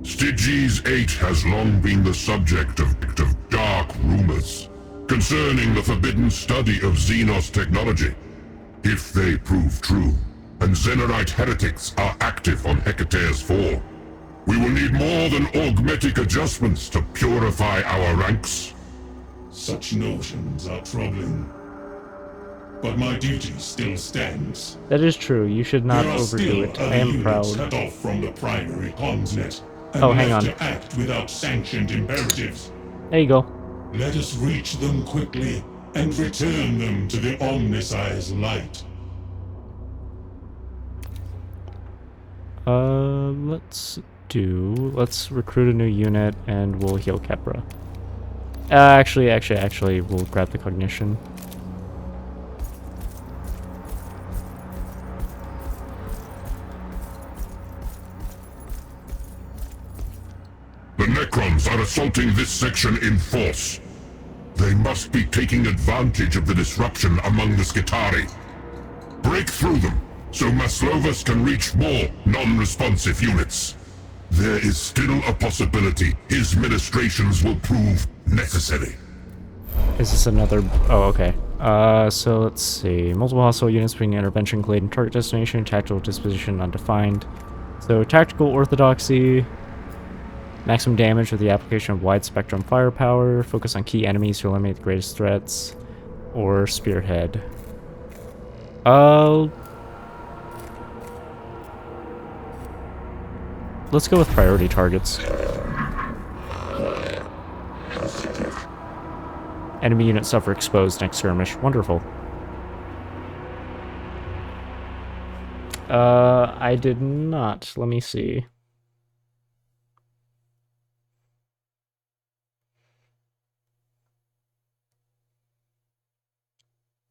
Stygies 8 has long been the subject of dark rumors concerning the forbidden study of Xenos technology. If they prove true, and Xenorite heretics are active on Hecate's 4, we will need more than augmetic adjustments to purify our ranks. Such notions are troubling. But my duty still stands. That is true, you should not There are overdo still it. other I am units proud. cut off from the primary comms net, and Oh, hang left on. to act without sanctioned imperatives. There you go. Let us reach them quickly and return them to the Omnisci's light. Let's recruit a new unit and we'll heal Kepra. Actually, we'll grab the cognition. The Necrons are assaulting this section in force. They must be taking advantage of the disruption among the Skitari. Break through them, so Maslovus can reach more non-responsive units. There is still a possibility his ministrations will prove necessary. Is this another... Oh, okay. So let's see. Multiple hostile units being intervention, clade, and target destination, tactical disposition undefined. So tactical orthodoxy, maximum damage with the application of wide spectrum firepower, focus on key enemies to eliminate the greatest threats, or spearhead. Let's go with priority targets. Enemy units suffer exposed next skirmish. Wonderful. I did not. Let me see.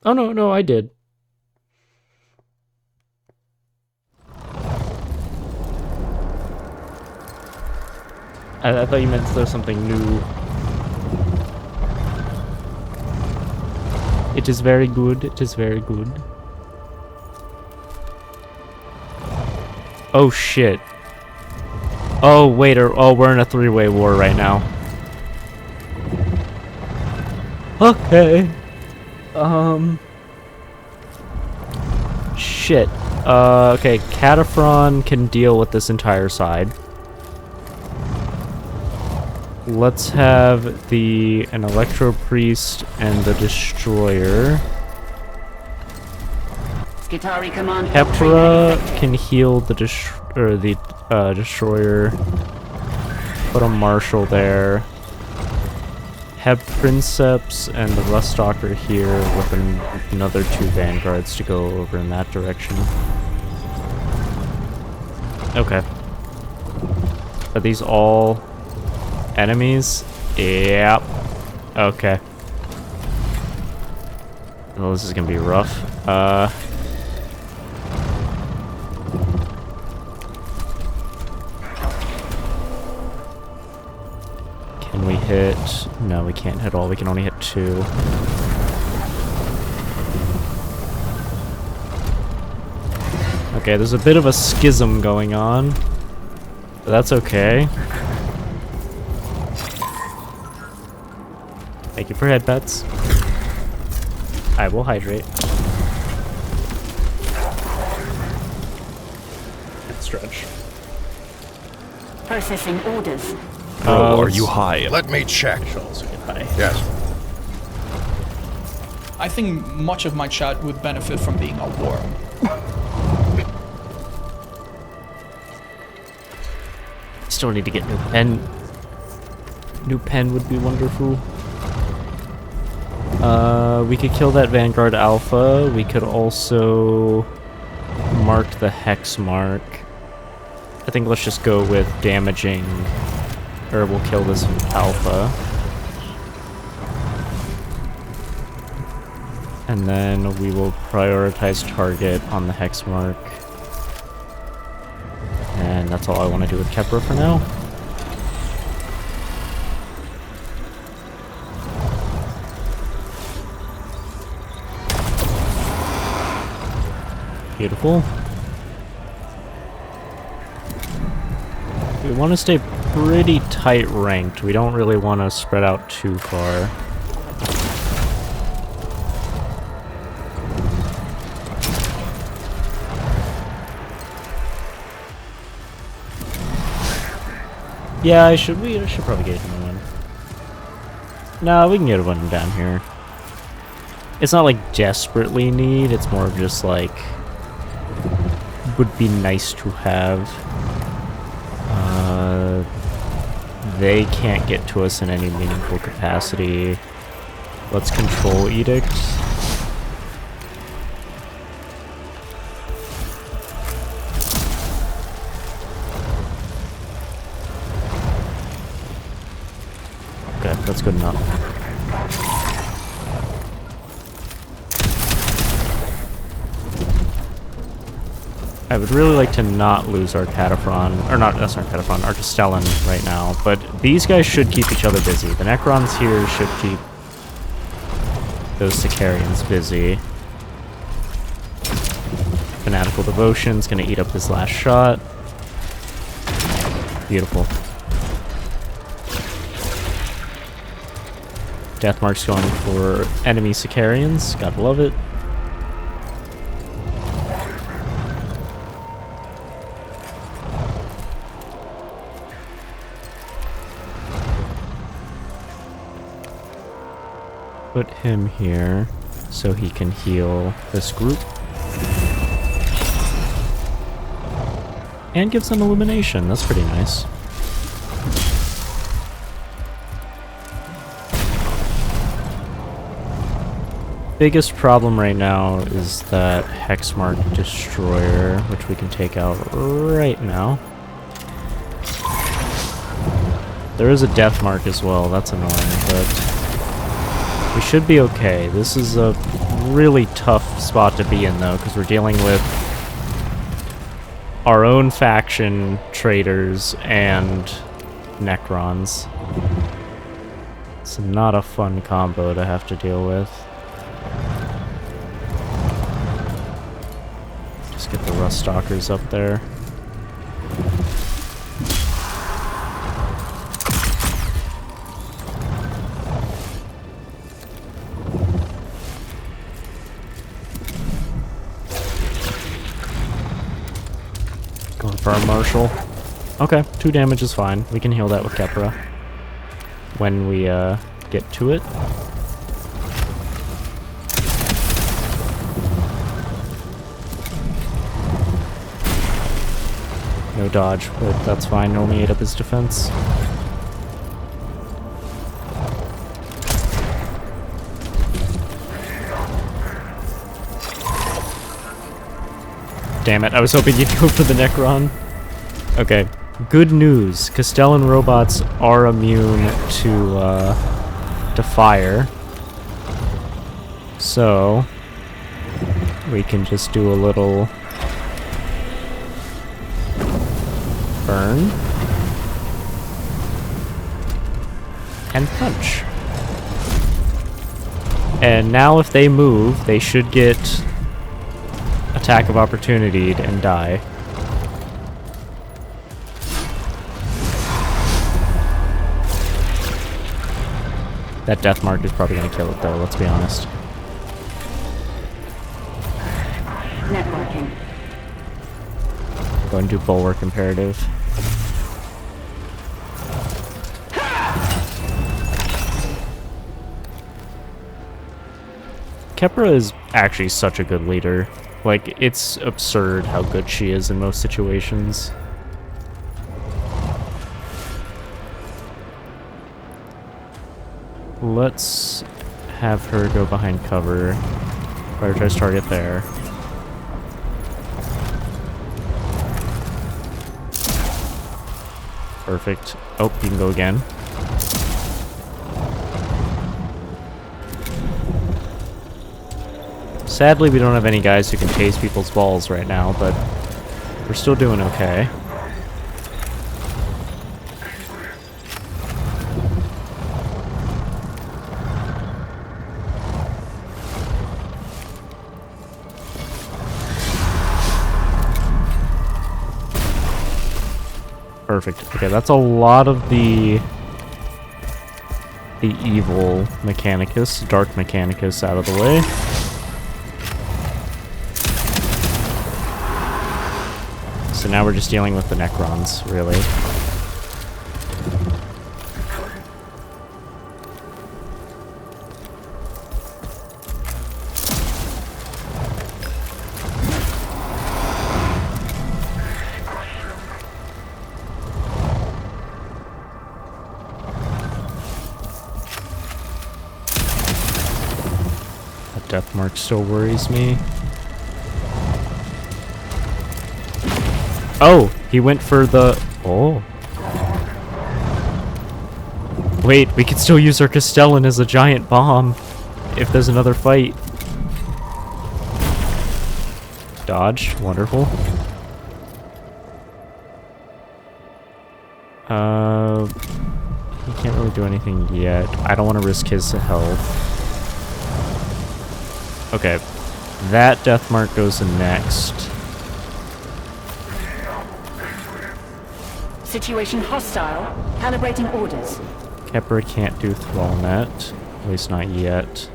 Oh, no, I did. I thought you meant there's something new. It is very good. It is very good. Oh, shit. Oh, wait. We're in a three-way war right now. Okay. Shit. Okay. Cataphren can deal with this entire side. Let's have an Electro Priest and the Destroyer. Skitari command. Hepra can heal the Destroyer. Put a Marshal there. Have Princeps and the Ruststalker here with another 2 Vanguards to go over in that direction. Okay. Are these all enemies? Yep. Okay. Well, this is gonna be rough. Can we hit... No, we can't hit all. We can only hit 2. Okay, there's a bit of a schism going on. But that's okay. Thank you for headbutts. I will hydrate. And stretch. Processing orders. Bro, are you high? Let me check. Yes. I think much of my chat would benefit from being a worm. Still need to get new pen. New pen would be wonderful. We could kill that Vanguard Alpha. We could also mark the Hex mark. I think let's just go with damaging, or we'll kill this Alpha. And then we will prioritize target on the Hex mark. And that's all I want to do with Kepra for now. Beautiful. We want to stay pretty tight ranked. We don't really want to spread out too far. Yeah, I should probably get one. No, we can get one down here. It's not like desperately need, it's more of just like would be nice to have. They can't get to us in any meaningful capacity. Let's control edicts. Okay, that's good enough. I would really like to not lose our Cataphren, or not, that's not Cataphren, our Castellan right now, but these guys should keep each other busy. The Necrons here should keep those Sicarians busy. Fanatical Devotion's gonna eat up his last shot. Beautiful. Deathmark's going for enemy Sicarians, gotta love it. Put him here so he can heal this group. And gives them illumination. That's pretty nice. Biggest problem right now is that Hexmark Destroyer, which we can take out right now. There is a Deathmark as well, that's annoying, but we should be okay. This is a really tough spot to be in, though, because we're dealing with our own faction traitors and Necrons. It's not a fun combo to have to deal with. Just get the Rust Stalkers up there. Going for our Marshal. Okay, 2 damage is fine. We can heal that with Kepra when we get to it. No dodge, but that's fine. Only ate up his defense. Damn it, I was hoping you'd go for the Necron. Okay, good news. Castellan robots are immune to fire. So, we can just do a little burn and punch. And now if they move, they should get attack of opportunity and die. That death mark is probably going to kill it though, let's be honest. Networking. Go and do bulwark imperative. Kepra is actually such a good leader. Like, it's absurd how good she is in most situations. Let's have her go behind cover. Prioritize target there. Perfect. Oh, you can go again. Sadly, we don't have any guys who can tase people's balls right now, but we're still doing okay. Perfect. Okay, that's a lot of the evil Mechanicus, Dark Mechanicus out of the way. So now we're just dealing with the Necrons, really. That death mark still worries me. Oh, he went for the... Oh. Wait, we could still use our Castellan as a giant bomb if there's another fight. Dodge, wonderful. He can't really do anything yet. I don't want to risk his health. Okay, that death mark goes in next. Situation hostile. Calibrating orders. Kepra can't do Thrallnet, at least not yet.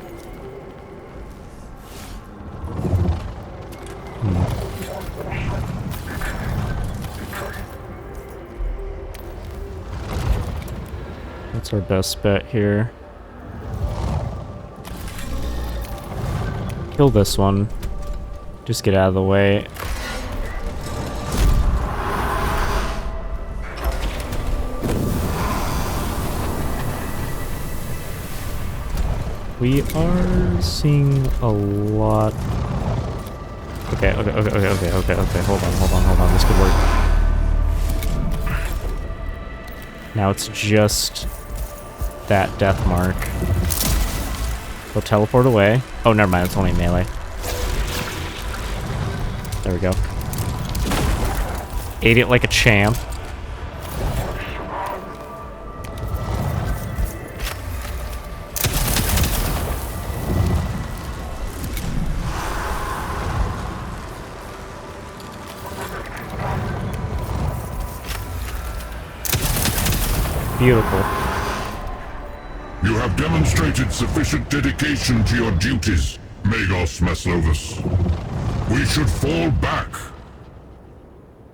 What's our best bet here? Kill this one. Just get out of the way. We are seeing a lot. Okay. Hold on. This could work. Now it's just that death mark. He'll teleport away. Oh, never mind. It's only melee. There we go. Ate it like a champ. Beautiful. You have demonstrated sufficient dedication to your duties, Magos Maslovus. We should fall back.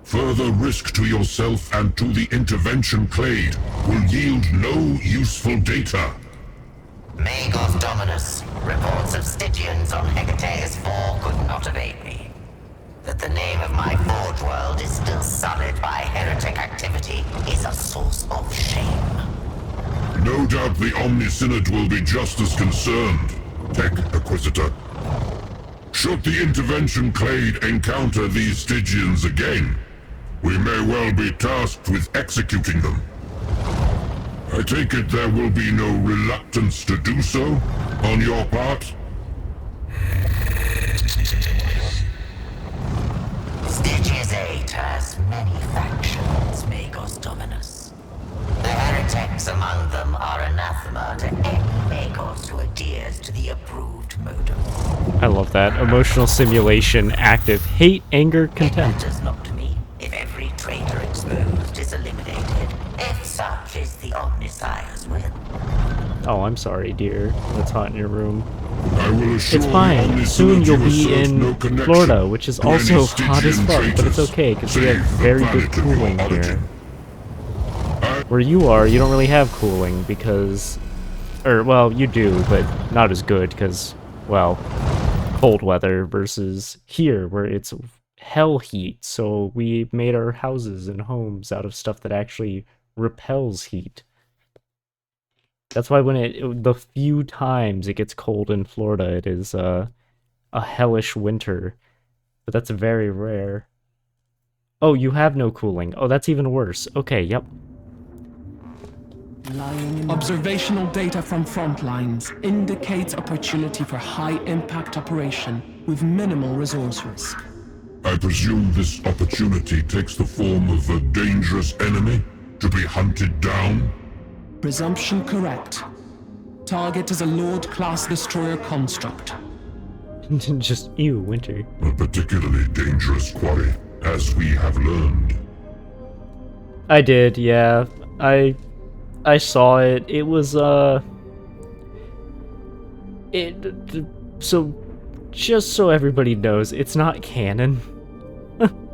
Further risk to yourself and to the intervention clade will yield no useful data. Magos Dominus, reports of Stygians on Hecateus 4 could not evade me. That the name of my forge world is still sullied by heretic activity is a source of shame. No doubt the Omnisynod will be just as concerned, Tech Acquisitor. Should the intervention clade encounter these Stygians again, we may well be tasked with executing them. I take it there will be no reluctance to do so on your part? Stygius 8 has many factions, Magos Dominus. The heretics among them are anathema to any Magos who adheres to the approved modem. I love that. Emotional simulation, active. Hate, anger, contempt. It matters not to me if every traitor exposed is eliminated, if such is the Omnissiah's will. Oh, I'm sorry, dear. It's hot in your room. I will assure It's fine. Soon you'll be in no Florida, which is also hot as fuck, but it's okay, because we have very good cooling here. Where you are, you don't really have cooling, because... Or, well, you do, but not as good, because, well, cold weather versus here, where it's hell heat, so we made our houses and homes out of stuff that actually repels heat. That's why when the few times it gets cold in Florida, it is a hellish winter. But that's very rare. Oh, you have no cooling. Oh, that's even worse. Okay, yep. Observational data from front lines indicates opportunity for high-impact operation with minimal resource risk. I presume this opportunity takes the form of a dangerous enemy to be hunted down? Presumption correct. Target is a Lord-class destroyer construct. Just, ew, winter. A particularly dangerous quarry, as we have learned. I did, yeah. I saw it. It was, so, just so everybody knows, it's not canon.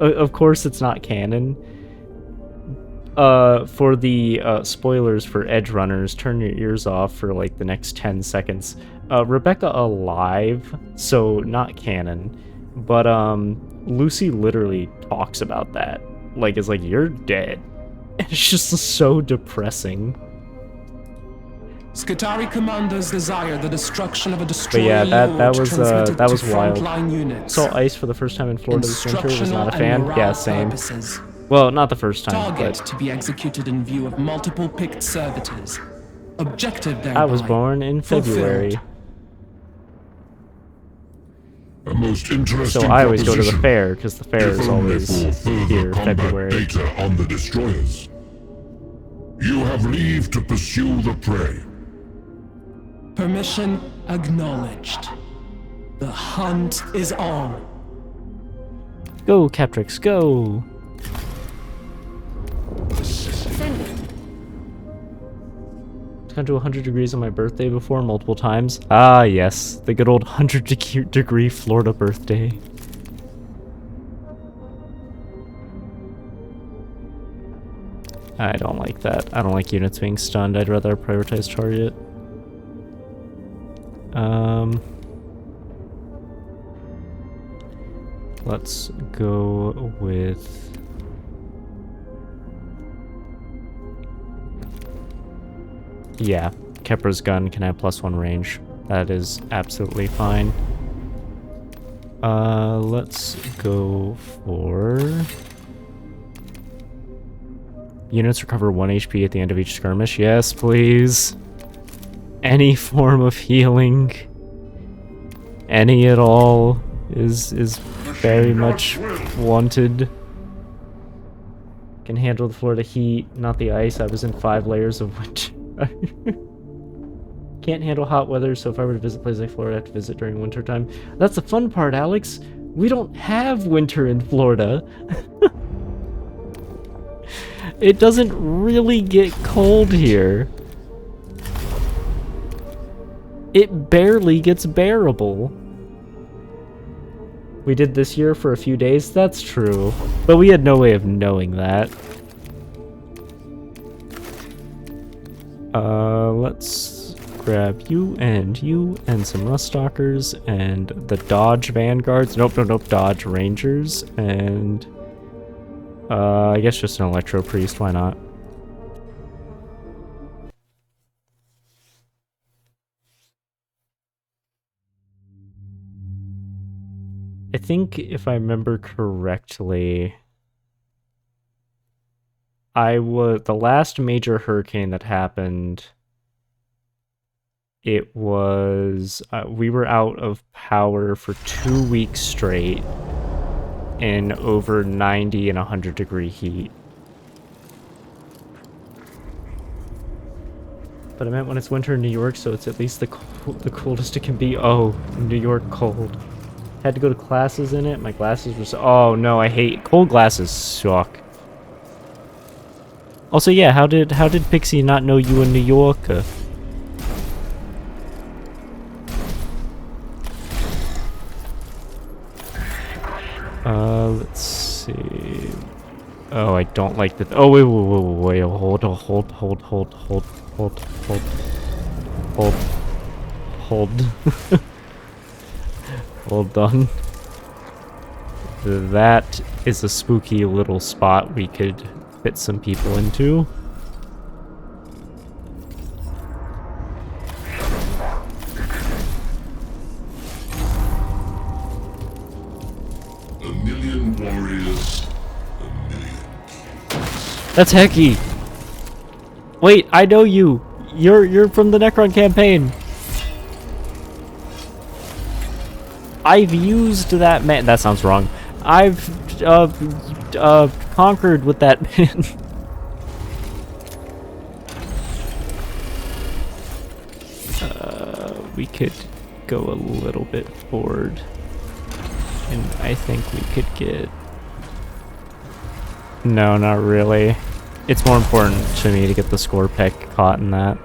Of course it's not canon. For the, spoilers for Edge Runners, turn your ears off for, like, the next 10 seconds. Rebecca alive, so not canon. But, Lucy literally talks about that. Like, it's like, you're dead. It's just so depressing. Skitarii commanders desire the destruction of a destroyer. But yeah, that was wild. Units. Saw ice for the first time in Florida this winter. Was not a fan. Yeah, same. Purposes. Well, not the first time. Target But to be executed in view of multiple picked servitors. Objective thereby. I was born in February. A most interesting So I always go to the proposition. fair because the fair If is only always for further here, combat February. data on the destroyers. You have leave to pursue the prey. Permission acknowledged. The hunt is on. Go, Captrix, go! It's gone to 100 degrees on my birthday before multiple times. Ah, yes, the good old 100-degree Florida birthday. I don't like that. I don't like units being stunned. I'd rather prioritize target. Let's go with... Yeah, Kepra's gun can have +1 range. That is absolutely fine. Let's go for... Units recover 1 HP at the end of each skirmish. Yes, please. Any form of healing, any at all, is very much wanted. Can handle the Florida heat, not the ice. I was in 5 layers of winter. Can't handle hot weather, so if I were to visit places like Florida, I have to visit during winter time. That's the fun part, Alex. We don't have winter in Florida. It doesn't really get cold here. It barely gets bearable. We did this year for a few days, that's true. But we had no way of knowing that. Let's grab you and some Rust Stalkers and the Dodge Vanguards. Nope, Dodge Rangers and... I guess just an Electro Priest, why not? I think if I remember correctly, the last major hurricane that happened, it was, we were out of power for 2 weeks straight in over 90 and 100 degree heat. But I meant when it's winter in New York, so it's at least the coldest it can be. Oh, New York cold. Had to go to classes in it. My glasses were so... Oh no, I hate... Cold glasses suck. Also, yeah, how did Pixie not know you in New York? Let's see... Oh, I don't like the... Oh, wait, hold. Hold on. That is a spooky little spot we could fit some people into. A million warriors, a million. That's Hecky! Wait, I know you! You're from the Necron campaign! I've used that man. That sounds wrong. I've conquered with that man. We could go a little bit forward, and I think we could get... No, not really. It's more important to me to get the score pick caught in that.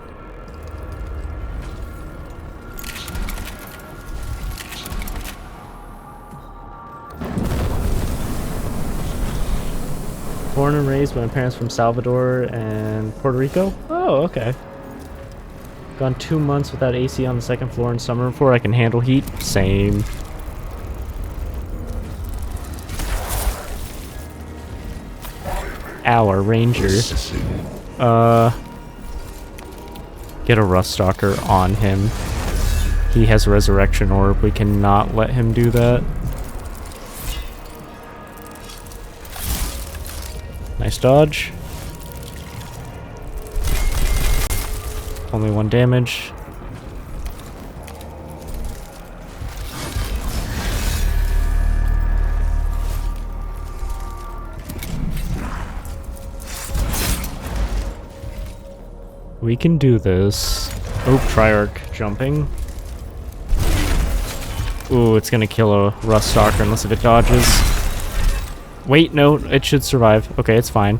Born and raised by my parents from Salvador and Puerto Rico. Oh, okay. Gone 2 months without AC on the 2nd floor in summer before I can handle heat. Same. Our ranger. Get a Rust Stalker on him. He has a Resurrection Orb. We cannot let him do that. Nice dodge. Only 1 damage. We can do this. Oh, Triarch jumping. Ooh, it's gonna kill a Rust Stalker unless if it dodges. Wait, no, it should survive. Okay, it's fine.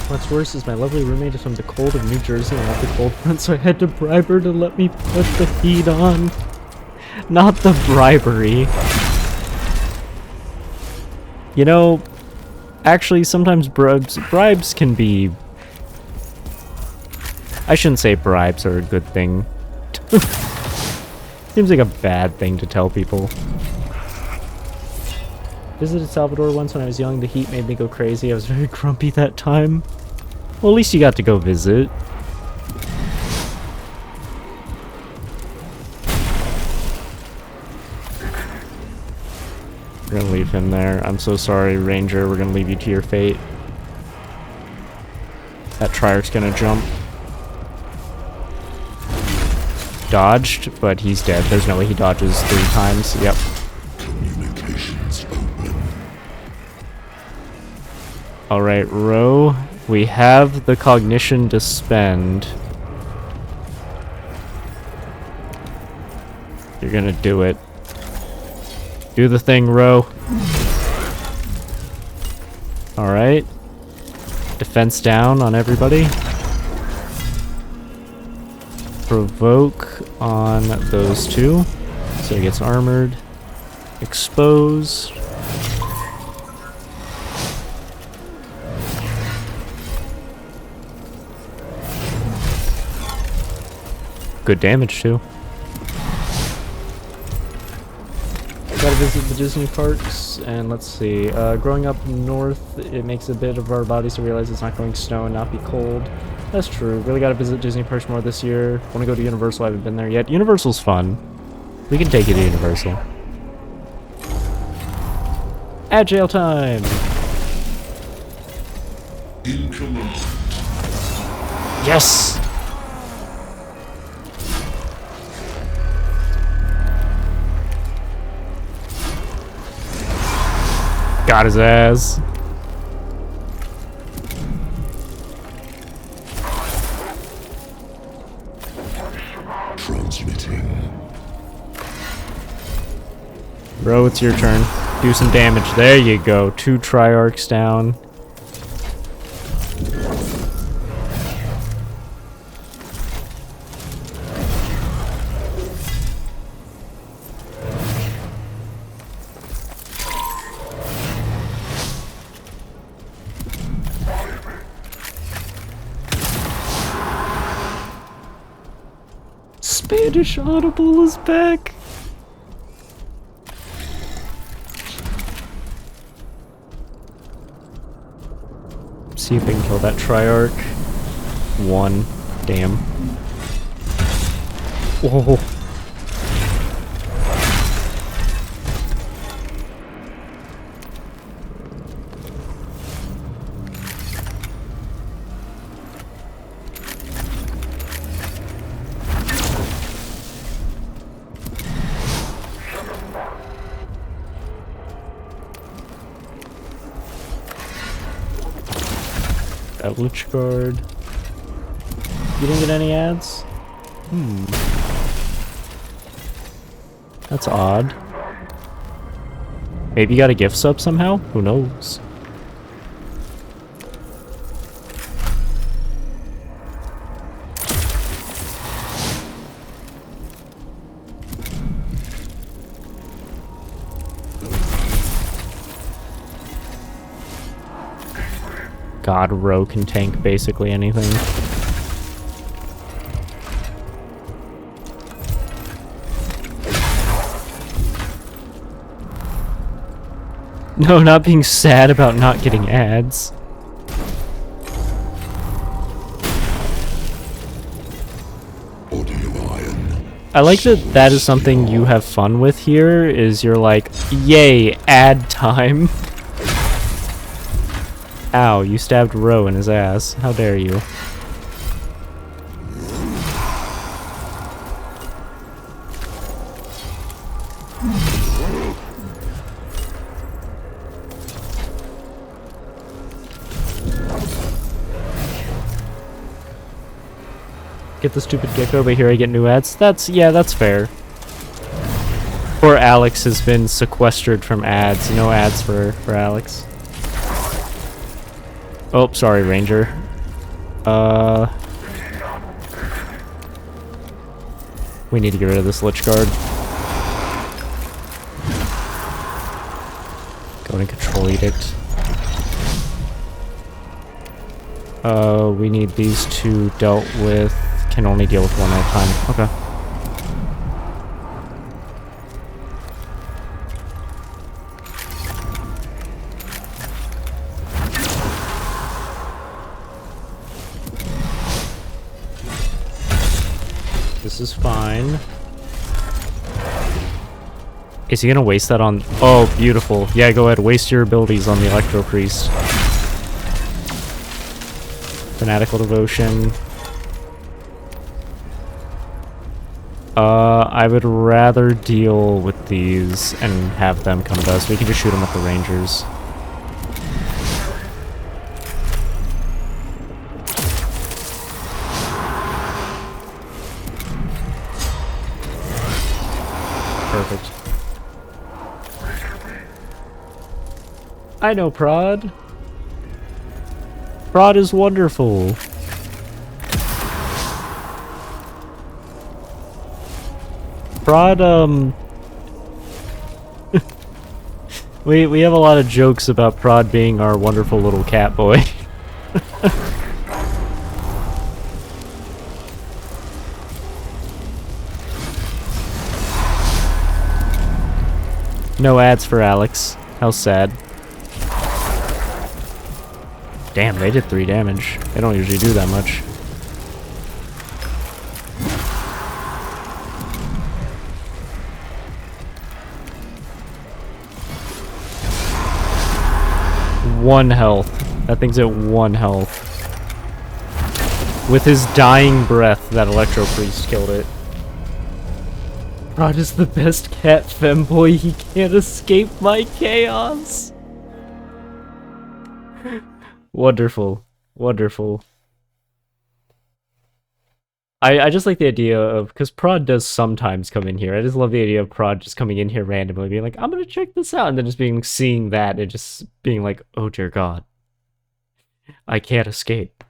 What's worse is my lovely roommate is from the cold of New Jersey and not the cold front, so I had to bribe her to let me put the heat on. Not the bribery. You know, actually, sometimes bribes can be... I shouldn't say bribes are a good thing. Seems like a bad thing to tell people. Visited Salvador once when I was young. The heat made me go crazy. I was very grumpy that time. Well, at least you got to go visit. We're gonna leave him there. I'm so sorry, Ranger. We're gonna leave you to your fate. That Triarch's gonna jump. Dodged, but he's dead. There's no way he dodges 3 times. Yep. Communications open. Alright, Ro. We have the cognition to spend. You're gonna do it. Do the thing, Ro. Alright. Defense down on everybody. Provoke on those 2. So he gets armored. Expose. Good damage too. Gotta visit the Disney parks, and let's see. Growing up north, it makes a bit of our bodies to realize it's not going snow and not be cold. That's true. Really gotta visit Disney parks more this year. Wanna go to Universal, I haven't been there yet. Universal's fun. We can take you to Universal. Agile time! In command. Yes! Got his ass. Transmitting. Bro, it's your turn. Do some damage. There you go. 2 Triarchs down. Spanish Audible is back. See if we can kill that Triarch. 1. Damn. Whoa. That Lich Guard. You didn't get any ads? That's odd. Maybe you got a gift sub somehow? Who knows? God, Ro can tank basically anything. No, not being sad about not getting ads. I like that that is something you have fun with here, is you're like, yay, ad time. Ow, you stabbed Ro in his ass. How dare you. Get the stupid gecko, but here I get new ads. Yeah, that's fair. Poor Alex has been sequestered from ads. No ads for Alex. Oh, sorry, Ranger. We need to get rid of this Lich Guard. Go to Control Edict. We need these 2 dealt with. Can only deal with 1 at a time. Okay. This is fine. Is he gonna waste that on... Oh, beautiful. Yeah, go ahead. Waste your abilities on the Electro Priest. Fanatical Devotion. I would rather deal with these and have them come to us. We can just shoot them at the Rangers. Perfect. I know Prod. Prod is wonderful. Prod, we have a lot of jokes about Prod being our wonderful little cat boy. No ads for Alex. How sad. Damn, they did 3 damage. They don't usually do that much. One health. That thing's at 1 health. With his dying breath, that Electro Priest killed it. Rod is the best cat femboy. He can't escape my chaos. Wonderful. Wonderful. I just like the idea of... Because Prod does sometimes come in here. I just love the idea of Prod just coming in here randomly, being like, I'm gonna check this out, and then just seeing that, and just being like, oh dear God. I can't escape.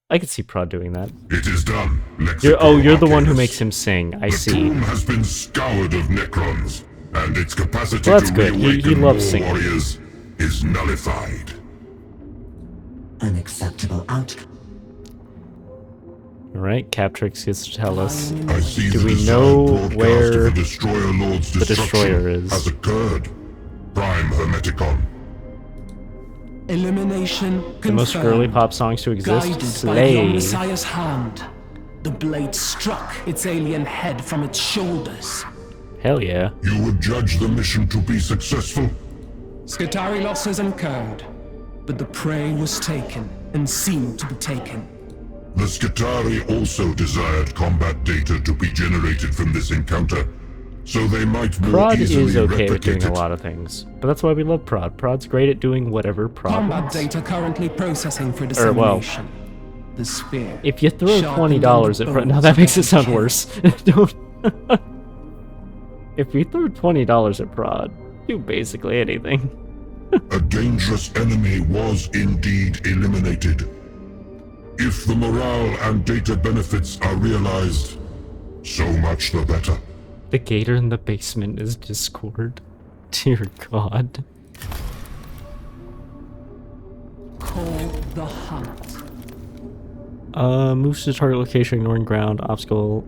I could see Prod doing that. It is done. You're the one who makes him sing. I see. The tomb has been scoured of Necrons, and its capacity Well, that's to good. He reawaken loves more singing. warriors is nullified. An acceptable outcome. Alright, Captrix gets to tell us. I see Do the we desired know broadcast where of the Destroyer Lord's the destruction Destroyer is? has occurred. Prime Hermeticon. Elimination confirmed. The most girly pop songs to exist? Guided by the Slay. Messiah's hand, the blade struck its alien head from its shoulders. Hell yeah. You would judge the mission to be successful? Skitarii losses incurred, but the prey was taken and seemed to be taken. The Skitarii also desired combat data to be generated from this encounter, so they might more Prod easily is okay with replicate doing a it. lot of things, but that's why we love Prod. Prod's great at doing whatever Prod Combat wants. data currently processing for Well, dissemination. The spear. if you throw sharpened $20 at in the Prod, now bones that of makes it sound every worse. Don't. If you throw $20 at Prod, do basically anything. A dangerous enemy was indeed eliminated. If the morale and data benefits are realized, so much the better. The gator in the basement is Discord. Dear God. Call the hunt. Moves to target location, ignoring ground, obstacle,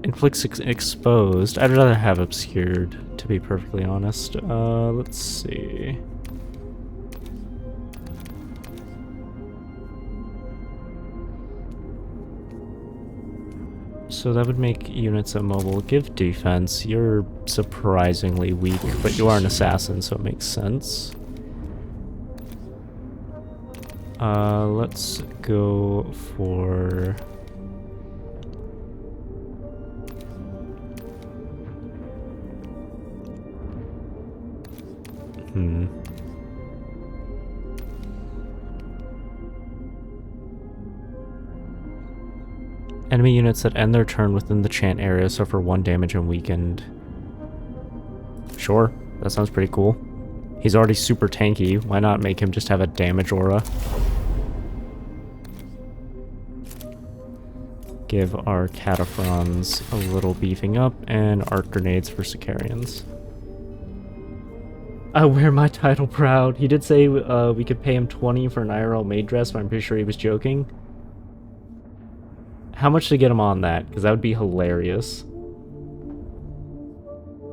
inflicts exposed. I'd rather have obscured, to be perfectly honest. Let's see. So that would make units immobile. Give defense. You're surprisingly weak, but you are an assassin, so it makes sense. Let's go for... Enemy units that end their turn within the chant area suffer 1 damage and weakened. Sure, that sounds pretty cool. He's already super tanky, why not make him just have a damage aura? Give our Cataphrons a little beefing up, and arc grenades for Sicarians. I wear my title proud. He did say we could pay him 20 for an IRL maid dress, but I'm pretty sure he was joking. How much to get him on that? Because that would be hilarious.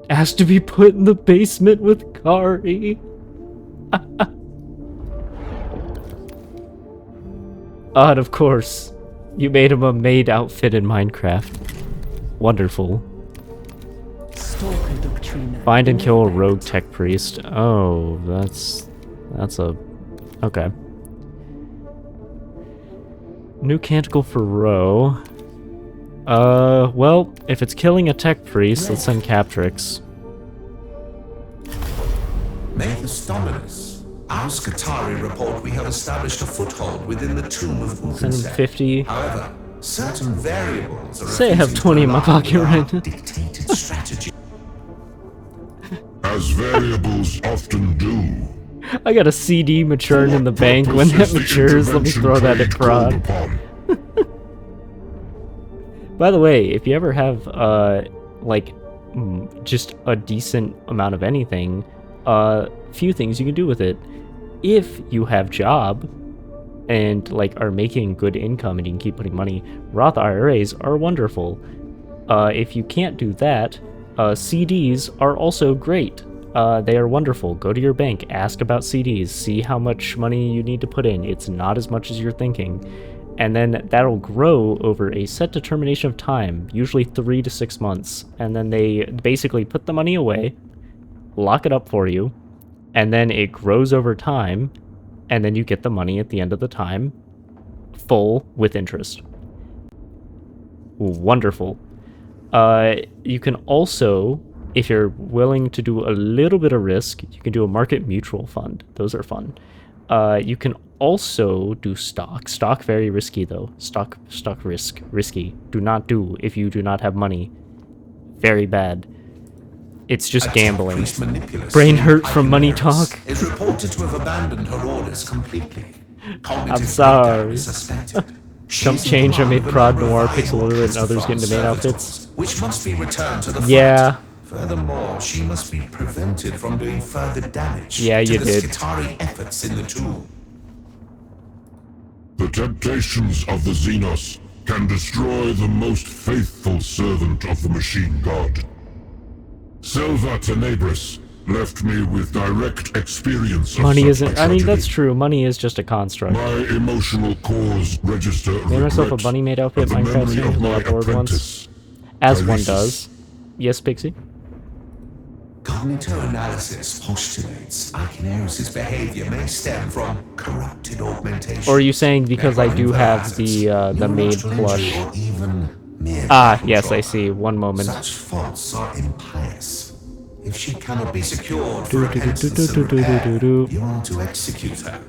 Asked to be put in the basement with Kari. And of course, You made him a maid outfit in Minecraft. Wonderful. Find and kill a rogue tech priest. Oh, that's a... Okay. New canticle for Ro. Well, if it's killing a tech priest, let's send Captrix. Mechanicus Dominus. Our Skitari report we have established a foothold within the tomb of Send him 50. However, certain variables are Say I have 20 in my pocket right now. dictated strategy. As variables often do. I got a CD maturing in the bank. When that matures, let me throw that at Prod. By the way, if you ever have, like, just a decent amount of anything, few things you can do with it. If you have job and, like, are making good income and you can keep putting money, Roth IRAs are wonderful. If you can't do that, CDs are also great. They are wonderful. Go to your bank, ask about CDs, see how much money you need to put in. It's not as much as you're thinking. And then that'll grow over a set determination of time, usually 3 to 6 months. And then they basically put the money away, lock it up for you, and then it grows over time, and then you get the money at the end of the time, full with interest. Wonderful. You can also, if you're willing to do a little bit of risk, you can do a market mutual fund. Those are fun. You can also do stock. Stock very risky though. Stock risky. Do not do if you do not have money. Very bad. It's just gambling. Brain hurt from money talk. Is reported to have abandoned her orders completely. I'm sorry. Some change I made Prod Noir Pixel Alert and others get into main outfits. Which must be returned to the yeah. Furthermore, she must be prevented from doing further damage to the did. Skitari efforts in the tomb. The temptations of the Xenos can destroy the most faithful servant of the machine god. Silva Tenebris left me with direct experience of money such isn't. I mean, that's true. Money is just a construct. My emotional cores register made myself a bunny made outfit. Minecraft stream board once, as one does. Yes, Pixie. Cognitive analysis postulates Arcaneris' behavior may stem from corrupted augmentation. Or are you saying because I do have the maid plush? Yes, I see. One moment. Such faults are impious. If she cannot be secured for repentance and repair, you are to execute her.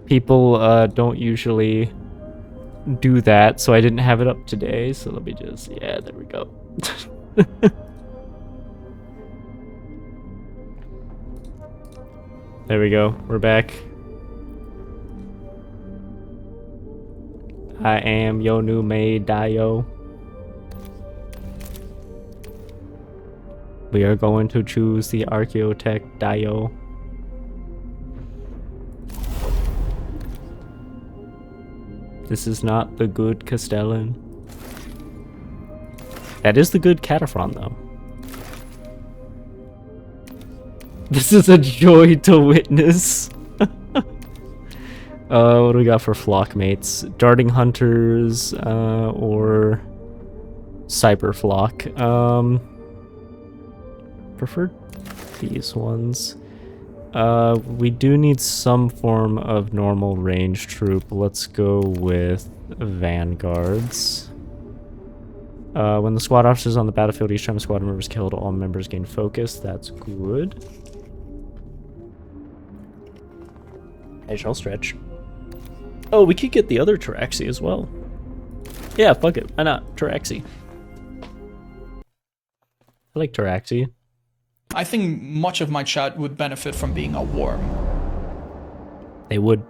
People don't usually do that, so I didn't have it up today. So let me just, yeah, there we go. There we go. We're back. I am your new maid, Dio. We are going to choose the Archaeotech Dio. This is not the good Castellan. That is the good Cataphron, though. This is a joy to witness. What do we got for flockmates? Darting Hunters, or Cyber Flock. Preferred these ones. We do need some form of normal range troop. Let's go with Vanguards. When the squad officer is on the battlefield, each time a squad member is killed, all members gain focus. That's good. I shall stretch. Oh, we could get the other Taraxi as well. Yeah, fuck it. Why not? Taraxi. I like Taraxi. I think much of my chat would benefit from being a worm. They would.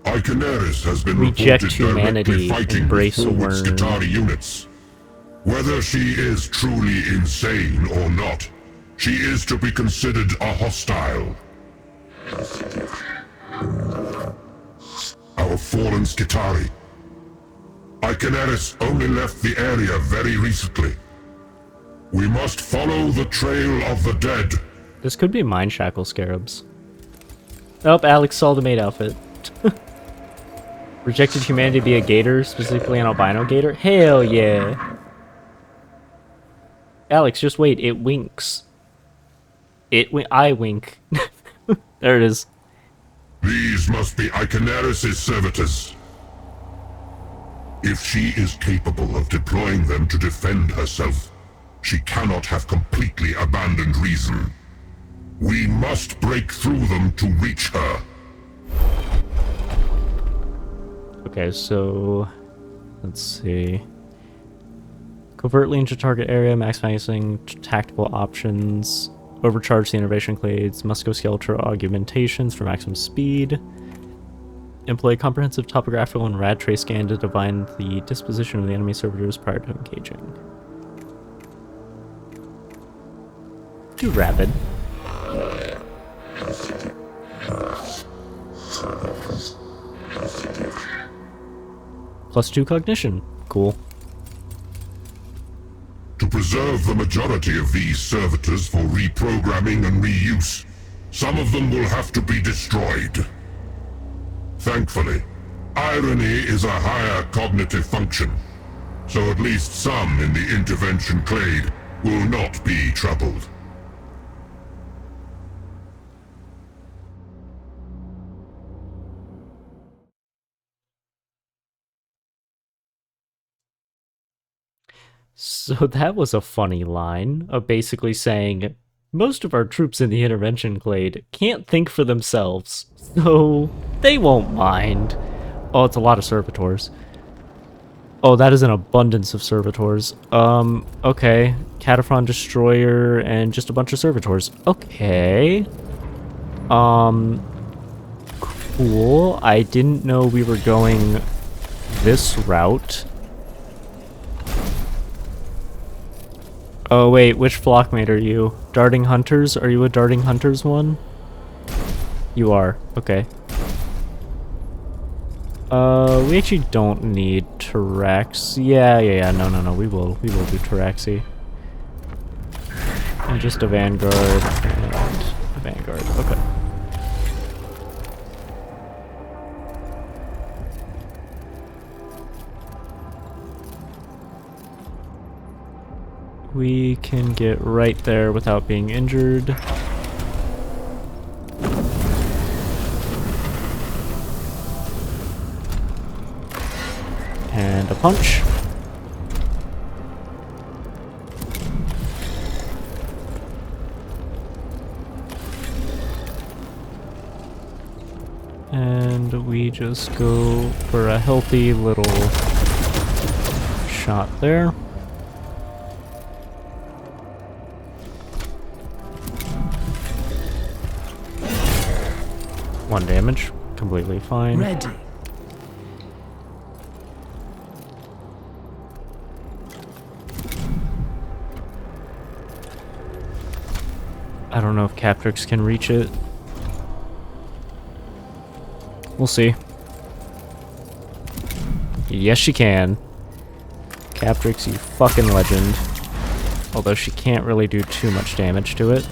Arcaneris has been Reject reported humanity, directly fighting embrace with forward worm. Skitari units. Whether she is truly insane or not, she is to be considered a hostile. Our fallen Skitari. Arcaneris only left the area very recently. We must follow the trail of the dead. This could be Mind Shackle Scarabs. Oh, Alex saw the maid outfit. Rejected humanity to be a gator, specifically an albino gator? Hell yeah. Alex, just wait. It winks. I wink. There it is. These must be Iconaris' servitors. If she is capable of deploying them to defend herself, she cannot have completely abandoned reason. We must break through them to reach her. Okay, so let's see. Covertly into target area, maximizing tactical options. Overcharge the innovation clades. Musculoskeletal augmentations for maximum speed. Employ comprehensive topographical and rad trace scan to divine the disposition of the enemy servitors prior to engaging. Too rapid. +2 cognition. Cool. To preserve the majority of these servitors for reprogramming and reuse, some of them will have to be destroyed. Thankfully, irony is a higher cognitive function, so at least some in the intervention clade will not be troubled. So that was a funny line of basically saying most of our troops in the intervention clade can't think for themselves, so they won't mind. Oh, it's a lot of servitors. Oh, that is an abundance of servitors. Okay. Cataphron Destroyer and just a bunch of servitors. Okay. Cool. I didn't know we were going this route. Oh wait, which flockmate are you? Darting Hunters? Are you a Darting Hunters one? You are. Okay. We actually don't need Taraxi. Yeah, no, we will do Taraxi. And just a Vanguard and a Vanguard. Okay. We can get right there without being injured. And a punch. And we just go for a healthy little shot there. One damage, completely fine. Ready. I don't know if Captrix can reach it. We'll see. Yes, she can. Captrix, you fucking legend. Although she can't really do too much damage to it.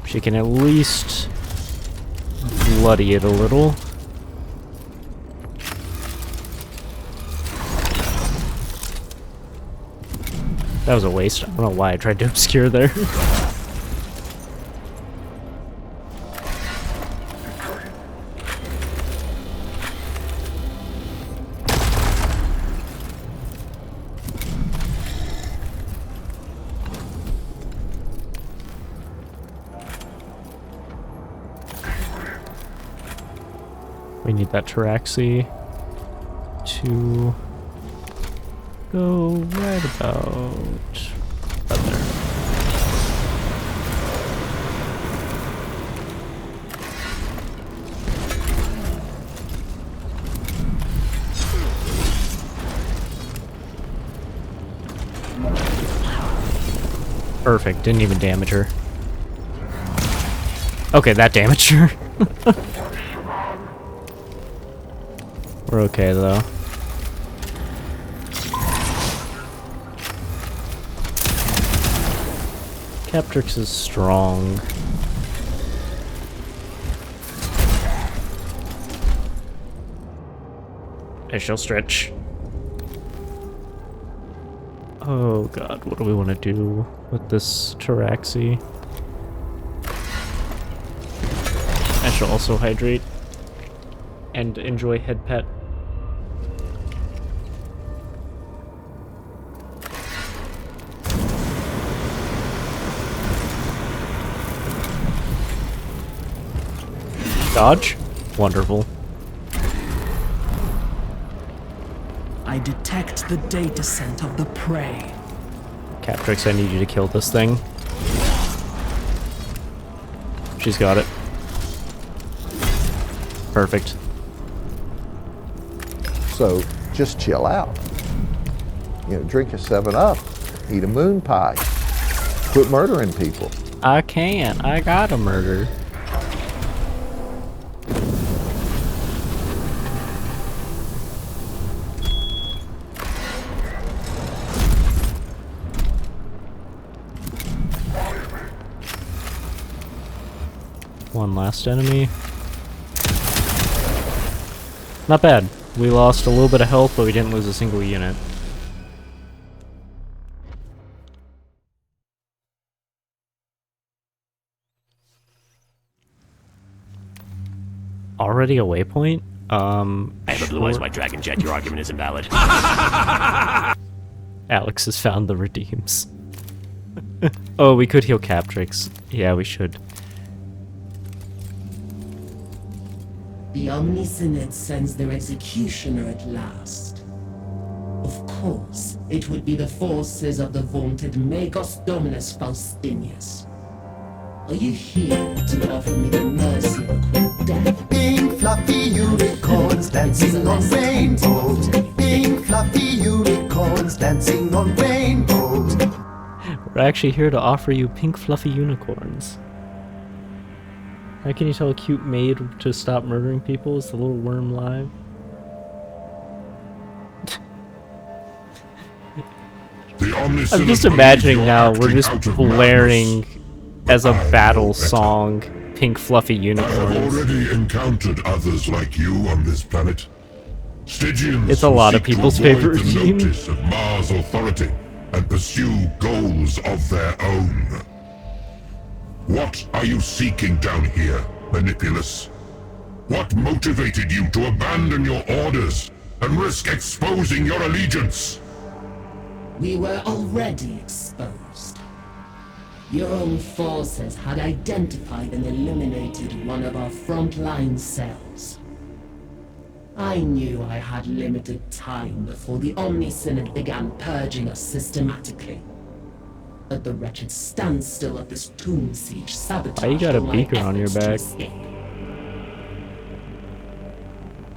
She can at least bloody it a little. That was a waste. I don't know why I tried to obscure there. We need that Taraxi to go right about there. Perfect, didn't even damage her. Okay, that damaged her. We're okay though. Captrix is strong. I shall stretch. Oh god, what do we want to do with this Taraxi? I shall also hydrate and enjoy head pet. Dodge? Wonderful. I detect the data scent of the prey. Catrix, I need you to kill this thing. She's got it. Perfect. So, just chill out. You know, drink a 7-Up, eat a moon pie, quit murdering people. I can't. I gotta murder. One last enemy. Not bad. We lost a little bit of health, but we didn't lose a single unit. Already a waypoint? I have a blue eyes white dragon jet. Your argument is invalid. Alex has found the redeems. Oh, we could heal Catrix. Yeah, we should. The Omnisynod sends their executioner at last. Of course, it would be the forces of the vaunted Magos Dominus Faustinius. Are you here to offer me the mercy of quick death? Pink fluffy unicorns dancing on rainbows. Pink fluffy unicorns dancing on rainbows. We're actually here to offer you pink fluffy unicorns. How can you tell a cute maid to stop murdering people? Is the little worm live? I'm just imagining now we're just blaring as a battle song pink fluffy I have unicorns. already encountered others like you on this planet. Stygians It's a lot of who seek to people's avoid favorite the regime. notice of Mars authority and pursue goals of their own. What are you seeking down here, Manipulus? What motivated you to abandon your orders and risk exposing your allegiance? We were already exposed. Your own forces had identified and eliminated one of our frontline cells. I knew I had limited time before the Omnisynod began purging us systematically. But the wretched standstill of this tomb siege sabotaged Why you got a all my beaker on your efforts to back? escape.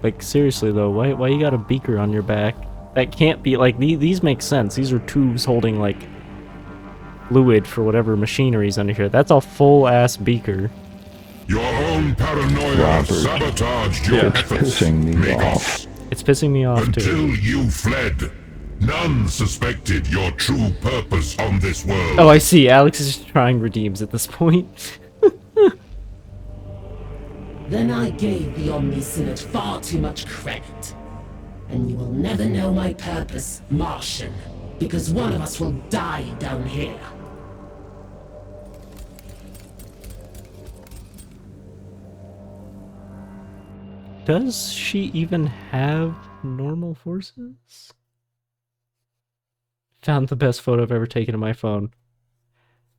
Like, seriously though, why you got a beaker on your back? That can't be, like, these make sense. These are tubes holding, like, fluid for whatever machinery's under here. That's a full-ass beaker. Your own paranoia sabotaged your efforts, Magos. It's pissing me off, Until too. you fled, none suspected your true purpose on this world. Oh, I see. Alex is just trying redeems at this point. Then I gave the Omnisynod far too much credit. And you will never know my purpose, Martian, because one of us will die down here. Does she even have normal forces? Found the best photo I've ever taken on my phone.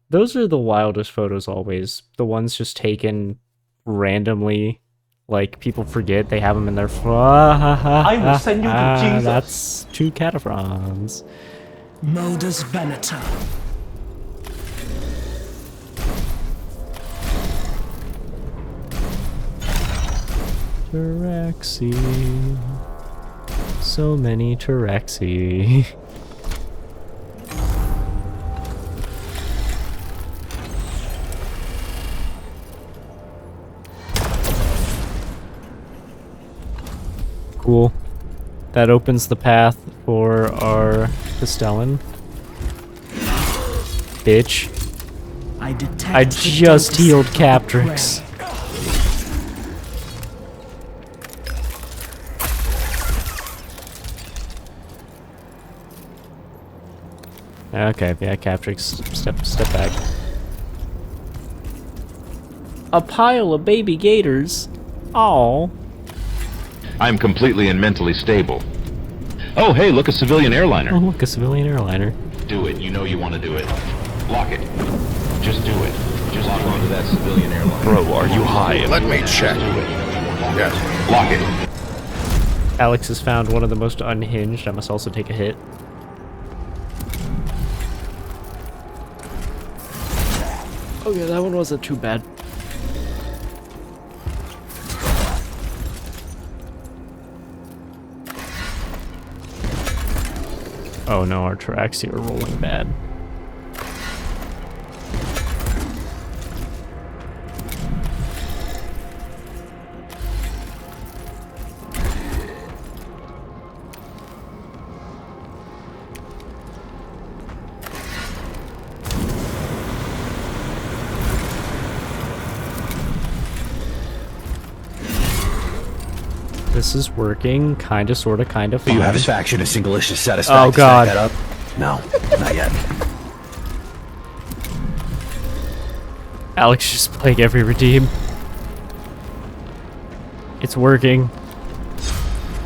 Those are the wildest photos always. The ones just taken randomly. Like, people forget they have them in their I will send you to Jesus. That's 2 cataphrons. Modus Venator. Taraxi. So many Taraxi. Cool. That opens the path for our Castellan. Bitch. I just healed Catrix. Okay, yeah, capturing. Step back. A pile of baby gators. Oh. I'm completely and mentally stable. Oh, hey, look, a civilian airliner. Oh, look, a civilian airliner. Do it. You know you want to do it. Lock it. Just do it. Just lock onto that civilian airliner. Bro, are you high? Let me check. Yes. Lock it. Alex has found one of the most unhinged. I must also take a hit. Oh yeah, that one wasn't too bad. Oh no, our tracks here are rolling bad. This is working, kinda, sorta, kinda fine. You have his faction a single-issue satisfaction. Oh god. That up? No, not yet. Alex just playing every redeem. It's working.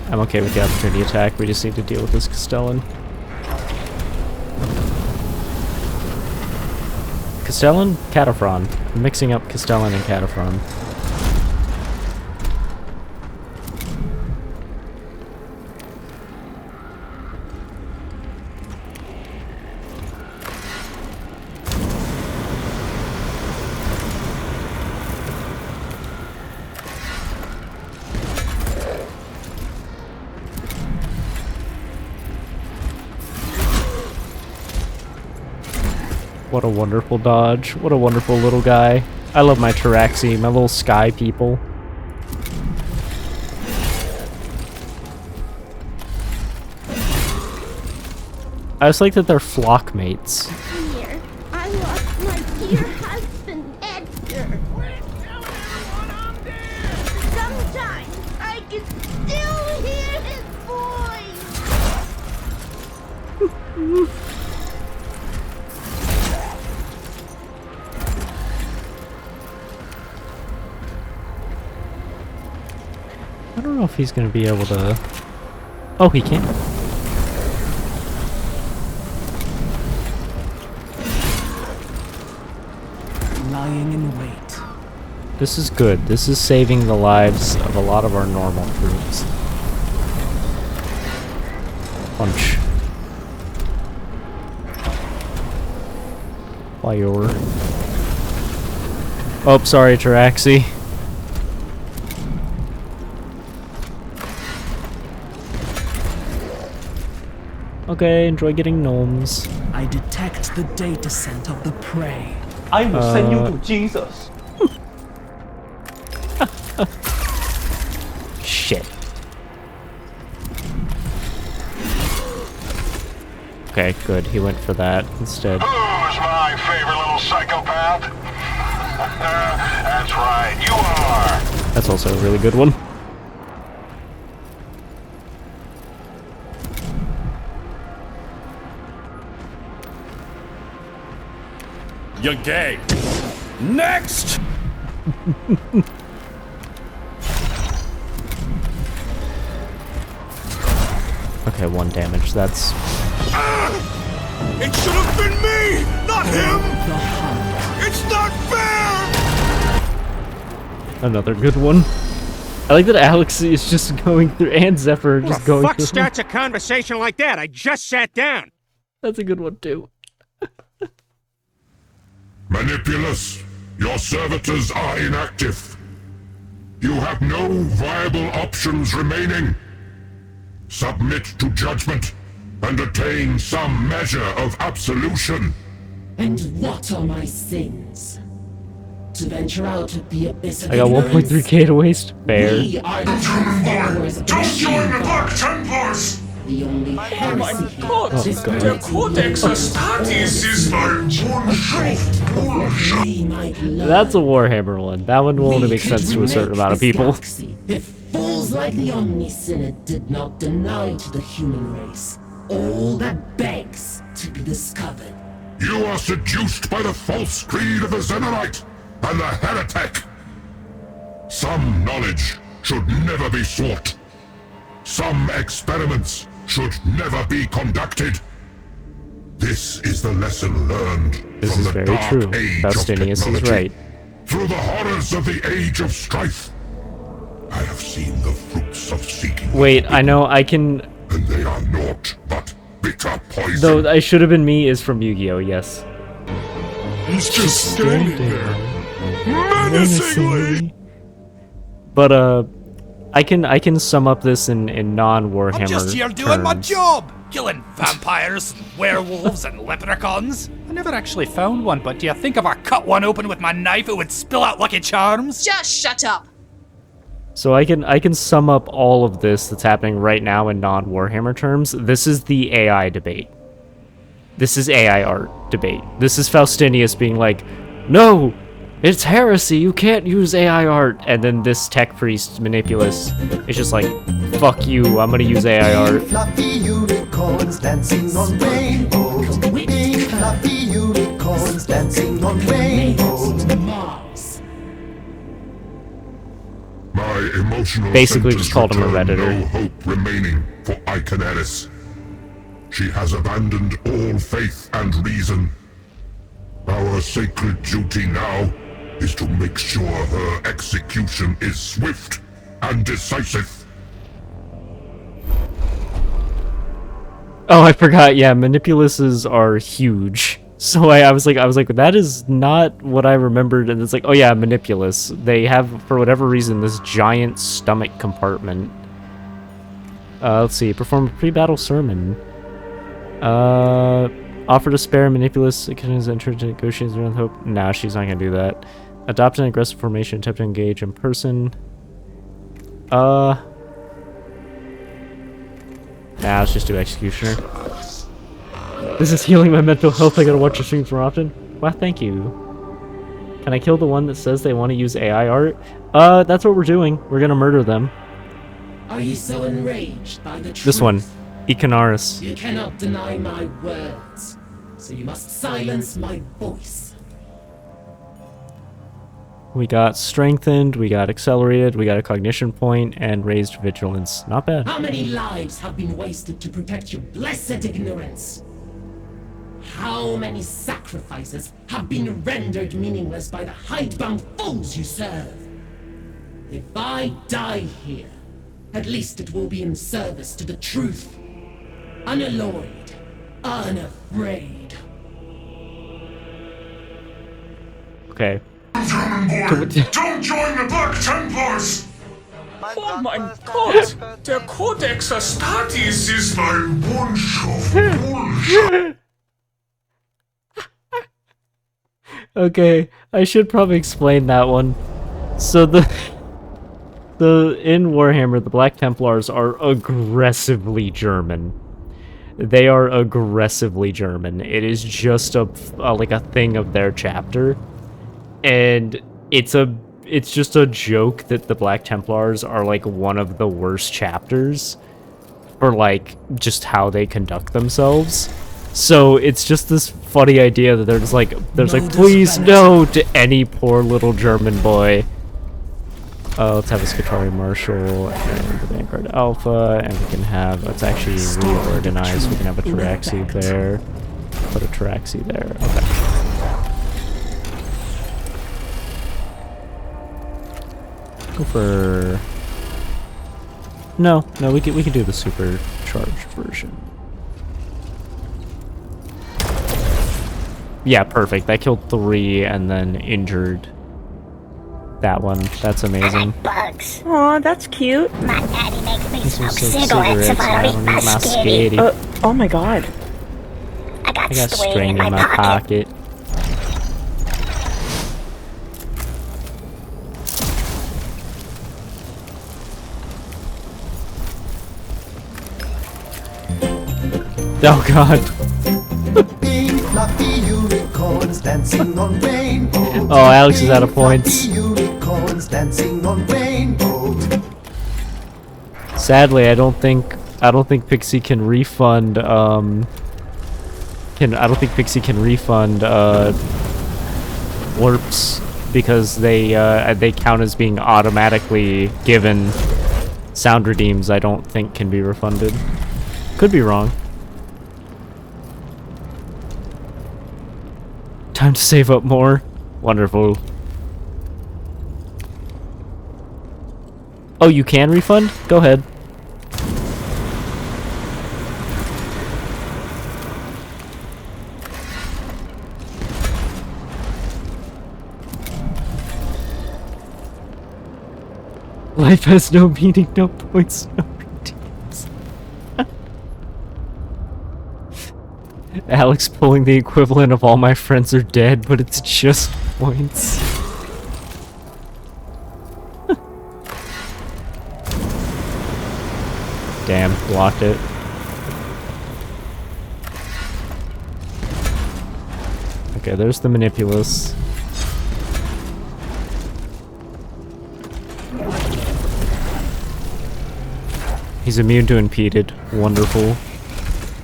I'm okay with the opportunity attack, we just need to deal with this Castellan. Castellan? Cataphren. I'm mixing up Castellan and Cataphren. What a wonderful dodge. What a wonderful little guy. I love my Taraxi, my little sky people. I just like that they're flock mates. Here, I lost my dear husband, Edgar. Sometimes I can still hear his voice. I don't know if he's gonna be able to... Oh, he can. Lying in wait. This is good. This is saving the lives of a lot of our normal troops. Punch. Fire. Oh, sorry, Taraxi. Okay, enjoy getting gnomes. I detect the data scent of the prey. I will send you to Jesus. Shit. Okay, good. He went for that instead. Who's my favorite little psychopath? That's right, you are. That's also a really good one. You're gay. Next! Okay, 1 damage. That's... It should have been me, not him! It's not fair! Another good one. I like that Alex is just going through, and Zephyr Who just the going fuck through. starts a conversation like that? I just sat down. That's a good one, too. Manipulus, your servitors are inactive. You have no viable options remaining. Submit to judgment and attain some measure of absolution. And what are my sins? To venture out at the abyss of I got ignorance? 1.3k to waste. Fair. We are the true followers of the Just join the machine Black god. Templars! The only Oh my heresy god! is God. Der Codex Astartes ist ein Bullshit! That's a Warhammer one. That one will only make sense to a certain amount of people. If fools like the Omni-Synod did not deny to the human race all that begs to be discovered. You are seduced by the false creed of the Xenorite and the heretic. Some knowledge should never be sought. Some experiments should never be conducted. This is the lesson learned from the dark age of technology. Right. Through the horrors of the age of strife, I have seen the fruits of seeking. Wait, I know I can. And they are naught but bitter poison. Though I should have been me is from Yu-Gi-Oh. Yes. He's just standing there, menacingly. But I can sum up this in non-Warhammer I'm just here doing terms. my job, killing vampires, and werewolves, and leprechauns. I never actually found one, but do you think if I cut one open with my knife, it would spill out Lucky Charms? Just shut up. So I can sum up all of this that's happening right now in non-Warhammer terms. This is the AI debate. This is AI art debate. This is Faustinius being like, no, it's heresy, you can't use AI art. And then this tech priest, Mechanicus, is just like, fuck you, I'm gonna use AI art. Fluffy unicorns dancing on rainbows. Big fluffy unicorns dancing on rainbows. My emotional Basically centers just called him a return Redditor. No hope remaining for Iconaris. She has abandoned all faith and reason. Our sacred duty now is to make sure her execution is swift and decisive. Oh, I forgot. Yeah, Manipuluses are huge. So I was like, that is not what I remembered. And it's like, oh yeah, Manipulus. They have, for whatever reason, this giant stomach compartment. Let's see. Perform a pre-battle sermon. Offer to spare Manipulus. Has entered negotiations around hope. Nah, she's not gonna do that. Adopt an aggressive formation. Attempt to engage in person. Nah, let's just do Executioner. This is healing my mental health. I gotta watch your streams more often. Wow, thank you. Can I kill the one that says they want to use AI art? That's what we're doing. We're gonna murder them. Are you so enraged by the truth? This one, Iconaris. You cannot deny my words, so you must silence my voice. We got strengthened, we got accelerated, we got a cognition point, and raised vigilance. Not bad. How many lives have been wasted to protect your blessed ignorance? How many sacrifices have been rendered meaningless by the hidebound fools you serve? If I die here, at least it will be in service to the truth. Unalloyed, unafraid. Okay. Don't join the Black Templars! Oh my god! Der Codex Astartes is ein bunch of bullshit. Okay, I should probably explain that one. So in Warhammer, the Black Templars are aggressively German. They are aggressively German. It is just like a thing of their chapter. And it's just a joke that the Black Templars are like one of the worst chapters for like just how they conduct themselves. So it's just this funny idea that they're just like, please no to any poor little German boy. Let's have a Skitarii Marshal and the Vanguard Alpha, and we can have, let's actually reorganize. We can have a Taraxi there. Put a Taraxi there. Okay. Go for... No, we can do the supercharged version. Yeah, perfect. That killed 3 and then injured that one. That's amazing. Bugs. Aw, that's cute. My daddy makes me smoke cigarettes cigarettes I don't need my skitty. Oh my god. I got string in my pocket. Oh god. Big fluffy unicorns dancing on rainbows. Oh, Alex is out of points. Unicorns dancing on rainbows. Sadly, I don't think I don't think Pixie can refund, I don't think Pixie can refund, warps because they count as being automatically given. Sound redeems, I don't think can be refunded. Could be wrong. Time to save up more. Wonderful. Oh, you can refund? Go ahead. Life has no meaning, no points, no redeems. Alex pulling the equivalent of all my friends are dead, but it's just points. Damn, blocked it. Okay, there's the Manipulus. He's immune to impeded. Wonderful.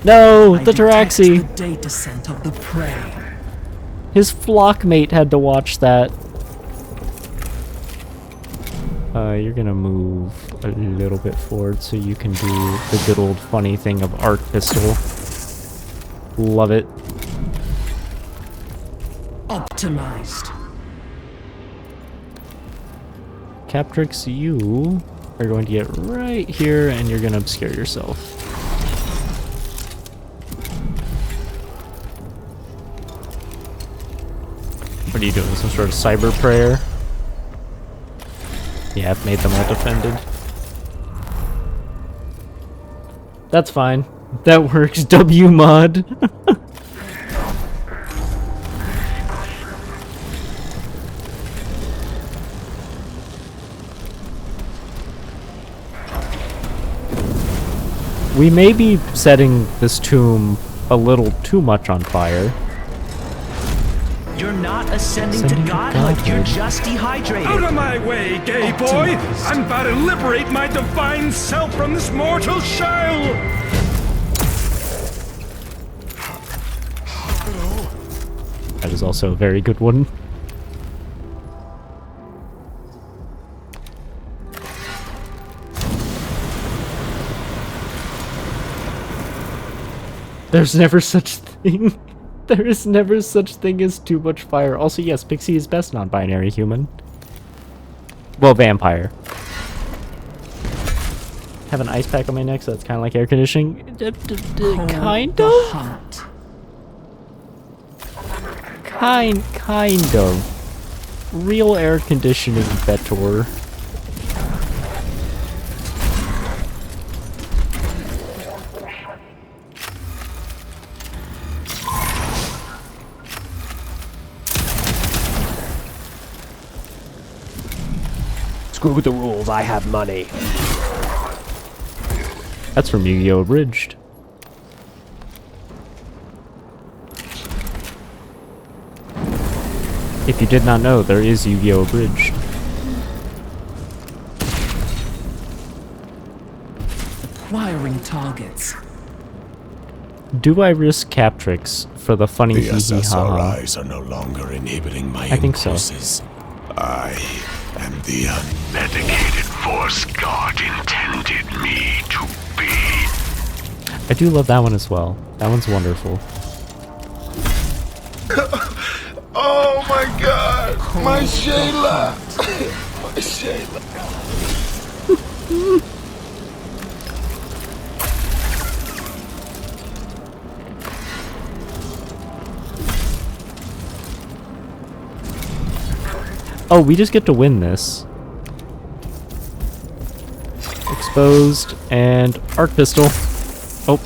No, the Taraxi! The data scent of the prey. His flockmate had to watch that. You're gonna move a little bit forward so you can do the good old funny thing of arc pistol. Love it. Optimized. Captrix, you are going to get right here and you're gonna obscure yourself. What are you doing? Some sort of cyber prayer? Yeah, I've made them all defended. That's fine. That works. W mod. We may be setting this tomb a little too much on fire. You're not ascending to godhood, you're just dehydrated. Out of my way, gay boy! I'm about to liberate my divine self from this mortal shell! That is also a very good one. There's never such thing. There is never such thing as too much fire. Also, yes, Pixie is best non-binary human. Well, vampire. Have an ice pack on my neck, so that's kind of like air conditioning. Kind of? Kind of. Real air conditioning better. Screw the rules, I have money. That's from Yu-Gi-Oh! Abridged. If you did not know, there is Yu-Gi-Oh! Abridged. Acquiring targets. Do I risk Captrix for the funny The hee hee ha ha? SSRIs are no longer inhibiting my I think so. impulses. I am the unmedicated force God intended me to be. I do love that one as well. That one's wonderful. Oh my god! My Shayla! My Shayla! Oh, we just get to win this. Exposed and arc pistol. Oh.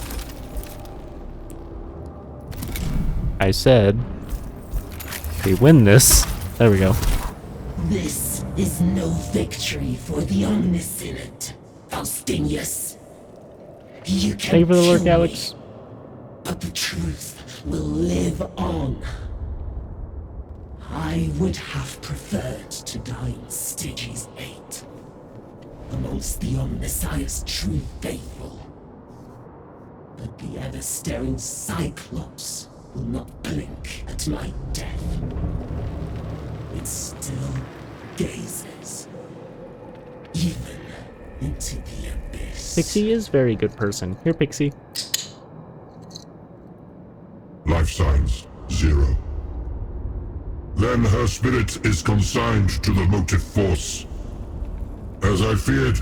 I said we win this. There we go. This is no victory for the omniscient, Faustinius. You can Thank you for the lurk, kill Alex. me, but the truth will live on. I would have preferred to die in Stygies 8, amongst the Omnissiah's true faithful. The ever-staring Cyclops will not blink at my death. It still gazes, even into the abyss. Pixie is a very good person. Here, Pixie. Life signs 0. Then her spirit is consigned to the motive force. As I feared,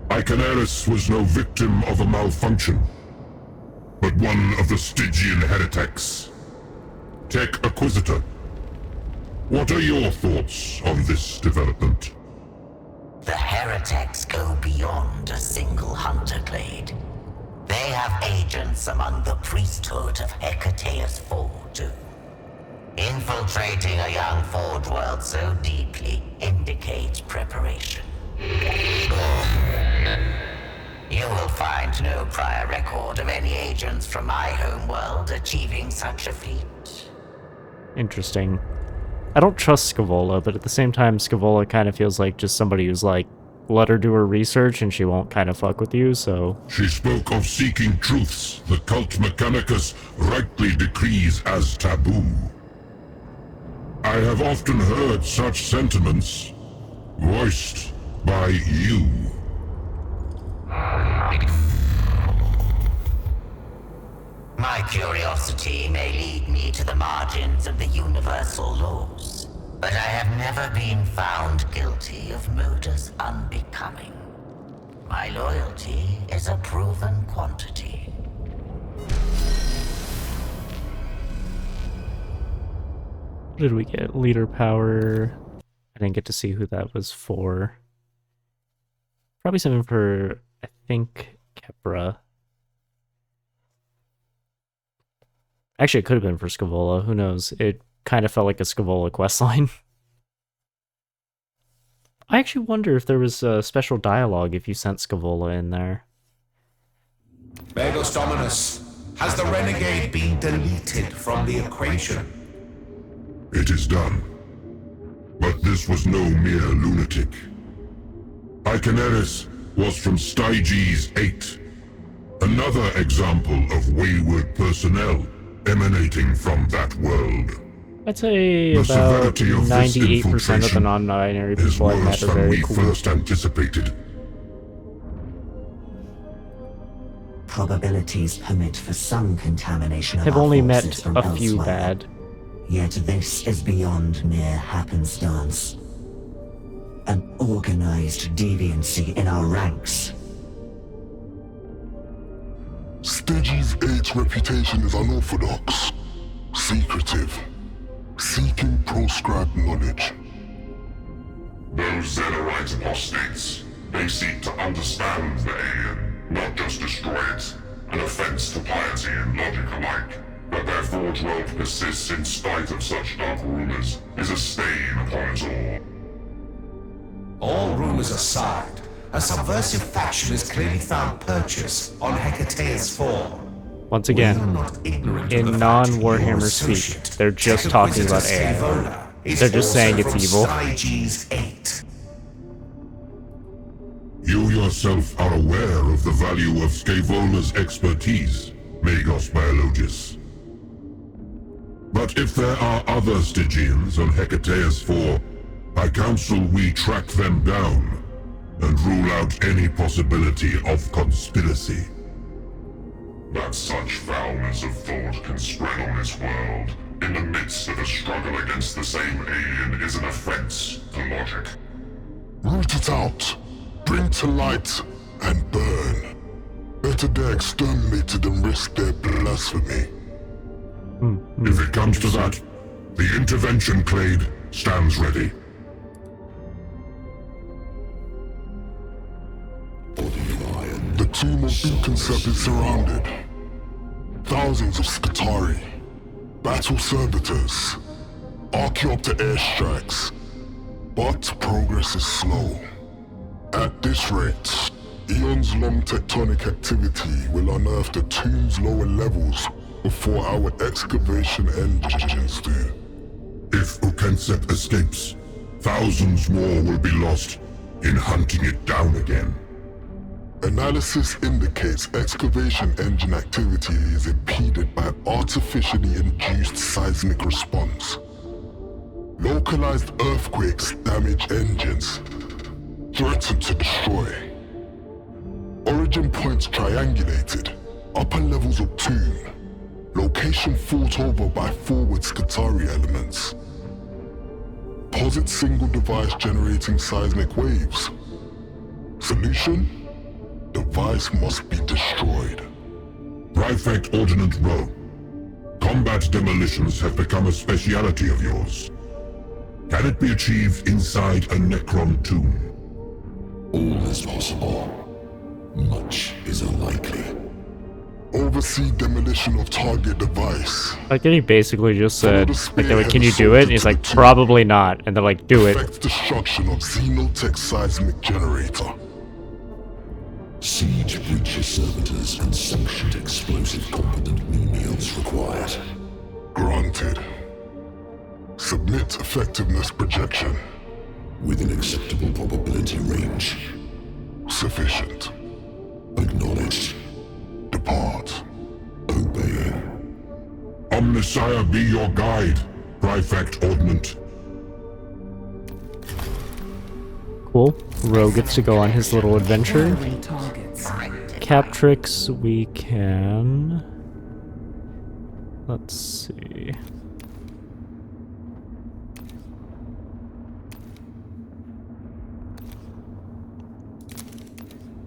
Mechanicus was no victim of a malfunction, but one of the Stygian heretics. Tech Acquisitor, what are your thoughts on this development? The heretics go beyond a single hunter clade. They have agents among the priesthood of Hecateus IV, too. Infiltrating a young Forge world so deeply indicates preparation. You will find no prior record of any agents from my homeworld achieving such a feat. Interesting. I don't trust Scavola, but at the same time, Scavola kind of feels like just somebody who's like, let her do her research and she won't kind of fuck with you, so... She spoke of seeking truths the cult Mechanicus rightly decrees as taboo. I have often heard such sentiments voiced by you. My curiosity may lead me to the margins of the universal laws, but I have never been found guilty of murders unbecoming. My loyalty is a proven quantity. What did we get? Leader power. I didn't get to see who that was for. Probably something for, I think, Kepra. Actually, it could have been for Scavola. Who knows? It kind of felt like a Scavola questline. I actually wonder if there was a special dialogue if you sent Scavola in there. Megos Dominus, has the renegade been deleted from the equation? It is done. But this was no mere lunatic. Mechanicus was from Styges 8. Another example of wayward personnel emanating from that world. I'd say about 98% of the non-binary people I've met are very cool. First anticipated. Probabilities permit for some contamination of I've our only met forces from a few elsewhere. bad. Yet this is beyond mere happenstance. An organized deviancy in our ranks. Styges 8's reputation is unorthodox, secretive, seeking proscribed knowledge. Those Zerorite apostates, they seek to understand the alien, not just destroy it, an offense to piety and logic alike. But their Forge world persists in spite of such dark rumors, is a stain upon us all. All rumors aside, a subversive faction is clearly found purchase on Hecateus IV. Once again, in non-Warhammer speak, they're just talking about AI. They're just saying it's evil. You yourself are aware of the value of Scavola's expertise, Magos Biologus. But if there are other Stygians on Hecateus IV, I counsel we track them down and rule out any possibility of conspiracy. That such foulness of thought can spread on this world in the midst of a struggle against the same alien is an offense to logic. Root it out, bring to light, and burn. Better they're exterminated than risk their blasphemy. If it comes to that, the intervention clade stands ready. The tomb of Beaconsep is surrounded. Thousands of Skitari, battle servitors, Archaeopter airstrikes. But progress is slow. At this rate, eons-long tectonic activity will unearth the tomb's lower levels before our excavation engines do. If Ukensep escapes, thousands more will be lost in hunting it down again. Analysis indicates excavation engine activity is impeded by artificially induced seismic response. Localized earthquakes damage engines, threaten to destroy. Origin points triangulated, upper levels obtune. Location fought over by forward Skitarii elements. Posit single device generating seismic waves. Solution? Device must be destroyed. Prefect Ordnance Row. Combat demolitions have become a speciality of yours. Can it be achieved inside a Necron tomb? All is possible. Much is unlikely. Oversee demolition of target device. Like, he basically just said, like, they're like, can you do it? And he's like, probably not. And they're like, do it. Effect destruction of Xenotech seismic generator. Siege breaches servitors and sanctioned explosive competent menials required. Granted. Submit effectiveness projection. With an acceptable probability range. Sufficient. Acknowledged. Depart. Obeying. Omnissiah be your guide, Prefect Ordnance. Cool. Ro gets to go on his little adventure. Captrix, we can... Let's see...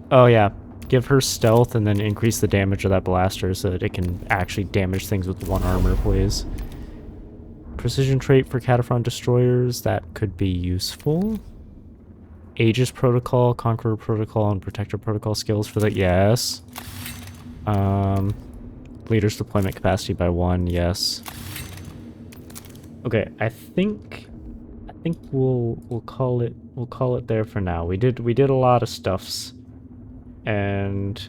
Oh yeah, give her stealth and then increase the damage of that blaster so that it can actually damage things with 1 armor, please. Precision trait for Cataphront destroyers, that could be useful. Aegis Protocol, Conqueror Protocol, and Protector Protocol skills for that, yes. Leader's deployment capacity by 1, yes. Okay, I think we'll call it there for now. We did a lot of stuffs. And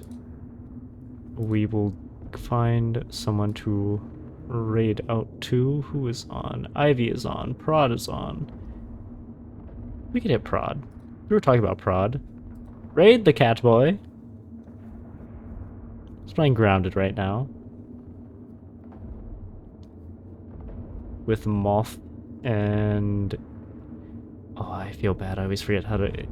we will find someone to raid out to. Who is on? Ivy is on. Prod is on. We could hit Prod. We were talking about Prod. Raid the cat boy. He's playing grounded right now. With Moth and... Oh, I feel bad. I always forget how to